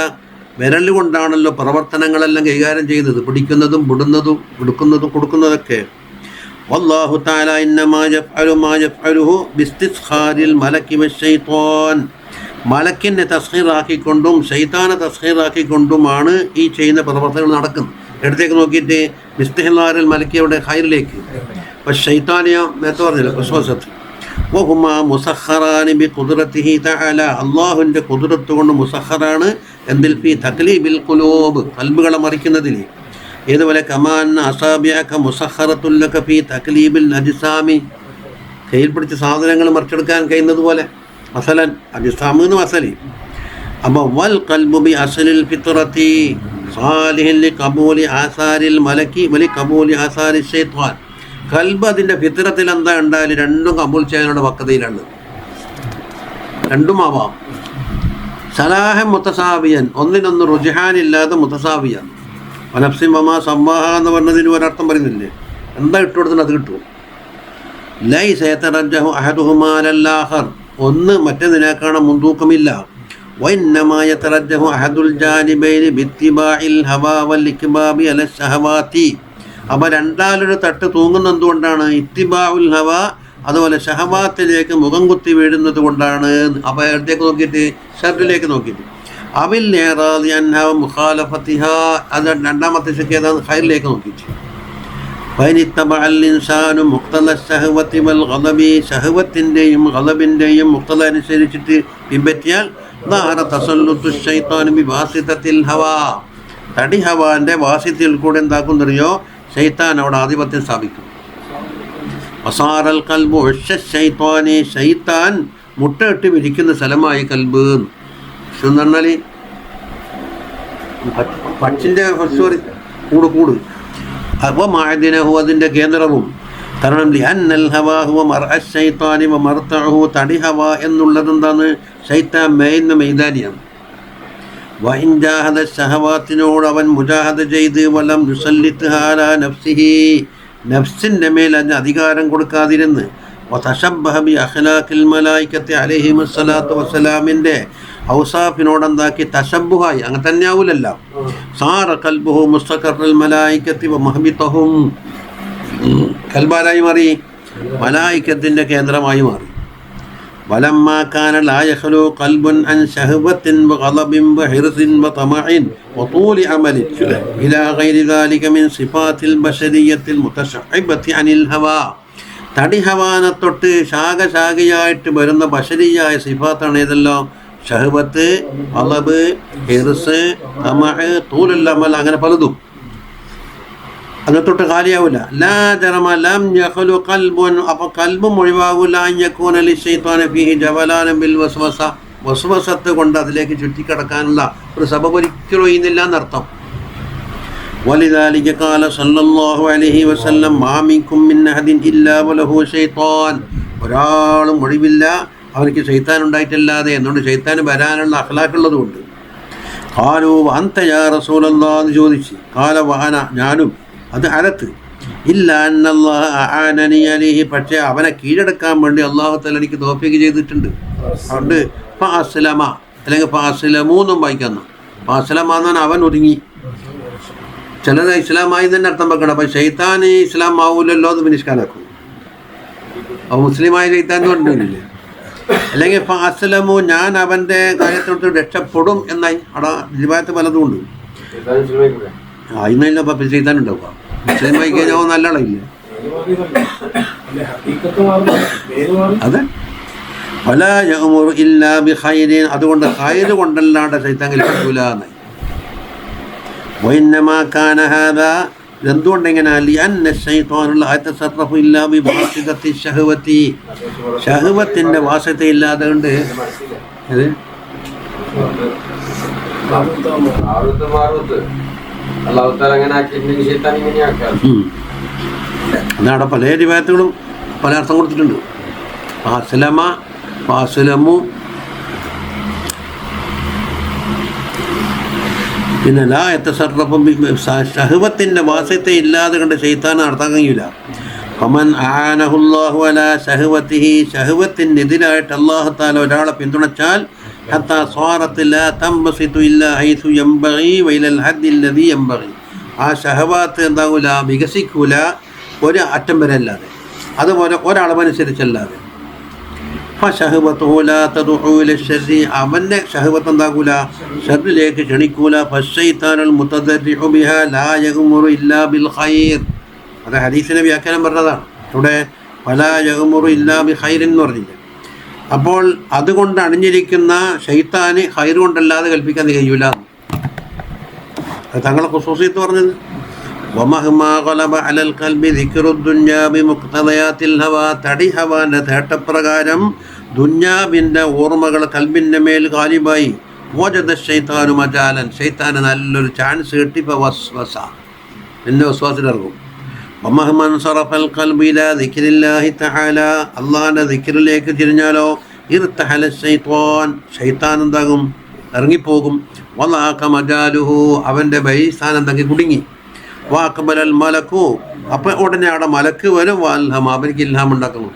വിരൽ കൊണ്ടാണല്ലോ പ്രവർത്തനങ്ങളെല്ലാം കൈകാര്യം ചെയ്യുന്നത്, പിടിക്കുന്നതും വിടുന്നതും എടുക്കുന്നതും കൊടുക്കുന്നതൊക്കെ. വല്ലാഹു തആല ഇന്നമാ യഫ്അലു മാ യഫ്അലുഹു ബിസ്തിസ്ഖാരിൽ മലക്കി വശൈത്വാൻ, മലക്കിനെ തസ്ഖീറാക്കിക്കൊണ്ടും ശൈത്താനെ തസ്ഖീറാക്കിക്കൊണ്ടുമാണ് ഈ ചെയ്യുന്ന പ്രവർത്തനങ്ങൾ നടക്കുന്നത്. ഇടത്തേക്ക് നോക്കിയിട്ട് ബിസ്തിഹ്ലാറിൽ മലക്കിയുടെ ഖൈറിലേക്ക്, പക്ഷേ ശൈത്താനിയോ നേരത്തെ പറഞ്ഞില്ല വസ്വസത്ത്. വഹുമാ മുസഖറാനി ബി ഖുദ്റതിഹി തആല, അല്ലാഹുവിൻ്റെ ഖുദ്റത്ത് കൊണ്ട് മുസഖറാണ്. എന്തിൽ? ഫീ തക്ലീബിൽ ഖുലൂബ്, ഖൽബുകളെ മറിക്കുന്നതിൽ. ഏതുപോലെ കമാൻ അസാബിഅക മുസഖറത്തുൽ ലക ഫീ തക്ലീബിൽ അജ്സാമി, കയ്യിൽ പിടിച്ച സാധനങ്ങൾ മറിച്ചെടുക്കാൻ കഴിയുന്നത് പോലെ. മസലൻ അജ്സാമ് എന്ന് മസലി. അപ്പോൾ വൽ ഖൽബു ബി അസ്ലിൽ ഫിത്രതി സാലിഹിൻ ലി ഖബൂലി ആസാരിൽ മലക്കി വലി ഖബൂലി ആസാരി ശൈത്വാൻ. കൽബ് അതിൻ്റെ ഫിത്രത്തിൽ എന്താ ഉണ്ടായാലും രണ്ടും കബൂൽ ചെയ്യാനുള്ള പക്വതയിലാണ്. രണ്ടും ആവാം. സലാഹൻ മുത്തസാവിയൻ, ഒന്നിനൊന്ന് റുജ്ഹാനില്ലാതെ മുത്തസാവിയൻ. വനഫ്സിൻ വമാ സവ്വാഹ എന്ന് പറഞ്ഞതിന് ഒരർത്ഥം പറയുന്നില്ലേ? എന്താ ഇട്ടുകൊടുത്തിട്ട് അത് കിട്ടും. ലൈസ യതറജ്ജഹു അഹദുഹുമാ അലൽ-ആഖർ, ഒന്ന് മറ്റേതിനേക്കാളും മുൻതൂക്കമില്ല. വഇന്നമാ യതറജ്ജഹു അഹദുൽ ജാനിബൈനി ബിത്തിബാഇൽ ഹവാ വൽ ഇക്ബാബി അല ശഹവാതി. അപ്പോൾ രണ്ടാലൊരു തട്ട് തൂങ്ങുന്ന എന്തുകൊണ്ടാണ്? ഇത്തിബാഉൽ ഹവ, അതുപോലെ ഷഹവാത്തിലേക്ക് മുഖം കുത്തി വീഴുന്നത് കൊണ്ടാണ്. അപ്പോൾ ഇടത്തേക്ക് നോക്കിയിട്ട് ഷർട്ടിലേക്ക് നോക്കിയിട്ട് അവിൽ നേറാദി അൻഹ മുഖാലഫത്തിഹ, അത് രണ്ടാമത്തെ ശക്തി ഏതാണ്? ഖൈറിലേക്ക് നോക്കിയിട്ട്. ഫൈനിത്തബഅൽ ഇൻസാനു മുഖ്തല ശഹവത്തി വൽ ഗളബി, ശഹവത്തിൻ്റെയും ഗളബിൻ്റെയും മുഖ്തല അനുസരിച്ചിട്ട് പിൻപറ്റിയാൽ ദഹറ തസല്ലുത്തു ശൈത്താനി ബി വാസിതത്തിൽ ഹവാ, തടി ഹവാൻ്റെ വാസിത്തിൽ കൂടെ എന്താക്കുന്നറിയോ? ശൈത്താൻ അവിടെ ആധിപത്യം സ്ഥാപിക്കും. വസാറൽ കൽബു ഉശ്ശൈത്വാനി, ശൈത്താൻ മുട്ടയിട്ട് വിരിക്കുന്ന സ്ഥലമായി കൽബ് എന്ന് പറഞ്ഞാൽ പക്ഷിൻ്റെ സോറി കൂട്. അപ്പോൾ മായദിനഹു, അതിൻ്റെ കേന്ദ്രവും. കാരണം ലിഅന്നൽ ഹവാ ഹുവ മർഅ ശൈത്താനി വ മർതഉഹു, തടി ഹവ എന്നുള്ളത് എന്താണ്? ശൈത്താൻ മേയുന്ന മൈതാനിയാണ്. വഇൻ ജാഹദ ശഹവാത്തിനോട് അവൻ മുജാഹദ ചെയ്ത് വലം യുസല്ലിത്ഹ അലാ നഫ്സിഹി, നഫ്സിൻ്റെ മേൽ അതിന് അധികാരം കൊടുക്കാതിരുന്ന് വതശബ്ബഹ ബി അഖ്ലാഖിൽ മലായികത്തി അലൈഹിമുസ്സലാത്തു വസ്സലാമിൻ്റെ ഔസാഫിനോടെന്താക്കി തശബ്ബുഹായി, അങ്ങനെ തന്നെ ആവൂലല്ല. സാറ കൽബുഹു മുസ്തഖറുൽ മലായികത്തി വ മഹ്ബിതഹും, കൽബാരായി മാറി, മലായികത്തിൻ്റെ കേന്ദ്രമായി മാറി. വലമ്മാ കാന ലാ യഖ്ലു ഖൽബുൻ അൻ ശഹവത്തിൻ വഗളബിൻ വഹിർസിൻ വതമഇൻ വതൂലി അമലിൻ ഇലാ ഗൈരി ദാലിക മിൻ സിഫാത്തിൽ ബശരിയത്തിൽ മുതശഅബത്തി അനിൽ ഹവാ, തടി ഹവാനെ തൊട്ട് ശാഖയായിട്ട് വരുന്ന ബശരിയായ സിഫാത്താണ് ഏതെല്ലാം? ഷഹവത്ത്, അളബ്, ഹിർസ്, തമഅ, തൂലുൽ അമൽ, അങ്ങനെ പലതും. അങ്ങനെ തൊട്ട് കാലിയാവില്ല. ലാ ജറമ ലം യഖ്ലു ഖൽബുൻ, അപ്പോൾ കൽബും ഒഴിവാകില്ല. അൻ യകൂന ലിശൈത്വാനി ഫീഹി ജവലാനൻ ബിൽ വസ്വസ, വസ്വസത്ത് കൊണ്ട് അതിലേക്ക് ചുറ്റിക്കടക്കാനുള്ള ഒരു സബബ് ഒരിക്കലും ഒഴിയുന്നില്ല എന്നർത്ഥം. വലിദാലിക ഖാല സല്ലല്ലാഹു അലൈഹി വസല്ലം മാ മിൻകും മിൻ അഹദിൻ ഇല്ലാ വലഹു ശൈത്താൻ, ഒരാളും ഒഴിവില്ല അവർക്ക് ശൈത്താൻ ഉണ്ടായിട്ടല്ലാതെ. എന്നുകൊണ്ട് ശൈത്താൻ വരാനുള്ള അഖ്ലാഖുള്ളത് കൊണ്ട്. ഖാലു അൻത യാ റസൂലല്ലാഹ് എന്ന് ചോദിച്ചു. ഖാല വഅന, ഞാനും. അത് അലത്ത്. ഇല്ല അന്നല്ലാഹ അആനനി അലൈഹി, പക്ഷേ അവനെ കീഴടക്കാൻ വേണ്ടി അല്ലാഹു തആല എനിക്ക് തൗഫീഖ് ചെയ്തിട്ടുണ്ട്. അതുകൊണ്ട് ഫഅസ്ലമ അല്ലെങ്കിൽ ഫഅസ്ലമു എന്നും വായിക്കുന്നു. അസ്ലമാന്നാൻ അവൻ ഒതുങ്ങി. ചിലത് ഇസ്ലാമായി തന്നെ അർത്ഥം വെക്കണം. അപ്പം ഷെയ്ത്താൻ ഇസ്ലാം ആവൂലല്ലോ എന്ന് ഫിനിഷ്കാനാക്കും. അപ്പോൾ മുസ്ലിമായ ഷെയ്ത്താൻ കൊണ്ടില്ലേ. അല്ലെങ്കിൽ അസ്ലമു ഞാൻ അവൻ്റെ കാര്യത്തോട് രക്ഷപ്പെടും എന്നായി. അവിടെ ജിവായത്ത് പലതും ഉണ്ട്. ഇന്നല്ല അപ്പം ഷെയ്ത്താൻ ഉണ്ടാവുക. മുസ്ലിമായി കഴിഞ്ഞാൽ നല്ല ആളില്ല. അതെ പല യഅ്മുറു ഇല്ലാ ബിഖൈരിൻ, അതുകൊണ്ട് ഖൈർ കൊണ്ടല്ലാണ്ട് ശൈത്താൻ കൽപ്പിക്കൂല എന്നായി. വഇന്നമാ കാന ഹാദാ, എന്തുകൊണ്ട് ഇങ്ങനെ ലിഅന്ന ശൈത്വാനുൽ അയതസറഫു ഇല്ലാ ബിവാസിതത്തി ശഹവതി, ശഹവത്തിന്റെ വാസത ഇല്ലാതെ കൊണ്ട് അതാണ് പല റിവായത്തുകളും പല അർത്ഥം കൊടുത്തിട്ടുണ്ട്. അസ്ലമ അസ്ലമു പിന്നെ ലാ യതസറഫു ശഹവത്തിന്റെ വാസത്തെ ഇല്ലാതെ കണ്ട് ശൈത്താൻ നടത്താൻ കഴിയില്ല. ഫമൻ ആനഹുല്ലാഹു അലാ ശഹവതിഹി, ശഹവത്തിനെതിരായിട്ട് അല്ലാഹു തആല ഒരാളെ പിന്തുണച്ചാൽ ഹത്താ സ്വാറത്ത് ലാ തംബസിതു ഇല്ലാ ഹൈസു യംബഗി വഇലൽ ഹദ്ദി അല്ലദി യംബഗി, ആ ശഹവാത്ത് എന്താകൂല, വികസിക്കൂല ഒരു അറ്റം വരെ അല്ലാതെ, അതുപോലെ ഒരളവനുസരിച്ചല്ലാതെ. അവൻ്റെ ഷഹവത്ത് എന്താകൂല, ഷർറിലേക്ക് ക്ഷണിക്കൂല. അത് ഹദീസിനെ വ്യാഖ്യാനം പറഞ്ഞതാണ്. ഇവിടെ വലാ യഗ്മുറു ഇല്ലാ ബിഖൈർ എന്ന് പറഞ്ഞില്ല. അപ്പോൾ അതുകൊണ്ട് അണിഞ്ഞിരിക്കുന്ന ഷൈത്താന് ഖൈർ കൊണ്ടല്ലാതെ കൽപ്പിക്കാൻ കഴിയൂല. അത് തങ്ങളെ ഖുസൂസിയത്ത് പറഞ്ഞത്. വമഹ്മാ ഗലബ അലൽ ഖൽബി ദിക്റുദ്ദുന്യാ ബിമുഖ്തദയാത്തിൽ ഹവാ, തടി ഹവാൻ്റെ തേട്ടപ്രകാരം ദുന്യാവിൻ്റെ ഓർമ്മകൾ കൽബിൻ്റെ മേൽ ഗാലിബായി. വജദ ശൈത്താനു മജാലൻ, ശൈത്താന് നല്ലൊരു ചാൻസ് കിട്ടി. വസ്വസ, പിന്നെ വസ്വാസിലിറങ്ങും. വമഹ്മൻ സറഫൽ ഖൽബി ഇലാ ദിക്രില്ലാഹി തആല, അല്ലാഹുവിൻ്റെ ദിക്റിലേക്ക് തിരിഞ്ഞാലോ ഇർതഹല ശൈത്താൻ, ശൈത്താൻ എന്താകും, ഇറങ്ങിപ്പോകും. വലാക മജാലുഹു, അവൻ്റെ ബൈസ്ഥാനം തങ്ങി കുടുങ്ങി. വാഖബലൽ മലക്കു, അപ്പം ഉടനെ അവിടെ മലക്ക് വരും. വാൽഹം, അവർക്ക് ഇൽഹാം ഉണ്ടാക്കുന്നു.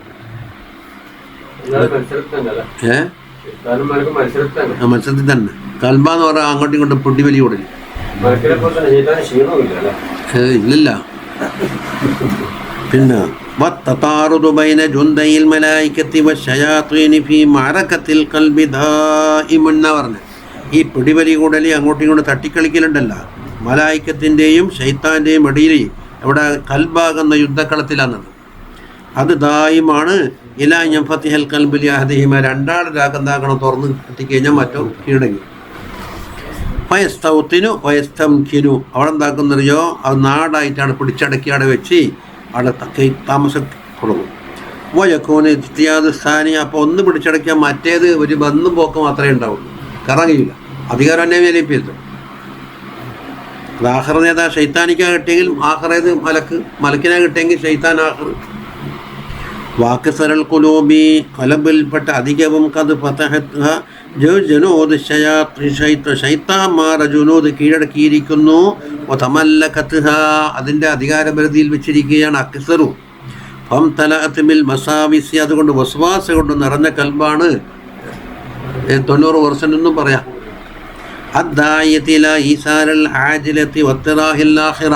മത്സരത്തിൽ തന്നെ കൽബാന്ന് പറഞ്ഞാൽ അങ്ങോട്ടും ഇങ്ങോട്ടും പൊട്ടിവലി കൂടല് ഇല്ലല്ല. പിന്നെ വത്തതാറുദു ബൈന ജുന്ദയിൽ മലായികത്തി വശയാത്വീനി ഫീ മഅറകത്തിൽ ഖൽബി ദായിമുൻ എന്ന് പറഞ്ഞ ഈ പിടിവലി കൂടലി അങ്ങോട്ടും ഇങ്ങോട്ടും തട്ടിക്കളിക്കലുണ്ടല്ല, മലായിക്കത്തിൻ്റെയും ശൈത്താൻ്റെയും ഇടയിൽ അവിടെ കൽബാകുന്ന യുദ്ധക്കളത്തിലാണത്. അത് ദായിമാണ്. ഇലാ യൻഫതിഹൽ ഖൽബു ലിഅഹദിഹിമ, രണ്ടാളരാകുന്നാകണം തുറന്ന് കിട്ടിക്കഴിഞ്ഞാൽ മറ്റോ കീഴടങ്ങി. ഫയസ്തൗത്തിനു വയസ്തംകിനു, അവിടെ എന്താക്കുന്നറിയോ, അത് നാടായിട്ടാണ് പിടിച്ചടക്കി അവിടെ വെച്ച് അവിടെ താമസം തുടങ്ങും. വയക്കൂന് ഇത്തിയാദ് സ്ഥാനി, അപ്പോൾ ഒന്ന് പിടിച്ചടക്കിയാൽ മറ്റേത് ഒരു ബന്ധം പോക്ക് മാത്രമേ ഉണ്ടാവുള്ളൂ, കയറാൻ കഴിയില്ല. അധികാരം തന്നെ വിലയിപ്പിച്ചു. അത് ആഖിർ നേതാ ഷൈത്താനിക്കാ കിട്ടിയെങ്കിൽ ആഖിറേത് മലക്കിനെ കിട്ടിയെങ്കിൽ ഷൈത്താൻ ആഖിർ. വാക്ക് സരൽ കുലൂബി, കലബിൽപ്പെട്ട അധികവും കത് ഫതഹത്ഹ ജുനൂദ് ശൈത്താന്മാർ ജുനൂദ് കീഴടക്കിയിരിക്കുന്നു. വതമല്ലകത്ഹ, അതിൻ്റെ അധികാരപരിധിയിൽ വെച്ചിരിക്കുകയാണ്. അക്സറു ഫംതലഅത് ബിൽ മസാവിസി, അതുകൊണ്ട് വസ്വാസ കൊണ്ട് നിറഞ്ഞ കൽബാണ്. 90% എന്നും പറയാം. അദ്ദായത്തില ഈസാരൽ ആജിലത്തി വത്തറാഹിൽ ആഖിറ,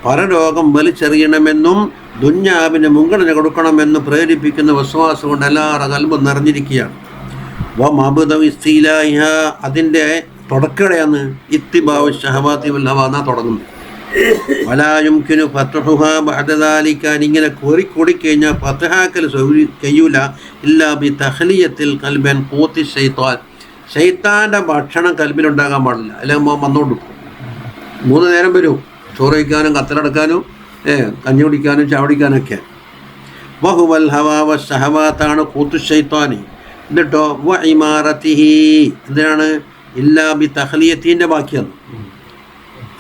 പരലോകം വലിച്ചെറിയണമെന്നും ദുന്യാവിന് മുൻഗണന കൊടുക്കണമെന്നും പ്രേരിപ്പിക്കുന്ന വസ്വാസം കൊണ്ട് എല്ലാവരുടെ കൽബും നിറഞ്ഞിരിക്കുകയാണ്. വമബുദവിസ്തീലായിഹ, അതിൻ്റെ തുടക്കടയാണ് ഇത്തിബാഉ ശഹവാതി വൽ ഹവാ എന്നാ തുടങ്ങുന്നത്. വലാ യുംകിനു ഫത്ഹുഹാ ബഅദ ദാലിക, ഇങ്ങനെ കോരിക്കൂടിക്കഴിഞ്ഞാൽ ഫത്ഹാക്കൽ കഴിയൂല ഇല്ലാ ബി തഖ്ലിയത്തിൽ ഖൽബൻ ഖൂത്തി ശൈത്താൻ, ശൈത്താൻ്റെ ഭക്ഷണം കൽബിലുണ്ടാകാൻ പാടില്ല. അല്ലെങ്കിൽ വന്നുകൊണ്ട് 3 നേരം വരും, ചോറ് കഴിക്കാനും കത്തലടക്കാനും കഞ്ഞി കുടിക്കാനും ചാവടിക്കാനൊക്കെ. വഹുവൽ ഹവാ വശഹവാത്താണ് ഖൂത്തു ശൈത്താനി. എന്നിട്ടോ വ ഇമാറത്തിഹി, എന്തിനാണ്, ഇല്ലാ ബി തഖ്ലിയത്തിൻ്റെ ബാക്കിയാണ്.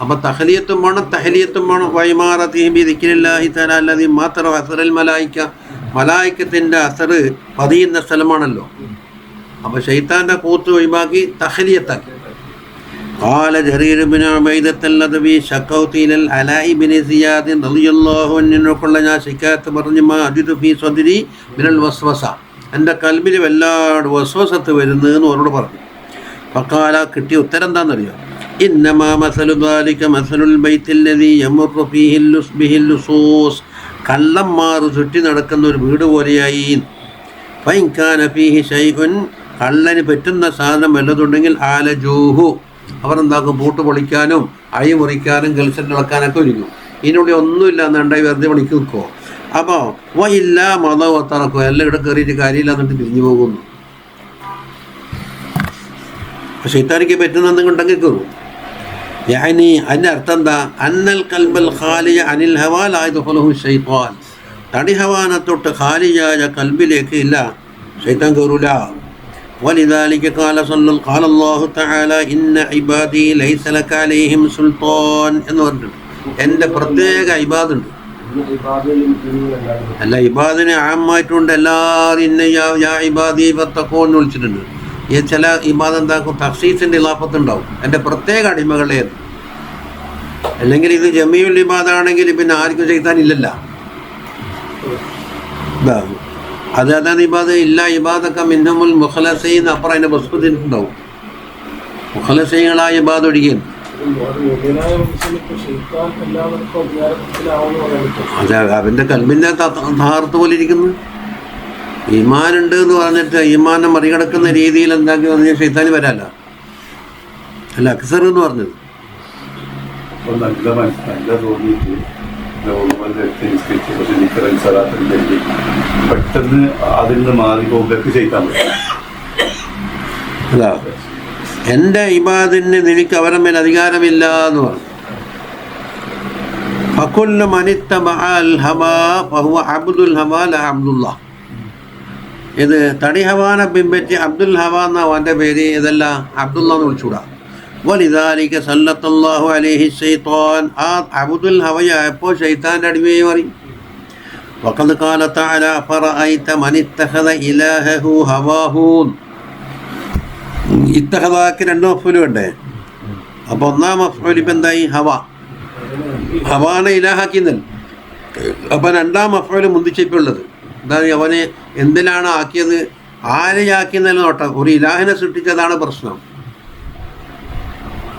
അപ്പം തഖ്ലിയത്തും വേണം തഹ്ലിയത്തും വേണം. വ ഇമാറത്തിഹി ബി ദിക്രില്ലാഹി തആല അല്ലദീ മാതറ അസറൽ മലായിക, മലായിക്കത്തിൻ്റെ അസർ പതിയുന്ന സ്ഥലമാണല്ലോ. അപ്പോൾ ഷൈത്താൻ്റെ കൂത്ത് ഒഴിവാക്കി തഹ്ലിയത്താക്കി. قال جرير بن عبيدة الذي شكوت إلى العلاء بن زياد رضي الله عنه قال ഞാൻ ശിക്കായത്ത് പറഞ്ഞു മാ അജിദു ഫീ സദ്രി മിനൽ വസ്വസ, എൻ്റെ കൽബിൽ വല്ലാട് വസ്വസത്ത് വരുന്നതെന്ന് അവരോട് പറഞ്ഞു. ഫഖാല, കിട്ടിയ ഉത്തരം എന്താണെന്നറിയോ, ഇന്നമാ മസലു ദാലിക മസലുൽ ബൈത്തില്ലദീ യമുറു ബിഹിൽ ലുസൂസ്. കള്ളന്മാർ ചുറ്റി നടക്കുന്ന ഒരു വീട് പോലെയായി. ഫൈൻ കാന ഫീഹി ശൈഉൻ, കള്ളന് പറ്റുന്ന സാധനം വല്ലതുണ്ടെങ്കിൽ ആലജൂഹു, അവർ എന്താക്കും, പൂട്ട് പൊളിക്കാനും അഴി മുറിക്കാനും ഗൾസെറ്റ് ഇളക്കാനൊക്കെ ഒരുങ്ങും. ഇതിനുള്ളിൽ ഒന്നുമില്ല എന്നുണ്ടായി വെറുതെ പണിക്ക് നിൽക്കുമോ. അപ്പോൾ ഇല്ല മതവത്തറക്കോ, എല്ലാം ഇവിടെ കയറിയിട്ട് കാര്യമില്ല എന്നിട്ട് പിരിഞ്ഞു പോകുന്നു. ശൈത്താനിക്ക് പറ്റുന്നെന്നുണ്ടെങ്കിൽ കയറും. യാനി അതിൻ്റെ അർത്ഥം എന്താ? അന്നൽ കൽബൽ ഖാലിയ അനിൽ ഹവാ ലാ യദ്ഖുലുഹു ശൈത്താൻ. തടി ഹവാനെ തൊട്ട് ഖാലിയായ കൽബിലേക്ക് ഇല്ല ശൈത്താൻ കയറൂല. വലിദാലിക ഖാല അല്ലാഹു തആല ഇന്ന ഇബാദി ലൈസ ലക അലൈഹിം സുൽത്താൻ എന്ന് പറഞ്ഞിട്ടുണ്ട്. എൻ്റെ പ്രത്യേക ഇബാദുണ്ട്. അല്ല, ഇബാദിനെ ആമായിട്ടുണ്ട്. എല്ലാവരും ഇന്ന യാ ഇബാദി ഫത്തഖൂൻ എന്ന് വിളിച്ചിട്ടുണ്ട്. ഈ ചില ഇബാദ് എന്താക്കും, തഖ്സീസിൻ്റെ ഇലാഫത്തുണ്ടാവും, എൻ്റെ പ്രത്യേക അടിമകളെ. അല്ലെങ്കിൽ ഇത് ജമീഉൽ ഇബാദാണെങ്കിൽ പിന്നെ ആർക്കും ശൈത്താനില്ലല്ല. അതാണ് ഇബാദ്. ഇല്ല ഇബാദൊക്കെ മിന്നമുൽ മുഖലസീൻ, അപ്പുറം അതിൻ്റെ ബസ്ഫുദിനുണ്ടാവും. മുഖലസീങ്ങളായ ഇബാദ് ഒഴികെ അതെ അവൻ്റെ കൽബിൻ്റെ താർത്ത് പോലെ ഇരിക്കുന്നു. ഈമാനുണ്ട് എന്ന് പറഞ്ഞിട്ട് ഈമാനെ മറികടക്കുന്ന രീതിയിൽ എന്താക്കി പറഞ്ഞാൽ ശൈത്താനി വരാല്ല. അല്ല അക്സർ എന്ന് പറഞ്ഞത് പെട്ടെന്ന് അതിൽ നിന്ന് മാറി പോകുമ്പോഴേക്ക് ചെയ്താൽ മതി. അതാ എൻ്റെ ഇബാദിന് നിനക്ക് അവരുടെ മേൽ അധികാരമില്ല എന്ന് പറഞ്ഞു. ഫകുല്ലു മനിത്തബഅൽ ഹവാ ഫഹുവ അബ്ദുൽ ഹവാ ലാ അബ്ദുല്ലാഹ്. ഇത് തടി ഹവാനെ പിൻപറ്റി അബ്ദുൽ ഹവാ എന്നാ അവൻ്റെ പേര്, ഇതല്ല അബ്ദുല്ല എന്ന് വിളിച്ചുകൂടാ. വലിദാലിക സല്ലല്ലാഹു അലൈഹി ശൈത്താൻ. ആ അബ്ദുൽ ഹവയായപ്പോൾ ശൈത്താൻ്റെ അടിമയായി മാറി. വഖദ് ഖാല തആല ഫറഅയ്ത മനിത്തഖദ ഇലാഹഹു ഹവാഹു. ഇത്തഹദാക്ക് രണ്ട് മഫ്ഊല് വേണ്ടേ? അപ്പോൾ ഒന്നാം മഫ്ഊൽ ഇപ്പം എന്തായി? ഹവ. ഹവാനെ ഇലാഹാക്കിന്നൽ. അപ്പം രണ്ടാം മഫ്ഊൽ മുന്തിച്ചിപ്പുള്ളത് എന്താണ്? അവനെ എന്തിനാണ് ആക്കിയത്, ആരെയാക്കിയെന്നല്ല നോട്ടം. ഒരു ഇലാഹിനെ സൃഷ്ടിച്ചതാണ് പ്രശ്നം.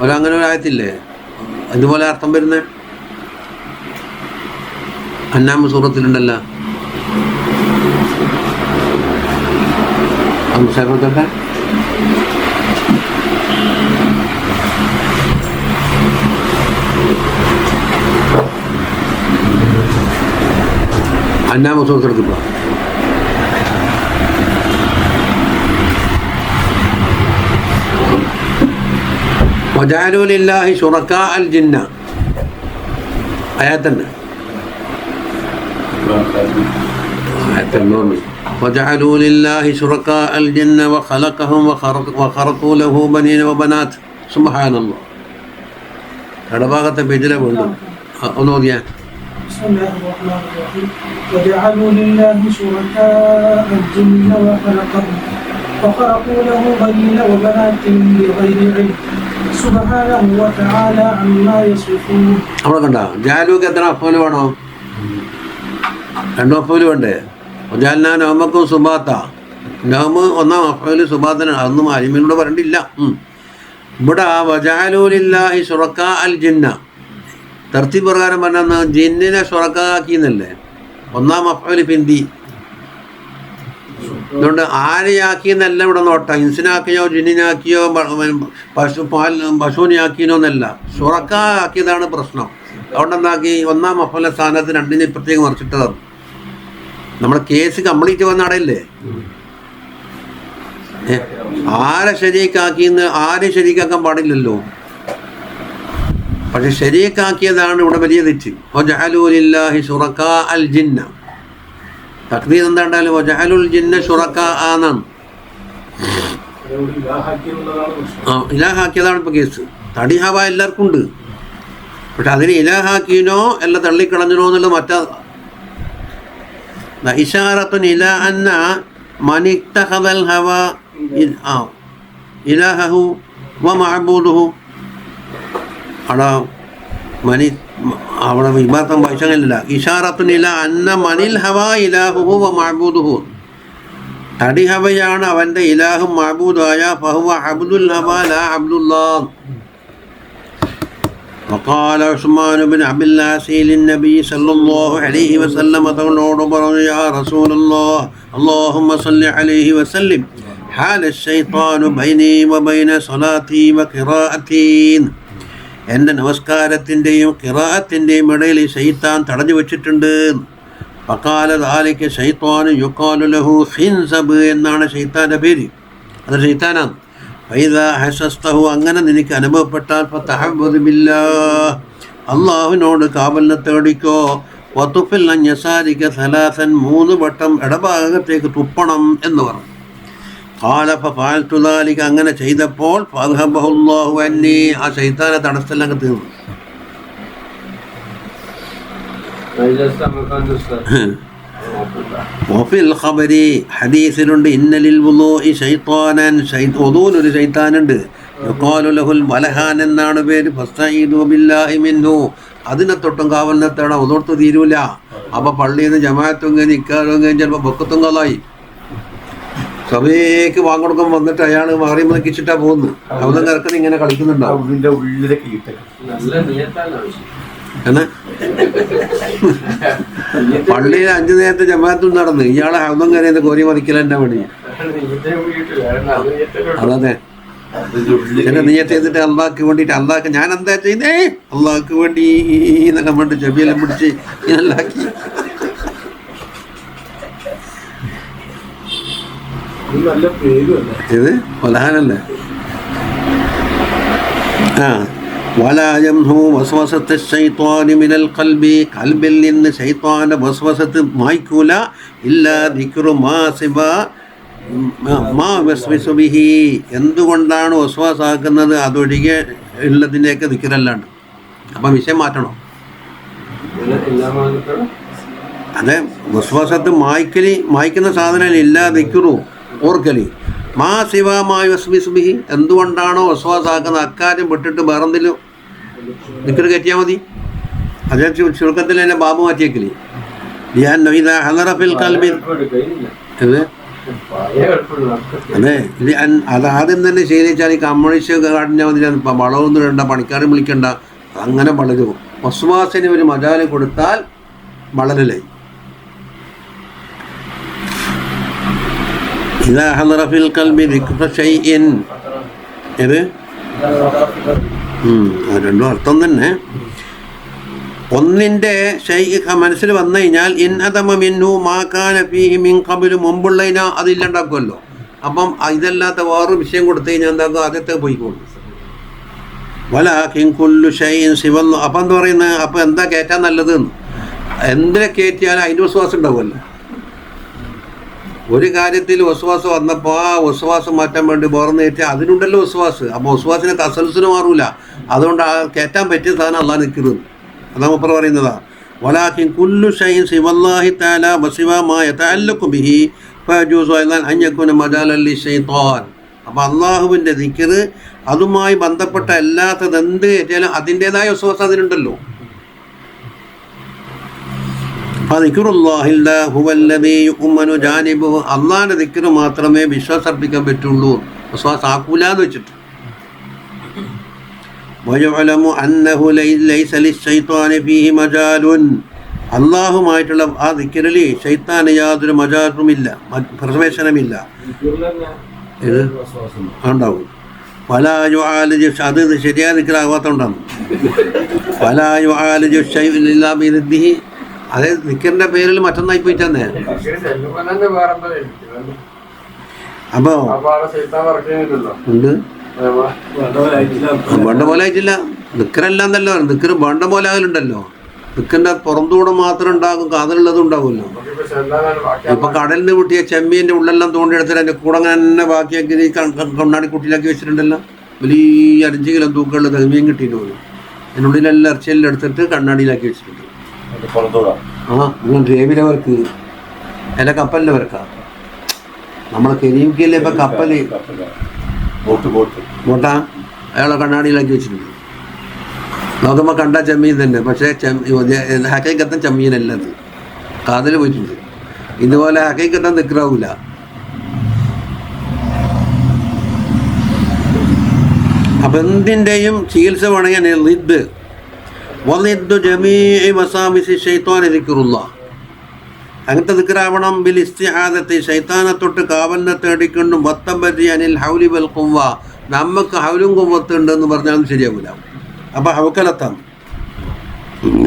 ഒരങ്ങനെ ഒരു ആയത്തില്ലേ അതുപോലെ അർത്ഥം വരുന്നത്? അന്നാം സൂറത്തിലുണ്ടല്ലോ. സംശയപ്പെട്ടെ അന്നാം സൂറത്തെടുത്തിപ്പോ وجعلوا لله شركاء الجن. آياتنا آيات النور. وجعلوا لله شركاء الجن وخلقهم وخرقوا له بنين وبنات. سبحان الله. هذا باغت بيجله بندو أنوديا. بسم الله الرحمن الرحيم. وجعلوا لله شركاء الجن وخلقهم وخرقوا له بنين وبنات بغير علم سبحانه وتعالى عما يصفون. അവിടെ കണ്ടോ ജാലുക്ക് എത്ര അഫ്വല് വേണോ? രണ്ടു അഫ്വല് വേണ്ടേ? ജാലിനാ നവമക്കും സുബാത്ത. നവമ് ഒന്നാം അഫ്വല് സുബാത്തനാണ്. അതൊന്നും അലിമിനോട് പറയണ്ടില്ല. ഇവിടെ വജഅലൂലില്ലാഹി ശുറക്കാ അൽ ജിന്ന തർത്തീബ് പ്രകാരം പറഞ്ഞ ജിന്നിനെ ശുറക്കാക്കിന്നല്ലേ ഒന്നാം അഫ്വല് പിന്തി. അതുകൊണ്ട് ആരെയാക്കിയെന്നല്ല ഇവിടെ നോട്ടം. ഇൻസിനാക്കിയോ ജിന്നിനാക്കിയോ പശുവിനെയാക്കിയോ എന്നല്ല, ശുറക്കാക്കിയതാണ് പ്രശ്നം. അതുകൊണ്ട് എന്താക്കി ഒന്നാം അഫ്വല സ്ഥാനത്ത് രണ്ടിനെ പ്രത്യേകം മറിച്ചിട്ടതാണ്. നമ്മുടെ കേസ് കംപ്ലീറ്റ് വന്ന അടയില്ലേ. ആരെ ശരീക്കാക്കിയെന്ന് ആരെ ശരീക്കാക്കാൻ പാടില്ലല്ലോ. പക്ഷെ ശരീക്കാക്കിയതാണ് ഇവിടെ വലിയ തെറ്റ്. വജഅലൂ ലില്ലാഹി ശുറക്കാ അൽ ജിന്ന. തഖ്ദീർ എന്താണ്ടാലും വജഅലുൽ ജിന്ന ശുറക്കാ ആനാണ്. ഇലാഹാക്കിയതാണ് ഇപ്പോൾ കേസ്. തടി ഹവ എല്ലാവർക്കും ഉണ്ട്. പക്ഷെ അതിന് ഇലാഹാക്കിനോ എല്ലാം തള്ളിക്കളഞ്ഞനോ എന്നുള്ളത് മറ്റാ ഇശാറത്തുൻ ഇലാ അന്ന മൻ ഇത്തഖദൽ ഹവ ഇലാഹഹു വ മഅബൂദുഹു. അവിടെ മനി അവിടെ വിഭാഗം വായിച്ചങ്ങനല്ല. ഇഷാറത്തുൻ ഇലാ അന്ന മനിൽ ഹവ ഇലാഹുഹു വ മഅബൂദുഹു. തടി ഹവയാണ് അവൻ്റെ ഇലാഹും മഅബൂദായ ഫഹുവ അബ്ദുൽ ഹവ ലാ അബ്ദുല്ലാഹ്. فقال عثمان بن عبد العاص للنبي صلى الله عليه وسلم തങ്ങളോട് പറഞ്ഞു യാ റസൂലല്ലാഹ് اللهم صل عليه وسلم حال الشيطان بيني وبين صلاتي وقراءتي എൻ്റെ നമസ്കാരത്തിൻ്റെയും ഖിറാഅത്തിൻ്റെയും ഇടയിൽ ശൈത്താൻ തടഞ്ഞു വെച്ചിട്ടുണ്ട്. ഫഖാല ദാലിക ശൈത്താനു യുഖാലു ലഹു ഖിൻസബ് എന്നാണ് ശൈത്താൻ്റെ പേര്. അത് ശൈത്താനാണ്. ഫൈദാ ഹസസ്തഹു അങ്ങനെ നിനക്ക് അനുഭവപ്പെട്ടാൽ ഫതഹവ്വദ് ബില്ലാഹ് അല്ലാഹുവിനോട് കാവലിനെ തേടിക്കോ. വതുഫിൽ അൻ യസാരിക സലാസൻ 3 വട്ടം ഇടഭാഗത്തേക്ക് തുപ്പണം എന്ന് പറഞ്ഞു. ഖാല ഫഫഅൽതു ദാലിക അങ്ങനെ ചെയ്തപ്പോൾ ഫഅദ്ഹബഹു അല്ലാഹു അന്നി ആ ശൈത്താനെ തടസ്സമെല്ലാം തീർന്നു. വഫിൽ ഖബരി ഹദീസിലുണ്ട് ഇന്നലിൽ വുളൂഇ ശൈത്താനൻ വുളൂനൊരു ശൈത്താനുണ്ട് യുഖാലു ലഹുൽ വലഹാൻ എന്നാണ് പേര്. ഫസ്തഈദു ബില്ലാഹി മിൻഹു അതിനെ തൊട്ടും കാവലിനെ തേടാൻ ഒതോർത്ത് തീരൂല. അപ്പോൾ പള്ളിയിൽ നിന്ന് ജമാഅത്തും കഴിഞ്ഞ് ഇക്കാലും കഴിഞ്ഞ് ചിലപ്പോൾ ബക്കത്തും കാലായി സഭയ്ക്ക് വാങ്ങൊടുക്കം വന്നിട്ട് അയാൾ മഹറിം നോക്കിച്ചിട്ടാ പോകുന്നു. അവധം കറക്കുന്ന ഇങ്ങനെ കളിക്കുന്നുണ്ടാവും. പള്ളിയിൽ 5 നേരത്തെ ജമാഅത്തും നടന്ന് ഇയാളെ ഹൗദം കരയുന്ന കോരി മറിക്കൽ എൻ്റെ പണി. അതെ ചില നീയത്ത് ചെയ്തിട്ട് അള്ളാഹ്ക്ക് വേണ്ടിയിട്ട് അള്ളാഹ്ക്ക് ഞാൻ എന്താ ചെയ്തേ അള്ളാഹ്ക്ക് വേണ്ടി എന്നൊക്കെ വേണ്ടി ചെവിയെല്ലാം പിടിച്ച് ഇങ്ങനെല്ലാക്കി. ഇത് വലഹാനല്ലേ. ആ വലായംഹു വസ്വസത്ത് ശൈത്വാനി മിനൽ ഖൽബി ഖൽബിൽ നിന്ന് ശൈത്വാന്റെ വസ്വസത്ത് മായ്ക്കൂല ഇല്ലാ ദിക്റു മാ സിബാ മാ വസ്വസു ബിഹി എന്തുകൊണ്ടാണ് വസ്വാസാക്കുന്നത് അതൊഴികെ ഉള്ളതിൻ്റെയൊക്കെ ദിക്റല്ലാണ്ട്. അപ്പം വിഷയം മാറ്റണം. അതെ വസ്വാസത്ത് മായ്ക്കുന്ന സാധനം ഇല്ലാ ദിക്റു ഓർക്കലി മാ സിവാമായി വസ്വിസ്ബിഹി എന്തുകൊണ്ടാണോ വസ്വാസാക്കുന്നത് അക്കാര്യം വിട്ടിട്ട് വേറെന്തെങ്കിലും ദിക്ർ കയറ്റിയാൽ മതി. അതേ ചുരുക്കത്തിൽ തന്നെ ബാബു മാറ്റിയേക്കലി അതെ അത് ആദ്യം തന്നെ ശീലിച്ചാൽ ഈ കമ്മ്യൂണിസ്റ്റ് കാട്ടിൻ്റെ മതി വളമൊന്നും ഇടണ്ട പണിക്കാരും വിളിക്കണ്ട അങ്ങനെ വളരും. വസ്വാസിന് ഒരു മജാല് കൊടുത്താൽ വളരലേ. ഇദാ ഹളറ ഫിൽ ഖൽബി ദിക്റു ശൈഇൻ ഇത് രണ്ടും അർത്ഥം തന്നെ. ഒന്നിൻ്റെ ഷൈഖ മനസ്സിൽ വന്നു കഴിഞ്ഞാൽ ഇൻ അദമ മിൻഹു മാ കാന ഫീഹി മിൻ ഖബ്ലു മുമ്പുള്ളതിന അതില്ലാണ്ടാക്കുമല്ലോ. അപ്പം ഇതല്ലാത്ത വേറൊരു വിഷയം കൊടുത്തു കഴിഞ്ഞാൽ എന്താക്കും ആദ്യത്തെ പോയിക്കോളൂ. വലാകിൻ കുല്ലു ഷൈഇൻ സിവല്ലാഹ് അപ്പം എന്താ പറയുന്നത് അപ്പം എന്താ കയറ്റാൻ നല്ലത് എന്തിനെ കയറ്റിയാലും അതിൻ്റെ വിശ്വാസം ഉണ്ടാവുമല്ലോ. ഒരു കാര്യത്തിൽ വസ്വാസം വന്നപ്പോൾ ആ വസ്വാസം മാറ്റാൻ വേണ്ടി ബോർന്ന് കയറ്റിയാൽ അതിനുണ്ടല്ലോ വസ്വാസ്. അപ്പോൾ വസ്വാസിനെ തസൽസിന് മാറൂല. അതുകൊണ്ട് ആ കയറ്റാൻ പറ്റിയ സാധനം അള്ളാഹ് നിൽക്കുന്നത്. അതാ മുപ്പർ പറയുന്നതാ വലാകിൻ കുല്ലു ഷൈഇൻ സിവല്ലാഹി തആല വസിവാ മാ യതഅല്ലഖു ബിഹി ഫയജൂസു അൻ യകൂന മജാലൻ ലിശൈത്താൻ. അപ്പോൾ അള്ളാഹുവിൻ്റെ ദിക്ർ അതുമായി ബന്ധപ്പെട്ട അല്ലാത്തത് എന്ത് കയറ്റിയാലും അതിൻ്റെതായ വസ്വാസം അതിനുണ്ടല്ലോ. അള്ളാഹിന്റെ ദിക്ർ മാത്രമേ വിശ്വാസർപ്പിക്കാൻ പറ്റുള്ളൂ. വിശ്വാസം ആക്കൂലെന്ന് വെച്ചിട്ട് അള്ളാഹുമായിട്ടുള്ള ആ ദിക്റിൽ ശൈത്താന് യാതൊരു മജാലുമില്ല, പ്രവേശനമില്ല. ഇത് ഉണ്ടാവും. ഫലായു ആലജ് അത് ശരിയായ ദിക്റാവാത്തോണ്ടാണ്. ഫലായു ആലജ് ഷൈഇ അതേ ദിക്റിന്റെ പേരിൽ മറ്റൊന്നായി പോയിട്ടെന്നെ. അപ്പോ ഉണ്ട് വേണ്ട പോലെ ആയിട്ടില്ല. ദിക്റെല്ലാം തന്നെ ദിക്ർ വേണ്ട പോലെ ആകലുണ്ടല്ലോ. ദിക്റിന്റെ പുറന്തൂടെ മാത്രം ഉണ്ടാകും, കാതിലുള്ളതും ഉണ്ടാവുമല്ലോ. ഇപ്പൊ കടലിന് കൂട്ടിയ ചെമ്മീൻ്റെ ഉള്ളെല്ലാം തോണ്ടിയെടുത്തിട്ട് അതിന്റെ കൂടെ തന്നെ ബാക്കിയാക്കി കണ്ണാടി കുട്ടിയിലാക്കി വെച്ചിട്ടുണ്ടല്ലോ. വലിയ 5 കിലോ തൂക്കമുള്ള ചെമ്മീൻ കിട്ടിയിട്ട് പോലും അതിനുള്ളിലെല്ലാം ഇറച്ചിയെല്ലാം എടുത്തിട്ട് കണ്ണാടിയിലാക്കി വെച്ചിട്ടുണ്ട്. നിങ്ങൾ ഡ്രൈവിലെ വർക്ക് അല്ല കപ്പലിൻ്റെ വർക്കാ. നമ്മളെ കെരീംക്കയിലെ ഇപ്പം കപ്പൽ ബോട്ടാ അയാളെ കണ്ണാടിയിലാക്കി വെച്ചിട്ടുണ്ട്. നോക്കുമ്പോൾ കണ്ട ചെമ്മീൻ തന്നെ, പക്ഷേ ഹക്കൈക്കത്തൻ ചെമ്മീനല്ല, അത് കാതിൽ പോയിട്ടുണ്ട്. ഇതുപോലെ ഹക്കൈക്കത്തൻ ദിക്റാവൂല. അപ്പം എന്തിൻ്റെയും ചികിത്സ വേണമെങ്കിൽ ലിദ് വളിദ്ദു ജമീഇ വസാവിസി ശൈത്വാനി ദിക്റുല്ലാഹ്. അങ്ങനത്തെ ദിക്റാവണം. ബിൽ ഇസ്തിആദത്തി ശൈത്താനെ തൊട്ട് കാവലിനെ തേടിക്കൊണ്ടും വത്തബരി അനിൽ ഹൗലി വൽ ഖുവ്വ, നമുക്ക് ഹൗലും കുവ്വത്തും ഉണ്ടെന്ന് പറഞ്ഞാലും ശരിയാവില്ല. അപ്പം ഹൗക്കലത്താണ്.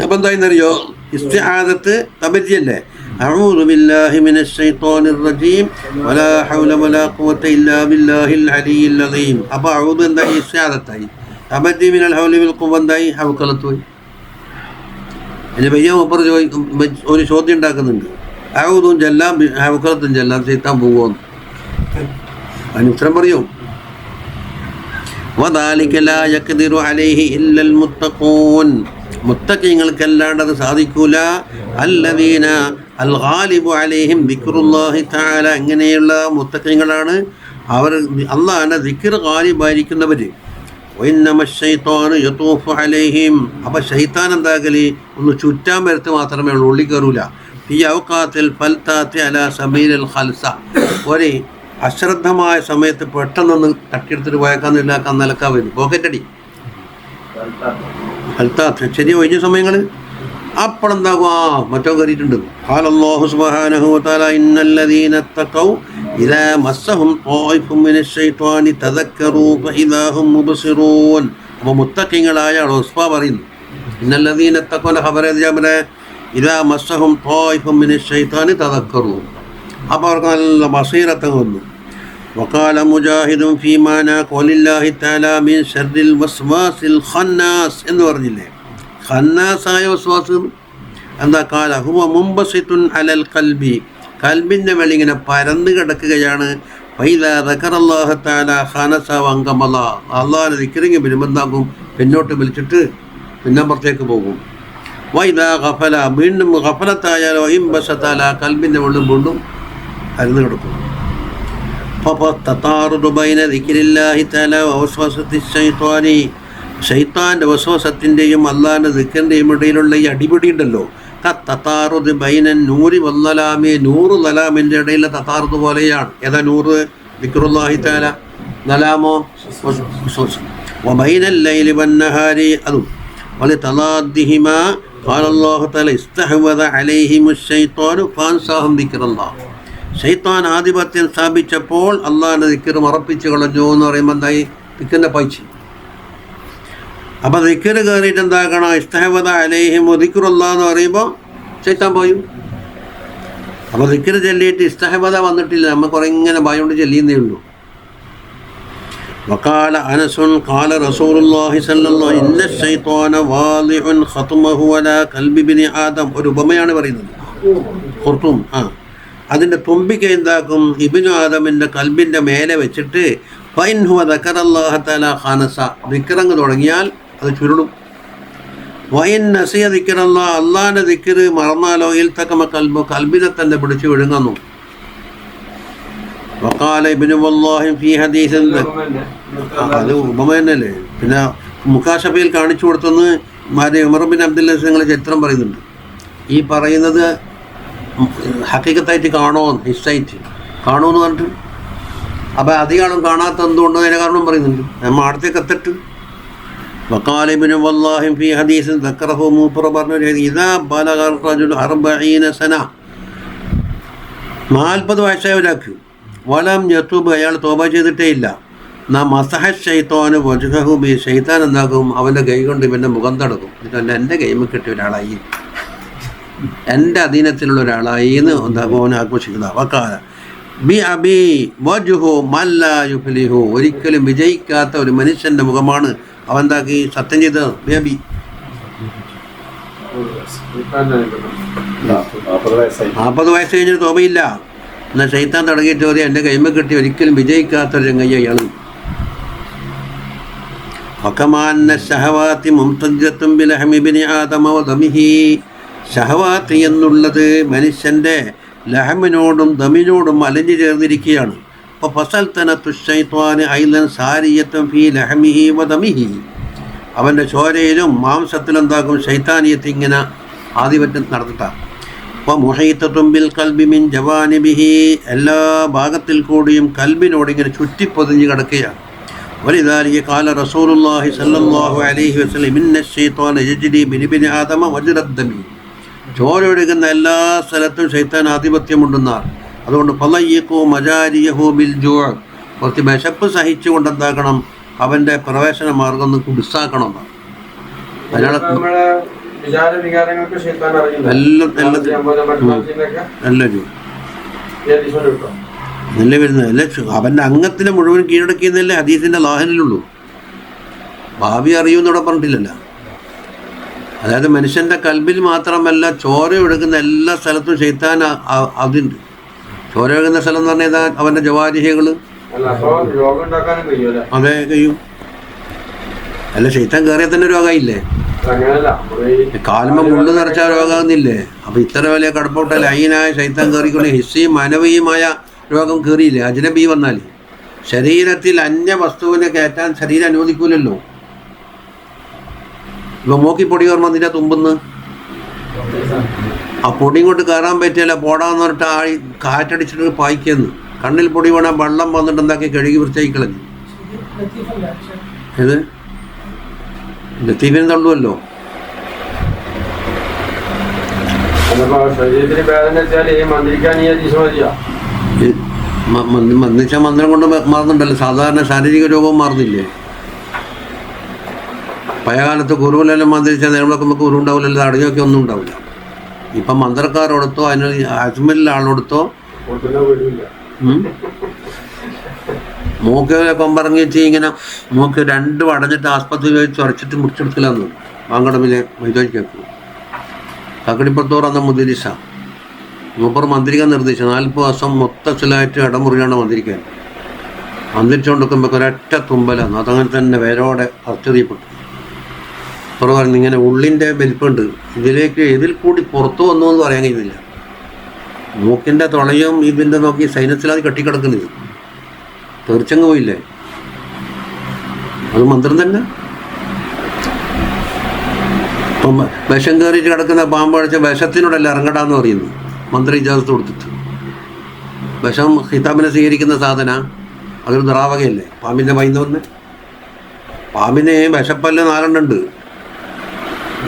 അപ്പം എന്തായെന്നറിയോ, ഇസ്തിആദത്ത് തബരിയല്ലേ, അഊദു ബില്ലാഹി മിനശ് ശൈത്വാനിർ റജീം വലാ ഹൗല വലാ ഖുവത ഇല്ലാ ബില്ലാഹിൽ അലിയ്യിൽ അദീം. അപ്പോൾ അഊദു എന്തായി, ഇസ്തിആദത്തായി. തബരി മിനൽ ഹൗലി വൽ ഖുവ്വ എന്തായി, ഹൗക്കലത്ത് പോയി. ഇനി പയ്യ മുപ്പർ ഒരു ചോദ്യം ഉണ്ടാക്കുന്നുണ്ട്, അഊദും ചെല്ലാം ഹൗക്കലത്തും ചെല്ലാം ചെയ്താൻ പോകുമെന്ന്. അതിന് ഉത്തരം പറയൂ, വദാലിക ലാ യഖ്ദിറു അലൈഹി ഇല്ലൽ മുത്തഖൂൻ, മുത്തഖീങ്ങൾക്കല്ലാണ്ട് അത് സാധിക്കൂല. അല്ലദീന അൽ ഗാലിബു അലൈഹിം ദിക്റുല്ലാഹി തആല, അങ്ങനെയുള്ള മുത്തഖീങ്ങളാണ് അവർ, അല്ലാഹുവിന്റെ ദിക്ർ ഗാലിബായിരിക്കുന്നവർ. വഇന്നമ ശൈത്വാനു യതൂഫു അലൈഹിം, അപ്പോൾ ശൈത്താൻ എന്താകലി ഒന്ന് ചുറ്റാൻ വരത്ത് മാത്രമേ ഉള്ളൂ, ഉള്ളി കയറൂല. ഈ ഔഖാത്തിൽ ഫൽതാത്തി അലാ സബീലിൽ ഖൽസ, ഒരു അശ്രദ്ധമായ സമയത്ത് പെട്ടെന്നൊന്ന് തട്ടിയെടുത്തിട്ട് പോയേക്കാന്നില്ല, കന്നലക്കാൻ വരും, പോക്കറ്റടി ഫൽതാത്ത്. ശരി, ഒഴിഞ്ഞ സമയങ്ങൾ അപ്പോഴെന്താകും, മറ്റോ കയറിയിട്ടുണ്ട്. ഖാലല്ലാഹു സുബ്ഹാനഹു വതആല ഇന്നല്ലദീന തഖൗ ഇദാ മസ്സഹും ത്വായിഫും മിനശ് ശൈത്വാനി തദക്കറൂ ഫഇദാ ഹും മുബ്സിറൂൻ. അപ്പോൾ മുത്തഖീങ്ങളായ ഉസ്ഫ പറയുന്നു, ഇന്നല്ലദീന തഖൗ ഖബറ ജബല ഇദാ മസ്സഹും ത്വായിഫും മിനശ് ശൈത്വാനി തദക്കറൂ. അപ്പോൾ അവർക്ക് നല്ല ബസീറത്ത് വന്നു. വഖാല മുജാഹിദും ഫീ മാനാ ഖൗലില്ലാഹി തആല മിൻ ശർരിൽ വസ്വാസിൽ ഖന്നാസ് എന്ന് പറഞ്ഞില്ലേ, ഖന്നാസായ വസ്വാസ് എന്താ, കാല ഹുവ മുംബസിത്തുൻ അലൽ ഖൽബി, കൽബിൻ്റെ മേലെ ഇങ്ങനെ പരന്ന് കിടക്കുകയാണ്. ഫൈദാ ദക്കറല്ലാഹു തആല ഖനസ വങ്കമല, അള്ളാഹുവിനെ ദിക്റിങ് വരുമ്പോൾ എന്താക്കും, പിന്നോട്ട് വലിച്ചിട്ട് പിന്നെ പുറത്തേക്ക് പോകും. വൈദാ ഗഫല, വീണ്ടും ഗഫലത്തായാലോ ഇംബസതല, കൽബിൻ്റെ ഉള്ളിൽ വീണ്ടും അരുന്ന് കിടക്കും. ഫതതാറുദു ബൈന ദിക്രില്ലാഹി തആല വവസ്വസത്തി ശൈത്വാനി, ശൈത്താൻ്റെ വസ്വസത്തിൻ്റെയും അള്ളാഹിൻ്റെ ദിക്റിൻ്റെയും ഇടയിലുള്ള ഈ അടിപിടി ഉണ്ടല്ലോ, തതാറുദ് ബൈനൻ നൂരി വല്ലലാമി, നൂറ് ലലാമിൻ്റെ ഇടയിലെ തതാറുദ് പോലെയാണ്. ഏതാ നൂറ്, ദിക്റുല്ലാഹി തആല, ലലാമോ വസ്വസം. വബൈനൽ ലൈലി വന്നഹാരി, അതും വലിതലാദ്ദിഹിമാ ഖാലല്ലാഹു തആല ഇസ്തഹവദ അലൈഹിമുശ് ശൈത്വാനു ഫഅൻസാഹും ദിക്റല്ലാഹ്. ശൈത്താൻ ആധിപത്യം സ്ഥാപിച്ചപ്പോൾ അള്ളാഹിൻ്റെ ദിക്ർ മറപ്പിച്ച് കളഞ്ഞു എന്ന് പറയുമ്പോൾ എന്തായി, ദിക്റിൻ്റെ പൈച്ച. അപ്പോൾ ദിക്ർ കയറിയിട്ട് എന്താക്കണം, ഇസ്തഹവദ അലൈഹിമു ദിക്റുല്ലാഹ് എന്ന് പറയുമ്പോൾ ശൈത്താൻ പോയും. അപ്പോൾ ദിക്ർ ചൊല്ലിയിട്ട് ഇസ്തഹവദ വന്നിട്ടില്ല, നമ്മൾ കുറേ ഇങ്ങനെ ഭയം കൊണ്ട് ചൊല്ലിയെന്നേ ഉള്ളൂ. വഖാല അനസുൻ ഖാല റസൂലുള്ളാഹി സ്വല്ലല്ലാഹു അലൈഹി വസല്ലം ഇന്ന ശൈത്വാന വാളിഉൻ ഖത്മഹു അലാ ഖൽബി ഇബ്നി ആദം, ഒരു ഉപമയാണ് പറയുന്നത്. ഖുർതും, അതിൻ്റെ തുമ്പിക്ക എന്താക്കും, ഇബ്നു ആദമിൻ്റെ കൽബിൻ്റെ മേലെ വെച്ചിട്ട് ഫൈൻ ഹുവ ദക്കറല്ലാഹ തആല ഖാനസ, ദിക്റങ്ങ് തുടങ്ങിയാൽ അത് ചുരുളും. വൈൻ നസിയ ദിക്റല്ലാഹ്, അള്ളാഹിൻ്റെ ദിക്ർ മറന്നാലോ ഇൽതഖമ ഖൽബു, കൽബിനെ തന്നെ പിടിച്ച് വിഴുങ്ങുന്നു. വഖാല ഇബ്നു വല്ലാഹി ഫീ ഹദീസിൻ, അത് ഉപമ തന്നെയല്ലേ. പിന്നെ മുഖാശഫയിൽ കാണിച്ചു കൊടുത്തെന്ന് ഉമർ ബിൻ അബ്ദുൽ അസീസ് നിങ്ങൾ ചരിത്രം പറയുന്നുണ്ട്. ഈ പറയുന്നത് ഹക്കീക്കത്തായിട്ട് കാണുമോ, ഹിസ്സായിട്ട് കാണുമെന്ന് പറഞ്ഞിട്ട്. അപ്പോൾ അധികം കാണാത്ത എന്തുകൊണ്ടോ അതിൻ്റെ കാരണം പറയുന്നുണ്ട്, നമ്മൾ അടുത്തേക്ക് എത്തിട്ട്. വഖാല ഇബ്നു വല്ലാഹി ഫീ ഹദീസിൻ ദക്കറഹു, മൂപ്പർ പറഞ്ഞ ഇദാ ബലഗ റജുൽ 40 സന, 40 വയസ്സായവരാക്കി, വലം യതൂബ്, അയാൾ തോബ ചെയ്തിട്ടേ ഇല്ല. മസഹ ശൈത്വാന് വജ്ഹഹു ബി, ശൈത്താൻ എന്താക്കും, അവൻ്റെ കൈ കൊണ്ട് ഇവൻ്റെ മുഖം തടക്കും. എന്നിട്ട് എൻ്റെ കൈമ കിട്ടിയ ഒരാളായി, എൻ്റെ അധീനത്തിലുള്ള ഒരാളായി എന്ന് എന്താക്കും, അവനെ ആഘോഷിക്കുന്ന. വഖാല ബി അബി വജ്ഹു മല്ലാ യുഫ്ലിഹു, ഒരിക്കലും വിജയിക്കാത്ത ഒരു മനുഷ്യൻ്റെ മുഖമാണ് അവൻ എന്താക്കി സത്യം ചെയ്തത്. ബി അബി 40 വയസ്സ് കഴിഞ്ഞിട്ട് തോബയില്ല. എന്നാൽ ശൈത്താൻ തുടങ്ങിയിട്ട് ചോദ്യം, എൻ്റെ കൈമ കിട്ടി ഒരിക്കലും വിജയിക്കാത്തൊരു ചങ്ങയ്യ അയാൾ. വകമാന്ന ശഹവാത്തി മുംതജ്ജത്തും ബിലഹമി ഇബ്നി ആദമ വദമിഹി, ശഹവാത്ത് എന്നുള്ളത് മനുഷ്യൻ്റെ ലഹമിനോടും ദമിനോടും അലിഞ്ഞു ചേർന്നിരിക്കുകയാണ്. അപ്പോൾ ഫസൽതനത്തു ശൈത്വാന് ഐലൻ സാരിയത്തും ഫീ ലഹമിഹി വദമിഹി, അവൻ്റെ ചോരയിലും മാംസത്തിലും എന്താക്കും, ശൈത്താനിയത്ത് ഇങ്ങനെ ആധിപത്യം നടത്തിട്ടാണ്. അപ്പോൾ മുഹൈത്തത്തും ബിൽ കൽബി മിൻ ജവാനിബിഹി, എല്ലാ ഭാഗത്തിൽ കൂടിയും കൽബിനോട് ഇങ്ങനെ ചുറ്റിപ്പൊതിഞ്ഞ് കിടക്കുകയാണ്. ولذلك قال رسول الله صلى الله عليه وسلم إن الشيطان يجري من ابن آدم مجرى الدم. ചോര ഒഴുകുന്ന എല്ലാ സ്ഥലത്തും ശൈത്താൻ ആധിപത്യമുണ്ടെന്നാണ്. അതുകൊണ്ട് ഫളയ്യിഖു മജാരിയഹു ബിൽ ജൂഅ, കുറച്ച് വിശപ്പ് സഹിച്ചുകൊണ്ട് എന്താക്കണം, അവൻ്റെ പ്രവേശന മാർഗം ഒന്ന് കുടിസാക്കണം. അതിനാണ് നല്ല വരുന്നത് അല്ല, അവൻ്റെ അംഗത്തിനെ മുഴുവൻ കീഴടക്കിയെന്നല്ലേ ഹദീസിൻ്റെ ലാഹനിലുള്ളൂ. ഭാവി അറിയുമെന്നൂടെ പറഞ്ഞിട്ടില്ലല്ലോ. അതായത് മനുഷ്യൻ്റെ കൽബിൽ മാത്രമല്ല, ചോര ഒഴുകുന്ന എല്ലാ സ്ഥലത്തും ശൈത്താൻ അതുണ്ട്. ചോര ഒഴുകുന്ന സ്ഥലം എന്ന് പറഞ്ഞാൽ അവൻ്റെ ജവാരിഹകൾ. അതെ, കഴിയും. അല്ല, ശൈത്താൻ കയറിയാൽ തന്നെ രോഗമായില്ലേ? കാലുമ്പ മുള്ളു നിറച്ച രോഗമാകുന്നില്ലേ? അപ്പൊ ഇത്ര വലിയ കടപ്പോട്ടല്ല അയ്യനായ ശൈത്താൻ കയറിക്കൊണ്ട് ഹിസ്സിയും മാനവീയമായ രോഗം കയറിയില്ലേ? അജ്നബി വന്നാൽ ശരീരത്തിൽ അന്യ വസ്തുവിനെ കയറ്റാൻ ശരീരം അനുവദിക്കൂലല്ലോ. ഇപ്പൊ മൂക്കിപ്പൊടി ഓർമ്മ നിന്റെ തുമ്പുന്ന് ആ പൊടി കൊണ്ട് കയറാൻ പറ്റിയല്ല, പോടാന്ന് പറഞ്ഞിട്ട് കാറ്റടിച്ചിട്ട് പായിക്കുന്നു. കണ്ണിൽ പൊടി വേണം, വെള്ളം വന്നിട്ട് എന്താക്കി കഴുകി വൃത്തിയാക്കി കളഞ്ഞു. ഏത് ലത്തീഫിനെ തള്ളുമല്ലോ. മന്ദിച്ച മന്ത്രം കൊണ്ട് മാറുന്നുണ്ടല്ലോ. സാധാരണ ശാരീരിക രോഗവും മാറുന്നില്ലേ? പഴയകാലത്ത് കുറുവിലെല്ലാം മന്ത്രിച്ചാൽ നേരങ്ങളൊക്കെ നമുക്ക് കുരു ഉണ്ടാവില്ലല്ലോ, അടങ്ങിയൊക്കെ ഒന്നും ഉണ്ടാവില്ല. ഇപ്പം മന്ത്രക്കാരോടത്തോ അതിന് അജ്മലിലെ ആളോടത്തോ മൂക്ക് കൊമ്പറങ്ങി വെച്ച് ഇങ്ങനെ മൂക്ക് രണ്ടും അടഞ്ഞിട്ട് ആസ്പത്രിയിൽ വെച്ച് ഉറച്ചിട്ട് മുറിച്ചെടുക്കലാന്ന് വാങ്കടമിലെ മൈതോയ്ക്ക് കക്കടിപ്പുറത്തോർ അന്ന മുദ്രിസ മൂപ്പർ മന്ത്രിക്കാൻ നിർദ്ദേശിച്ചു 40 ദിവസം മൊത്തത്തിലായിട്ട് ഇടമുറിയാണ് മന്ത്രിക്കാൻ. മന്ത്രിച്ചുകൊണ്ടിരിക്കുമ്പോൾ ഒരൊറ്റ തുമ്പലാണ്, അതങ്ങനെ തന്നെ വേരോടെ അർച്ചെറിയപ്പെട്ടു. പുറ പറഞ്ഞു ഇങ്ങനെ ഉള്ളിൻ്റെ വലിപ്പുണ്ട്, ഇതിൽ കൂടി പുറത്തു വന്നു എന്ന് പറയാൻ കഴിയുന്നില്ല. മൂക്കിൻ്റെ തുളയും ഇതിൻ്റെ നോക്കി സൈനസിലാതെ കെട്ടിക്കിടക്കുന്നത് തീർച്ചങ്ങ് പോയില്ലേ? അത് മന്ത്രം തന്നെ. ഇപ്പം വിഷം കയറിയിട്ട് കിടക്കുന്ന പാമ്പ് അടിച്ച വിഷത്തിനോടല്ല ഇറങ്ങടാന്ന് പറയുന്നു മന്ത്രി ഇജാസത്ത് കൊടുത്തിട്ട്. വിഷം ഹിതാബിനെ സ്വീകരിക്കുന്ന സാധന അതൊരു ദ്രാവകയല്ലേ? പാമ്പിൻ്റെ മൈന്ന് വന്ന് പാമ്പിന് വിഷപ്പല്ല് 4 ഉണ്ട്,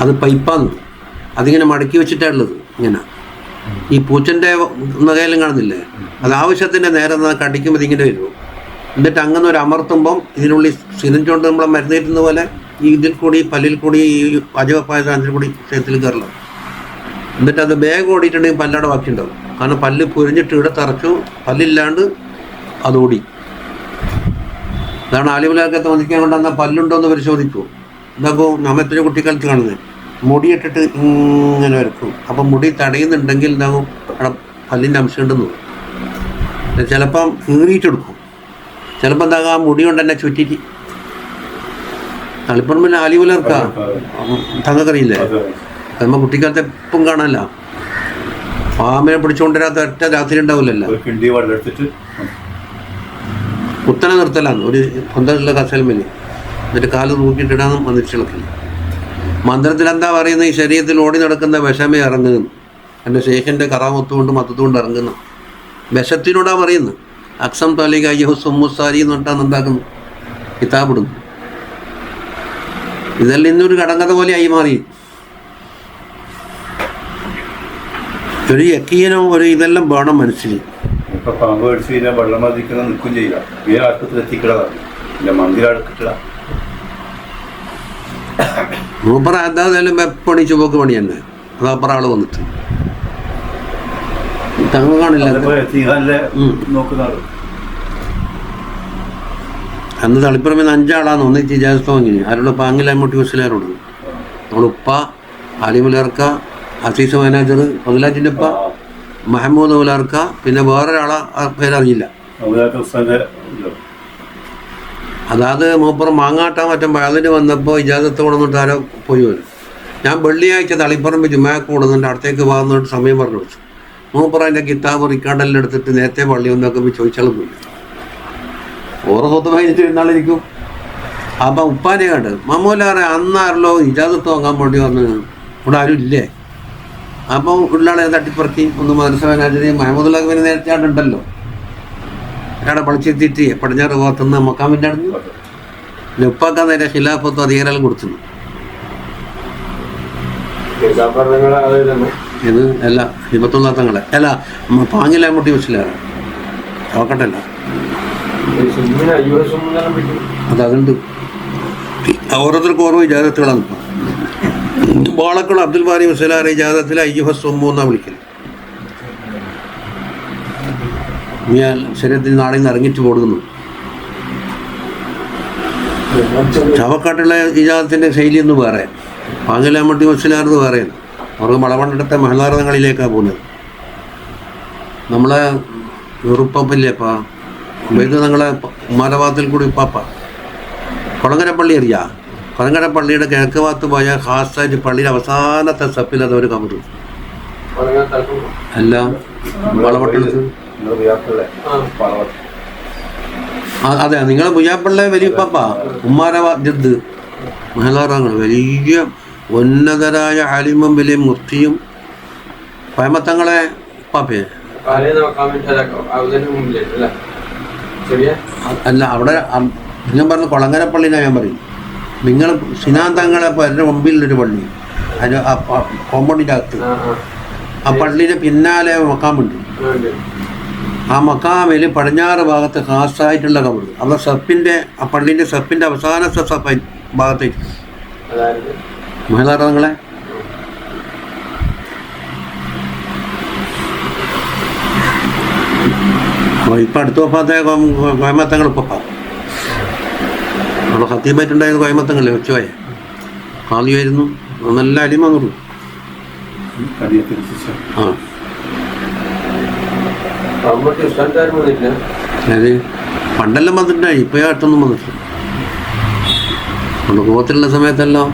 അത് പൈപ്പാന്ന്, അതിങ്ങനെ മടക്കി വെച്ചിട്ടുള്ളത് ഇങ്ങനെ. ഈ പൂച്ചൻ്റെ നഖയിലും കാണുന്നില്ലേ? അത് ആവശ്യത്തിൻ്റെ നേരെ കടിക്കുമ്പോൾ ഇതിങ്ങനെ വരുമോ? എന്നിട്ട് അങ്ങനെ ഒരു അമർത്തുമ്പം ഇതിനുള്ളിൽ സിരിഞ്ച് കൊണ്ട് നമ്മളെ മരുന്നേറ്റുന്ന പോലെ ഈ ഇതിൽ കൂടി പല്ലിൽ കൂടി ഈ അജവപ്പായ സാധനത്തിൽ കൂടി ശരീരത്തിൽ കയറണം. എന്നിട്ട് അത് ബാഗ് ഓടിയിട്ടുണ്ടെങ്കിൽ പല്ലവിടെ ബാക്കിയുണ്ടാവും. കാരണം പല്ല് പൊരിഞ്ഞിട്ട് ഇവിടെ തറച്ചു, പല്ലില്ലാണ്ട് അതോടി. അതാണ് ആലിമുലൊക്കെ തോന്നിക്കാൻ കൊണ്ടുവന്നാൽ പല്ലുണ്ടോ എന്ന് പരിശോധിക്കൂ. എന്താക്കും നമ്മ എത്രയോ കുട്ടിക്കാലത്ത് കാണുന്നത്, മുടിയിട്ടിട്ട് ഇങ്ങനെ വരക്കും. അപ്പം മുടി തടയുന്നുണ്ടെങ്കിൽ എന്താകും അവിടെ പല്ലിൻ്റെ അംശം ഉണ്ടെന്ന്. ചിലപ്പം കീറിയിട്ടെടുക്കും, ചിലപ്പോൾ എന്താകും ആ മുടി കൊണ്ട് തന്നെ ചുറ്റിട്ട്. തളിപ്പറമ്പിൽ ആലിമുലർക്ക തങ്ങക്കറിയില്ലേ? നമ്മൾ കുട്ടിക്കാലത്ത് എപ്പം കാണാനല്ല. പാമ്പിനെ പിടിച്ചുകൊണ്ടിരാത്ത ഒറ്റ രാത്രി ഉണ്ടാവില്ലല്ലോ. കുത്തനെ നിർത്തലാണ് ഒരു സ്വന്തമുള്ള കസൽമിന്, എന്നിട്ട് കാല് തൂക്കിയിട്ടിടാനും മന്ത്രിച്ചിളക്കില്ല. മന്ത്രത്തിൽ എന്താ പറയുന്നത്? ഈ ശരീരത്തിൽ ഓടി നടക്കുന്ന വിഷമേ ഇറങ്ങുന്നു. എൻ്റെ ശേഖൻ്റെ കറാമത്തുകൊണ്ട് മത്തത്തുകൊണ്ട് ഇറങ്ങുന്നു. വിഷത്തിനോടാണ് പറയുന്നത്. അക്സം തോലിക അയ്യഹു സുമ്മുസാരി എന്ന് പറഞ്ഞാണ് ഉണ്ടാക്കുന്നു, കിതാബിടുന്നു. ഇതെല്ലാം ഇന്നൊരു കടങ്കഥ പോലെ ആയി മാറി. ഒരു യക്കീനും ഒരു ഇതെല്ലാം വേണം മനസ്സിൽ. ഇപ്പൊ പാമ്പ് കടിച്ചു കഴിഞ്ഞാൽ വെള്ളം മതിക്കുന്ന നിൽക്കും ചെയ്യുക. ഈ ആർക്കത്തിൽ എത്തിക്കിടതാണ് മന്ദിരം. മൂപ്പറ എന്തായാലും വെപ്പണി ചുവക്ക് പണി തന്നെ. അത് അപ്പുറം ആള് വന്നിട്ട് തങ്ങ കാണില്ല. അന്ന് തളിപ്പുറമേ 5 ആളാണ് ഒന്നിച്ച് ഇജാസത്ത് വാങ്ങി. ആരോട് പാങ്ങിലാമൂട്ടി മുസ്ലിയാരോട് നമ്മളുപ്പ ആലിമുലർക്ക, അസീസ് മാനേജർ, ഫضലാജിൻ്റെ ഉപ്പ, മഹമ്മൂദ് ഉലർക്ക, പിന്നെ വേറൊരാളെ പേരറിയില്ല. അതായത് മൂപ്പുറം മാങ്ങാട്ടാൻ മറ്റുമ്പോൾ അതിന് വന്നപ്പോൾ ഇജാസത്ത് കൊണ്ടുവന്നിട്ട് ആരോ പോയി വരും. ഞാൻ വെള്ളിയാഴ്ച തളിപ്പറമ്പ് ജുമാക്ക് കൊണ്ടുവന്നിട്ട് അടുത്തേക്ക് പോകുന്നിട്ട് സമയം പറഞ്ഞു വെച്ചു. മൂപ്പുറം അതിൻ്റെ കിതാബ് റിക്കാർഡെല്ലാം എടുത്തിട്ട് നേരത്തെ പള്ളി വന്നൊക്കെ ചോദിച്ചാലും പോയി. ഓരോ സ്വത്ത് കഴിഞ്ഞിട്ട് ഇരുന്നാളിരിക്കും. അപ്പം ഉപ്പാനെ കണ്ട് മമ്മൂലാറെ അന്നാരല്ലോ ഇജാസത്ത് വാങ്ങാൻ വേണ്ടി വന്ന് ഇവിടെ ആരും ഇല്ലേ? അപ്പം ഉള്ളാളെ തട്ടിപ്പറക്കി ഒന്ന് മദ്രസ മഹമ്മദുല്ലാ പിന്നെ നേരത്തെ ആടുണ്ടല്ലോ, അവിടെ പളിച്ചെത്തിയിട്ട് പടിഞ്ഞാറ് ഭാഗത്തുനിന്ന് മക്കാമിൻ്റെ അടഞ്ഞു ഉപ്പാക്കാൻ നേരെ ഖിലാഫത്തും അധികാരം കൊടുത്തിരുന്നു. ഇത് അല്ല ഹിബത്തുള്ള തങ്ങളെ അല്ല പാങ്ങിലാമുട്ടി മനസ്സിലാണ് നോക്കട്ടല്ല അതുണ്ട്. ഓരോരുത്തർക്കും ഓരോ ഇജാദത്തുകളാണ്. ഇപ്പം വാളക്കുളം അബ്ദുൽ ബാരി മുസ്ലാറെ ഇജാദത്തിൽ അയ്യുഹ സൊമ്മു എന്നാണ് വിളിക്കല്. ഞാൻ ശരീരത്തിൽ നാളെ നിന്ന് ഇറങ്ങിയിട്ട് കൊടുക്കുന്നു. ചവക്കാട്ടുള്ള ഇജാദത്തിൻ്റെ ശൈലി എന്ന് വേറെ, പാങ്ങിലാമുട്ടി മുസ്ലാർന്ന് വേറെയാണ്. അവർക്ക് വളവണ്ണെടുത്ത മഹലാർദങ്ങളിലേക്കാണ് പോകുന്നത്. നമ്മളെ ഉറുപ്പല്ലേപ്പാ ഇത് ഞങ്ങളെ ഉമ്മാരഭാഗത്തിൽ കൂടി ഉപ്പാപ്പ കൊളങ്ങര പള്ളി അറിയാ. കൊളങ്ങര പള്ളിയുടെ കിഴക്ക് ഭാഗത്ത് പോയാൽ ഖാസായിട്ട് പള്ളിയുടെ അവസാനത്തെ സപ്പിൽ അത് ഒരു കബറ് എല്ലാം വളവട്ടെടുത്ത്. അതെ, നിങ്ങളെ പുയ്യാപ്പള്ളി വലിയ ഉപ്പാപ്പ ഉമ്മാരഭാഗത്ത് മഹലാറങ്ങൾ വലിയ ഉന്നതരായ ആലിമും വലിയ മുഫ്തിയും പയമത്തങ്ങളെ ഉപ്പാപ്പയെ അല്ല അവിടെ ഞാൻ പറഞ്ഞു കൊളങ്ങര പള്ളിനാണ് ഞാൻ പറയും. നിങ്ങൾ സിനാന്തങ്ങളെ എൻ്റെ മുമ്പിലൊരു പള്ളി, അതിന് ആ കോമ്പൗണ്ടിൻ്റെ അകത്ത് ആ പള്ളിയുടെ പിന്നാലെ മക്കാമുണ്ട്. ആ മക്കാമിൽ പടിഞ്ഞാറ് ഭാഗത്ത് ഖാസായിട്ടുള്ള കബറ് അവിടെ സപ്പിൻ്റെ ആ പള്ളീൻ്റെ സപ്പിൻ്റെ അവസാനത്തെ സപ്പ് ഭാഗത്തേക്ക് മഹിളാറങ്ങളെ ഇപ്പം അടുത്ത വഫാത്തെ കോയമത്തങ്ങൾ ഉപ്പ അവിടെ ഹത്തീബായിട്ടുണ്ടായത് കോയമത്തങ്ങളെ ഉച്ചവായ കാളിയായിരുന്നു. നല്ല അടിമങ്ങുള്ളൂ. ആ അതായത് പണ്ടെല്ലാം വന്നിട്ടുണ്ടായി, ഇപ്പോൾ അടുത്തൊന്നും വന്നിട്ടില്ല. അവിടെ കോത്തിലുള്ള സമയത്തെല്ലാം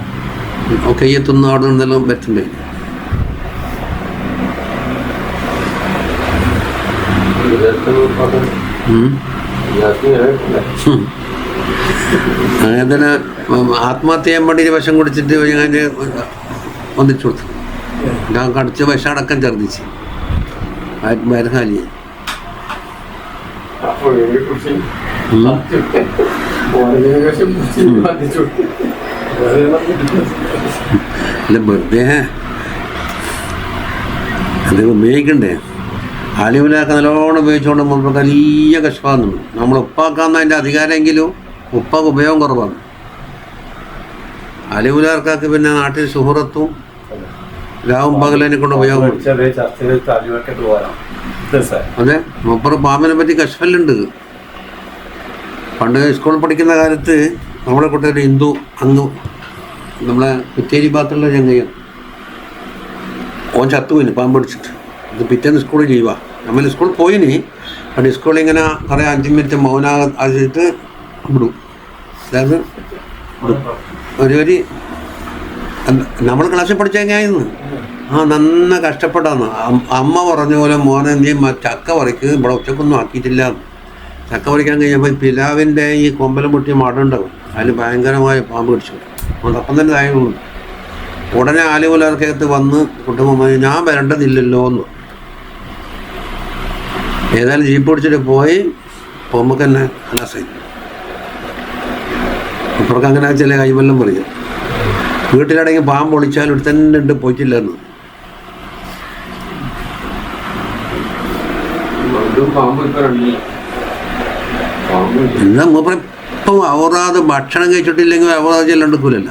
കയ്യെത്തുന്ന അവിടെ നിന്നെല്ലാം പറ്റുണ്ടായി. അങ്ങനെ തന്നെ ആത്മഹത്യ ചെയ്യാൻ വേണ്ടി വിഷം കുടിച്ചിട്ട് ഞാൻ വന്നിച്ചു കൊടുത്തു. ഞാൻ കടിച്ച വിഷം അടക്കം ഛർദ്ദിച്ച് മരുന്നാലിയെ. അല്ല വെറുതെ അത് ഉപയോഗിക്കണ്ടേ. ആലിമുലൊക്കെ നല്ലോണം ഉപയോഗിച്ചുകൊണ്ട് നമുക്ക് വലിയ കഷ്ടപ്പാടുന്നുണ്ട്. നമ്മൾ ഉപ്പാക്കാന്ന അതിൻ്റെ അധികാരമെങ്കിലും ഉപ്പാക്ക് ഉപയോഗം കുറവാണ്. ആലിമുലാർക്കൊക്കെ പിന്നെ നാട്ടിൽ സുഹൃത്തും രാവും പകലിനെ കൊണ്ട് ഉപയോഗം. അതെ, മൂപ്പറ് പാമ്പിനെ പറ്റി കഷ്ടലുണ്ട്. പണ്ട് സ്കൂളിൽ പഠിക്കുന്ന കാലത്ത് നമ്മളെ കൂട്ടൊരു ഹിന്ദു അങ്ങ് നമ്മളെ കുറ്റേരി ഭാഗത്തുള്ള ചങ്ങയ്യ ഓൻ ചത്തുപോയിന് പാമ്പ് പിടിച്ചിട്ട്. ഇത് പിറ്റേന്ന് സ്കൂളിൽ ലീവാ. നമ്മൾ സ്കൂളിൽ പോയിന്, അവിടെ സ്കൂളിൽ ഇങ്ങനെ കുറേ 5 മിനിറ്റ് മൗനായിട്ട് വിടും. അതായത് ഒരു നമ്മൾ ക്ലാസ്സിൽ പഠിച്ചെങ്ങായിരുന്നു. നന്ന കഷ്ടപ്പെട്ടാന്ന് അമ്മ പറഞ്ഞ പോലെ മോനെ എന്തെയും ചക്ക പറിക്ക് ഇവിടെ ഉച്ചക്കൊന്നും ആക്കിയിട്ടില്ല. ചക്ക പറിക്കാൻ കഴിഞ്ഞപ്പോൾ പിലാവിൻ്റെ ഈ കൊമ്പലം പൊട്ടിയ മടുണ്ടാവും, അതിൽ ഭയങ്കരമായ പാമ്പ് പിടിച്ചു. അപ്പം തന്നെ തായിരുന്നു. ഉടനെ ആലുമുലർക്കകത്ത് വന്ന് കുട്ടുമ്പോൾ ഞാൻ വരേണ്ടതില്ലല്ലോ എന്ന്. ഏതായാലും ജീപ്പ് പിടിച്ചിട്ട് പോയി പോകുമ്പോൾ തന്നെ അലാസായി. അപ്പുറക്ക് അങ്ങനെ ചില കൈവല്ലം പറയും, വീട്ടിലടങ്ങി പാമ്പ് ഒളിച്ചാൽ ഇവിടെ തന്നെ ഉണ്ട് പോയിട്ടില്ലെന്ന്. എന്നാ മൂപ്പറ ഇപ്പം അവറാതെ ഭക്ഷണം കഴിച്ചിട്ടില്ലെങ്കിൽ അവറാതെ ചെല്ലണ്ടെക്കൂലല്ല.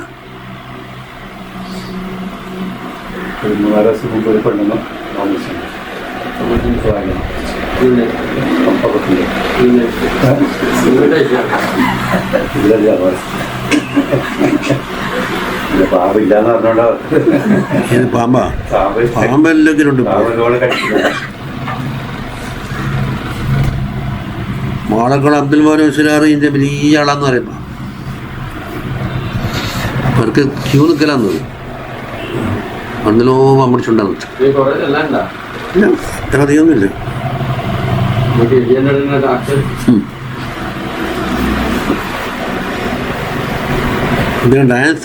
പാമ്പാ പാമ്പെല്ലെങ്കിലുണ്ട്. മാളക്കുളം അബ്ദുൽ മോഹൻ മുസ്ലിയാർ ഇതിൻ്റെ വലിയ ആളാന്ന് പറയുമ്പോൾ അവർക്ക് ക്യൂ നിൽക്കലാന്ന് വന്നല്ലോ പമ്പിടിച്ചുണ്ടാകും. ഇല്ല, അത്ര അധികമൊന്നുമില്ല.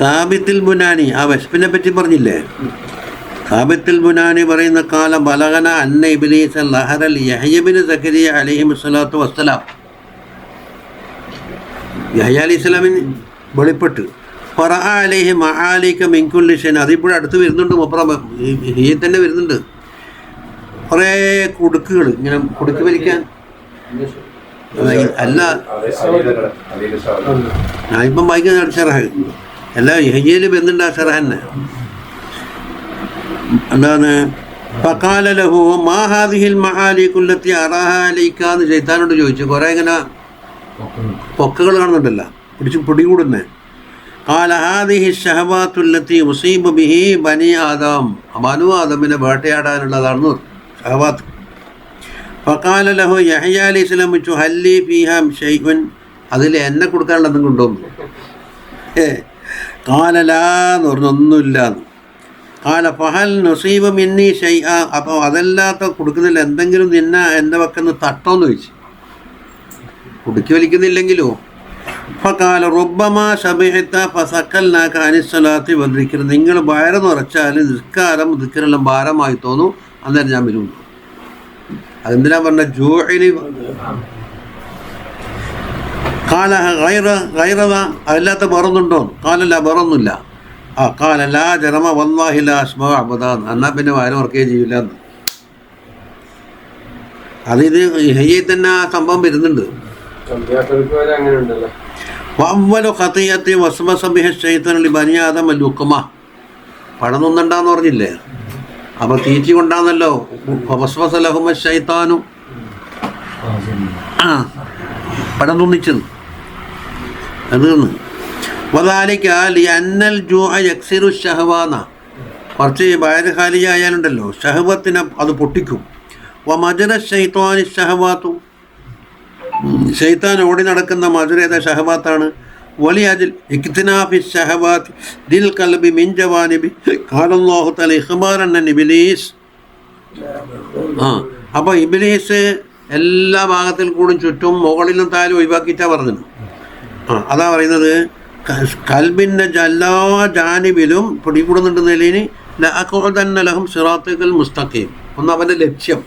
സാബിത്തുൽ ബുനാനി ആ വിശപ്പിനെ പറ്റി പറഞ്ഞില്ലേ. സാബിത്തുൽ ബുനാനി പറയുന്ന കാലം ബലഗന അന്ന ഇബ്ലീസ് ലഹറൽ യഹ്യ ബിൻ സക്കരിയ അലൈഹി സ്വലാത്തു വസ്സലാം. യഹ്യ അലൈഹി സ്വലാമിന് വെളിപ്പെട്ട് ഫറഅലൈഹി മആലിക മിൻ കുല്ലി ഷൈൻ. അതിപ്പോഴും അടുത്ത് വരുന്നുണ്ട്, മുപ്പറ ഈ തന്നെ വരുന്നുണ്ട് കുറേ കുടുക്കുകൾ, ഇങ്ങനെ കുടുക്ക് വലിക്കാൻ. അല്ല ഞാനിപ്പം വായിക്കുന്ന ഷറഹ് അല്ല, ഇഹയ്യയിൽ വരുന്നുണ്ട് ആ ഷറഹ് തന്നെ. എന്താണ് ഫഖാല ലഹു മാ ഹാദിഹിൽ മആലികു അല്ലത്തി അറാഹ അലൈക എന്ന് ശൈത്താനോട് ചോദിച്ചു. കുറേ ഇങ്ങനെ പൊക്കകൾ കാണുന്നുണ്ടല്ലോ, പിടിച്ച് പിടികൂടുന്നേ. ഖാല ഹാദിഹി ശഹവാത്തു അല്ലത്തി ഉസീബു ബിഹി ബനി ആദം. ബനു ആദമിനെ വേട്ടയാടാനുള്ളതാണെന്ന് ഷഹവാത്ത്. ഫഖാല ലഹു യഹ്യ അലൈഹിസ്സലാം ചോദിച്ചു ഹല്ലി ഫീഹാ ഷൈഉൻ, അതിൽ എന്നെ കൊടുക്കാനുള്ളതും കൊണ്ടുവന്നു. ഖാല ലാ എന്ന് പറഞ്ഞു, ഒന്നുമില്ലാന്ന്. ഖാല ഫഹൽ നുസീബ മിന്നി ഷൈഅ, അപ്പോൾ അതല്ലാത്ത കൊടുക്കുന്നില്ല എന്തെങ്കിലും നിന്നെ എൻ്റെ പക്കന്ന് തട്ടോന്ന് ചോദിച്ചു. കുടുക്കി വലിക്കുന്നില്ലെങ്കിലോ. ഫഖാല റുബ്ബമാ ശബിഅത ഫസക്കൽനാക അനിസ്സലാത്തി വദ്ദിക്ർ, നിങ്ങൾ വയറ് നിറച്ചാൽ നിസ്കാരം ദിക്റെല്ലാം ഭാരമായി തോന്നും, അന്നേരം ഞാൻ വരും. അതെന്തിനാ പറഞ്ഞ ജൂഇനി. ഖാല ഗൈറ അല്ലാത്ത വേറൊന്നുണ്ടോ? ഖാലല്ല വേറൊന്നുമില്ല. ഖാല ലാ ജറമ വല്ലാഹി ലാ അസ്മഉ അബദാൻ, എന്നാൽ പിന്നെ വയറ് ഉറക്കുകയും ചെയ്യില്ല എന്ന്. അതിത് ഹയ്യയിൽ തന്നെ ആ സംഭവം വരുന്നുണ്ട്. വഅവ്വലു ഖതിയത്തി വസ്വസ ബിഹി ശൈത്താനു ലിബനി ആദം ലുഖ്മ, പഴം തിന്നണ്ടാന്ന് പറഞ്ഞില്ലേ, അപ്പോൾ തീറ്റി കൊണ്ടാന്നല്ലോ. വസ്വസ ലഹുമ ശൈത്താനു, പഴം തിന്നിച്ചത് അത് തിന്ന്. വദാലിക ലിഅന്നൽ ജൂഅ യക്സിറു ശഹവാന, കുറച്ച് വയറ് ഖാലിയായാലുണ്ടല്ലോ ഷഹവത്തിനെ അത് പൊട്ടിക്കും. വമജറ ശൈത്വാനി ഷഹവാത്തു, ശൈത്താൻ ഓടി നടക്കുന്ന മജുരേത ഷഹവാത്താണ്. വലിയജിൽ ഇഖ്തിനാഫി ഷഹവാത്ത് ദിൽ ഖൽബി മിൻ ജവാനിബി ഖാലല്ലാഹു തആല ഇഖ്ബാറൻ അൻ ഇബ്ലീസ്. അപ്പോൾ ഇബ്ലീസ് എല്ലാ ഭാഗത്തിൽ കൂടും ചുറ്റും മുകളിലും താഴെ ഒഴിവാക്കിയിട്ടാണ് പറഞ്ഞത്. അതാ പറയുന്നത് കൽബിൻ്റെ എല്ലാ ജാനിബിലും പിടികൂടുന്നുണ്ട് നിലയിന് ലഅഖുദന്ന ലഹും സിറാത്തൽ മുസ്തഖീം, ഒന്ന് അവൻ്റെ ലക്ഷ്യം.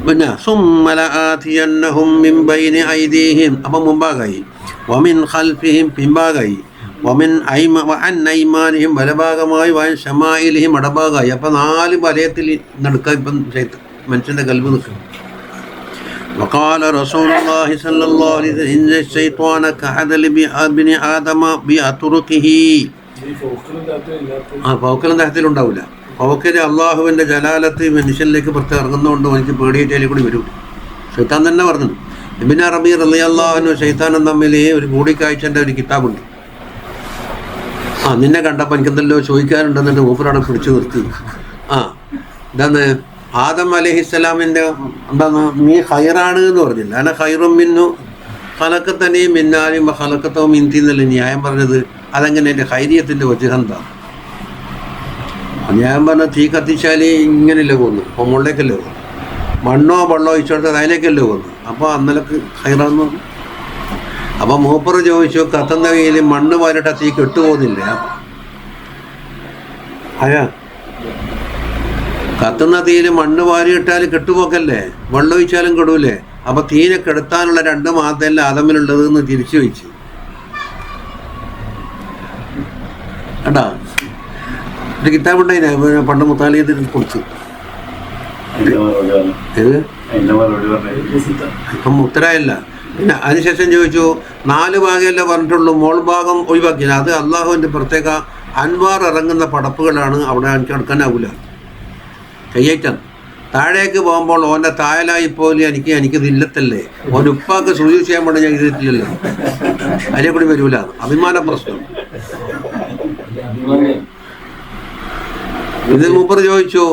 പിന്നെ സുമ്മലആതിയന്നഹും മിൻ ബൈനി ഐദീഹിം, അപ്പം മുമ്പാകായി, വമിൻ ഖൽഫിഹിം പിൻഭാഗായി, വമിൻ വഅൻ ഐമാനിഹിം വലഭാഗമായി, വഅൻ ശമായിലിഹിം ഇടഭാഗമായി. അപ്പം 4 വലയത്തിൽ നടക്കുക ഇപ്പം മനുഷ്യൻ്റെ കൽബ് നിൽക്കും. وقال رسول الله صلى الله عليه وسلم إن الشيطان كحدل بابن آدم بأطرقه. ഫൗക്കലും തഹത്തിലുണ്ടാവില്ല. ഫൗക്കല് അള്ളാഹുവിൻ്റെ ജലാലത്ത് മനുഷ്യനിലേക്ക് പുറത്ത് ഇറങ്ങുന്നതുകൊണ്ട് എനിക്ക് പേടിയിട്ട് അതിൽ കൂടി വരും. ശൈത്താൻ തന്നെ പറഞ്ഞു. ഇബ്നു അറബി റളിയല്ലാഹു അൻഹു ശൈത്താനും തമ്മിൽ ഒരു കൂടിക്കാഴ്ചൻ്റെ ഒരു കിതാബുണ്ട്. നിന്നെ കണ്ടപ്പോൾ എനിക്കെന്തല്ലോ ചോദിക്കാനുണ്ടെന്നിട്ട് മൂപ്പരവിടെ പിടിച്ചു നിർത്തി. ഇതാണ് ആദം അലൈഹിസ്സലാമിൻ്റെ എന്താണ് നീ ഹൈറാണ് എന്ന് പറഞ്ഞില്ല, അന ഹൈറും മിന്നു ഹലക്കത്തനെ മിന്നാലും ഹലക്കത്തോ മിന്തി എന്നല്ലേ ന്യായം പറഞ്ഞത്. അതെങ്ങനെ എൻ്റെ ഹൈരിയത്തിൻ്റെ വജുഹന്ത ന്യായം പറഞ്ഞ തീ കത്തിച്ചാൽ ഇങ്ങനെയല്ലേ പോകുന്നു, അപ്പോൾ മുകളിലേക്കല്ലേ പോകുന്നു. മണ്ണോ വെള്ളമോ ഒഴിച്ചെടുത്താൽ അതിലേക്കല്ലേ പോകുന്നു. അപ്പോൾ അന്നലക്ക് ഹൈറാന്ന് പറഞ്ഞു. അപ്പോൾ മൂപ്പർ ചോദിച്ചു കത്തുന്ന കയ്യിൽ മണ്ണ് വാരിട്ട തീ കെട്ടുപോകുന്നില്ല. അയാ കത്തുന്ന തീയിൽ മണ്ണ് വാരിയിട്ടാൽ കെട്ടുപോക്കല്ലേ, വെള്ളം ഒഴിച്ചാലും കെടൂലേ. അപ്പോൾ തീനെ കെടുത്താനുള്ള 2 മാതല്ല ആദമിലുള്ളത് എന്ന് തിരിച്ചു വെച്ചു. കേട്ടാ ഒരു കിതാബുണ്ടായിനെ പണ്ട് മുത്താലിയത്തിൽ കുറിച്ച്. ഇപ്പം ഉത്തരായല്ല. പിന്നെ അതിനുശേഷം ചോദിച്ചു 4 ഭാഗമല്ലേ പറഞ്ഞിട്ടുള്ളൂ, മോൾ ഭാഗം ഒഴിവാക്കിയില്ല. അത് അള്ളാഹുവിൻ്റെ പ്രത്യേക അൻവാർ ഇറങ്ങുന്ന പടപ്പുകളാണ്, അവിടെ എനിക്ക് എടുക്കാനാവില്ല. കയ്യേറ്റം താഴേക്ക് പോകുമ്പോൾ ഓൻ്റെ തായലായി പോലെ എനിക്കിത് ഇല്ലത്തല്ലേ, ഓൻ്റെ ഉപ്പാക്ക് സൂചി ചെയ്യാൻ വേണ്ടി ഞാൻ ചെയ്തിട്ടില്ലല്ലോ, അതിനെ കൂടി വരൂല. അഭിമാന പ്രശ്നം. ഇത് മൂപ്പർ ചോദിച്ചു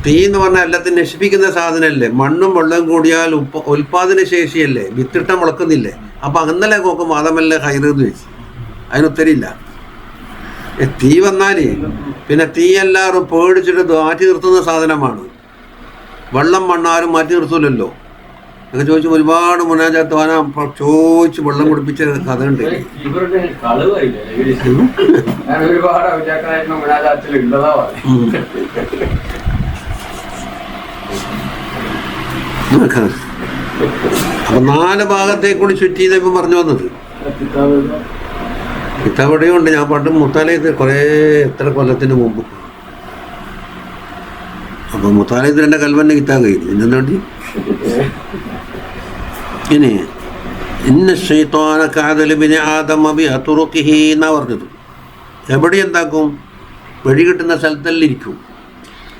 തീ എന്ന് പറഞ്ഞാൽ എല്ലാത്തിനും നശിപ്പിക്കുന്ന സാധനമല്ലേ, മണ്ണും വെള്ളവും കൂടിയാൽ ഉൽപാദന ശേഷിയല്ലേ, വിത്തിട്ടം മുളക്കുന്നില്ലേ. അപ്പം അങ്ങനെ നോക്കും വാദമല്ലേ ഹൈറെന്ന് വെച്ച്. അതിനുത്തരില്ല. തീ വന്നാൽ പിന്നെ തീ എല്ലാവരും പേടിച്ചിട്ട് മാറ്റി നിർത്തുന്ന സാധനമാണ്. വെള്ളം മണ്ണാരും മാറ്റി നിർത്തൂലല്ലോ. ഒക്കെ ചോദിച്ചു ഒരുപാട് മുനാജാത്ത് വാന ചോദിച്ച് വെള്ളം കുടിപ്പിച്ച കഥ ഉണ്ട്. അപ്പൊ 4 ഭാഗത്തെ കൂടി ചുറ്റിയതിപ്പം പറഞ്ഞു വന്നത് കിതാബിടെയും ഉണ്ട്. ഞാൻ പണ്ട് മുത്താലയത്ത് കുറേ എത്ര കൊല്ലത്തിന് മുമ്പ്. അപ്പോൾ മുത്താലയത്തിൽ എൻ്റെ കൽവൻ്റെ കിതാബ് കഴിയില്ല. ഇന്നെന്തുകൊണ്ട് ഇനി ഇന്ന ശൈത്വാന കാതലിബിന് ആദമബി അതുറുക്കിഹി എന്നാണ് പറഞ്ഞത്. എവിടെ എന്താക്കും? വഴി കിട്ടുന്ന സ്ഥലത്തല്ലിരിക്കും.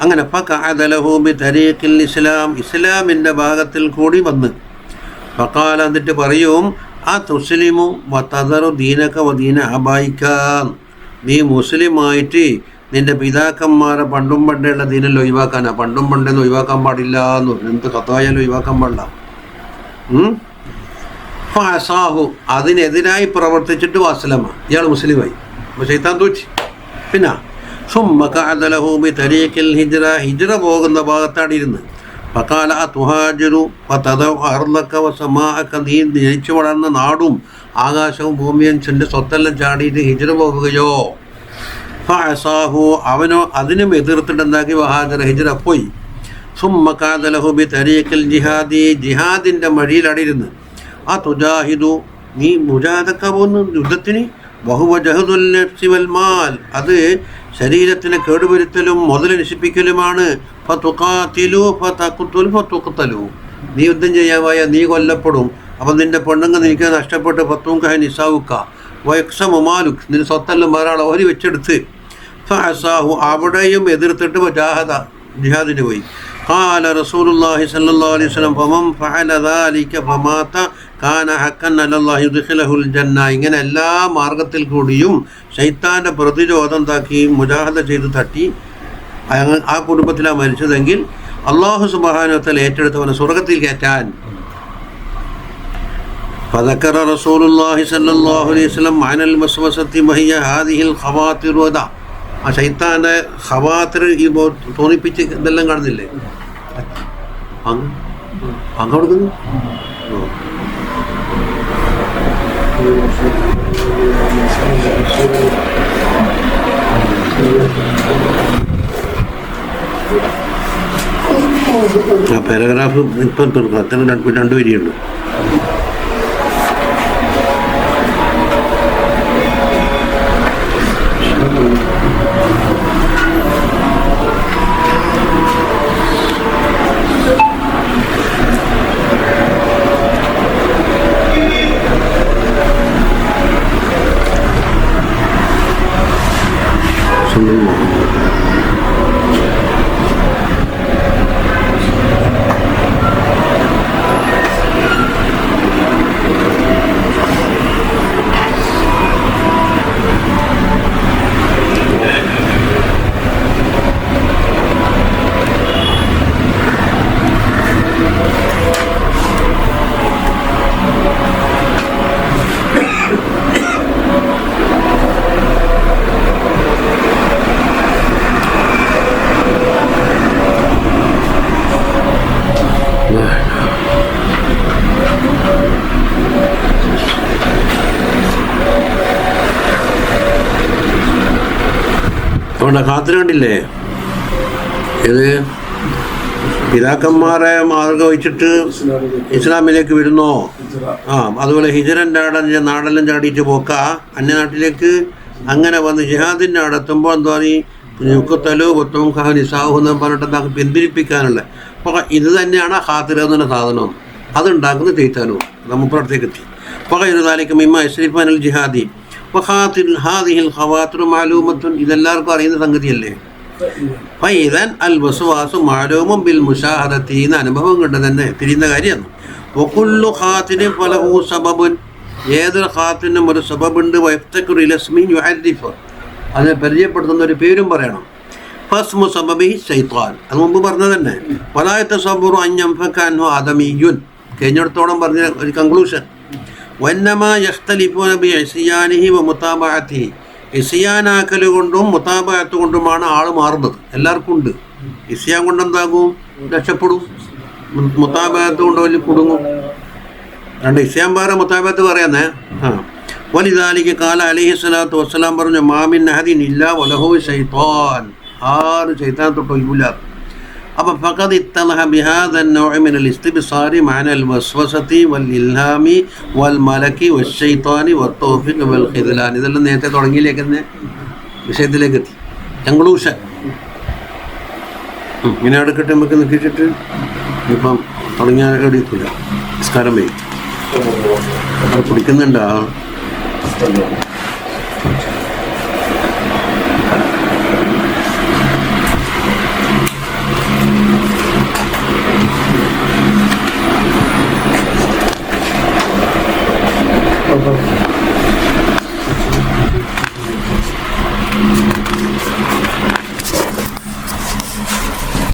അങ്ങനെ ഫഖഅദലഹു തരീഖിൽ ഇസ്ലാം, ഇസ്ലാമിൻ്റെ ഭാഗത്തിൽ കൂടി വന്ന് ഫഖാല, എന്നിട്ട് പറയും ആ തുസ്ലിമു വതദറു ദീനക വദീന അബായിക്കാൻ, നീ മുസ്ലിമായിട്ട് നിൻ്റെ പിതാക്കന്മാരെ പണ്ടും പണ്ടേയുള്ള ദീനെല്ലാം ഒഴിവാക്കാനാ. പണ്ടും പണ്ടെന്ന് ഒഴിവാക്കാൻ പാടില്ല എന്ന് പറഞ്ഞു. എന്ത് കത്തായാലും ഒഴിവാക്കാൻ പാടില്ല. ഫഅസാഹു, അതിനെതിരായി പ്രവർത്തിച്ചിട്ട് വസ്ലമ, ഇയാൾ മുസ്ലിമായി. അപ്പോൾ ശൈത്താൻ തോറ്റി. പിന്നെ സുമ്മ ഖഅദലഹു ബിതരീഖിൽ ഹിജ്റ, ഹിജ്റ പോകുന്ന ഭാഗത്താണ് ഇരുന്ന്. ഫഖാല അതുഹാജിറു ഫതദഉ അർളക വസമാഅക, നീ ജനിച്ചു വളർന്ന നാടും ആകാശവും ഭൂമിയും ചെൻ്റെ സ്വത്തെല്ലാം ചാടിയിട്ട് ഹിജ്റ പോകുകയോ? ഫഅസാഹു, അവനോ അതിനും എതിർത്തിട്ട് എന്താക്കി? വഹാജറ, ഹിജ്റ പോയി. സുമ്മ ഖഅദലഹു ബിതരീഖിൽ ജിഹാദി, ജിഹാദിൻ്റെ വഴിയിലടിരുന്ന്. ആ തുജാഹിദു, നീ മുജാഹിദക്ക പോകുന്നു യുദ്ധത്തിന്. വഹുവ ജഹദുൽ നഫ്സി വൽ മാൽ, അത് ശരീരത്തിനെ കേടുവരുത്തലും മുതൽ നശിപ്പിക്കലുമാണ്. ഫതുഖാതിലു ഫതഖ്തുൽ ഫതുഖ്തലു, നീ യുദ്ധം ചെയ്യാൻ പോയാൽ നീ കൊല്ലപ്പെടും. അപ്പം നിൻ്റെ പെണ്ണുങ്ങൾ നിനക്ക് നഷ്ടപ്പെട്ട് ഫത്തൂങ്ക നിസാവുക്ക വയക്സമു മാലുക്, നിന്റെ സ്വത്തെല്ലാം വേറെ ഓരി വെച്ചെടുത്ത്. ഫഅസാഹു, അവിടെയും എതിർത്തിട്ട് ജാഹദ, ജിഹാദിന് പോയി. ഖാല റസൂലുള്ളാഹി സ്വല്ലല്ലാഹു അലൈഹി വസല്ലം ഫമൻ ഫഅല ദാലിക ഫമാത കാന ഹക്കൻ അലല്ലാഹി യുദ്ഖിലഹുൽ ജന്ന. ഇങ്ങനെ എല്ലാ മാർഗത്തിൽ കൂടിയും ശൈത്താൻ്റെ പ്രതിരോധം താക്കി മുജാഹദ ചെയ്ത് തട്ടി ആ കുടുംബത്തിലാണ് മരിച്ചതെങ്കിൽ അല്ലാഹു സുബ്ഹാനഹു വ തആല ഏറ്റെടുത്തവനെ സ്വർഗ്ഗത്തിൽ കയറ്റാൻ. ഫദക്കറ റസൂലുള്ളാഹി സ്വല്ലല്ലാഹു അലൈഹി വസല്ലം അനൽ വസ്വസതി വഹിയ ഹാദിഹിൽ ഖവാതിർ വദ, ആ ശൈത്താൻ്റെ ഖവാതിർ ഈ തോന്നിപ്പിച്ച് ഇതെല്ലാം കാണുന്നില്ലേ? അങ്ങ് കൊടുക്കുന്നു. ആ പാരഗ്രാഫ് ഇപ്പം തീർക്കാം. അത്ര രണ്ട് വരിയുണ്ട്. അതുകൊണ്ട് ഖാത്തിർ കണ്ടില്ലേ? ഇത് പിതാക്കന്മാരെ മാർഗം വെച്ചിട്ട് ഇസ്ലാമിലേക്ക് വരുന്നോ? അതുപോലെ ഹിജറൻ്റെ അവിടെ നാടെല്ലാം ചാടിയിട്ട് പോക്ക അന്യനാട്ടിലേക്ക്. അങ്ങനെ വന്ന് ജിഹാദിൻ്റെ നടത്തുമ്പോൾ എന്താ യുക്കത്തലോ ബൊത്തവും ഖഹ നിസാഹു എന്ന് പറഞ്ഞിട്ട് എന്താ പിന്തിരിപ്പിക്കാനുള്ള. അപ്പോൾ ഇത് തന്നെയാണ് ഖാത്തിർ എന്നുള്ള സാധനം. അതുണ്ടാക്കുന്ന ചെയ്ത്താനോ നമ്മപ്പുറത്തേക്ക് എത്തി. അപ്പോൾ ഇരുതാലിക്കും ഇമ്മ ഇസ്രിഫാനൽ ജിഹാദി വഖാതിൽ ഹാദിഹിൽ ഖവാതിറു മാലൂമത്തുൻ, ഇതെല്ലാവർക്കും അറിയുന്ന സംഗതിയല്ലേ. ഫൈദൻ അൽ വസ്വാസു മാലൂമും ബിൽ മുശാഹദത്തി, എന്ന അനുഭവം കൊണ്ട് തന്നെ തിരിയുന്ന കാര്യമാണ്. വകുല്ലു ഖാതിരിൻ ഫലഹു സബബുൻ, ഏതൊരു ഖാത്തിനും ഒരു സബബുണ്ട്. വയഫ്തഖിറു ഇലസ്മിൻ യുഅരിഫു, അതിനെ പരിചയപ്പെടുത്തുന്ന ഒരു പേരും പറയണം. ഫസ്മു സബബി ശൈത്വാൻ, അത് മുമ്പ് പറഞ്ഞത് തന്നെ. വലാ യതസവ്വറു അൻ യൻഫക അൻഹു ആദമിയ്യുൻ, കഴിഞ്ഞിടത്തോളം പറഞ്ഞ ഒരു കൺക്ലൂഷൻ. വന്നമാ യഖ്തലിഫൂന ബി ഇസ്യാനിഹി വ മുതാബഅതിഹി, ഇസ്യാനാക്കൽ കൊണ്ടും മുതാബഅത്ത് കൊണ്ടുമാണ് ആൾ മാറുന്നത്. എല്ലാവർക്കും ഉണ്ട്. ഇസ്യാൻ കൊണ്ടെന്താകും? രക്ഷപ്പെടും. മുതാബഅത്ത് കൊണ്ട് വലിയ കുടുങ്ങും. രണ്ട് ഇസ്യാൻ വേറെ മുതാബഅത്ത് പറയാന്നേ. വലിദാലിക ഖാല അലൈഹി സ്വലാത്തു വസ്സലാം പറഞ്ഞു, മാമിൻ അഹദിൻ ഇല്ലാ വലഹു ശൈത്താൻ, ആറ് ശൈത്താൻ തൊട്ട് ഒഴിവില്ല. അപ്പം ഫഖദ് ഇത്തലഹ ബിഹാദ النوع من الاستبصار معنى الوسوسة والإلهام والملك والشيطان والتوفيق والخذلان. ഇതെല്ലാം നേരത്തെ തുടങ്ങിയിലേക്ക് തന്നെ വിഷയത്തിലേക്ക് എത്തി. കൺക്ലൂഷൻ ഇങ്ങനെ എടുക്കട്ടെ, നമുക്ക് നിൽക്കിച്ചിട്ട് ഇപ്പം തുടങ്ങിയാൽ എഴുതിയിട്ടില്ല. നിസ്കാരം വൈകി അവിടെ കുടിക്കുന്നുണ്ടോ?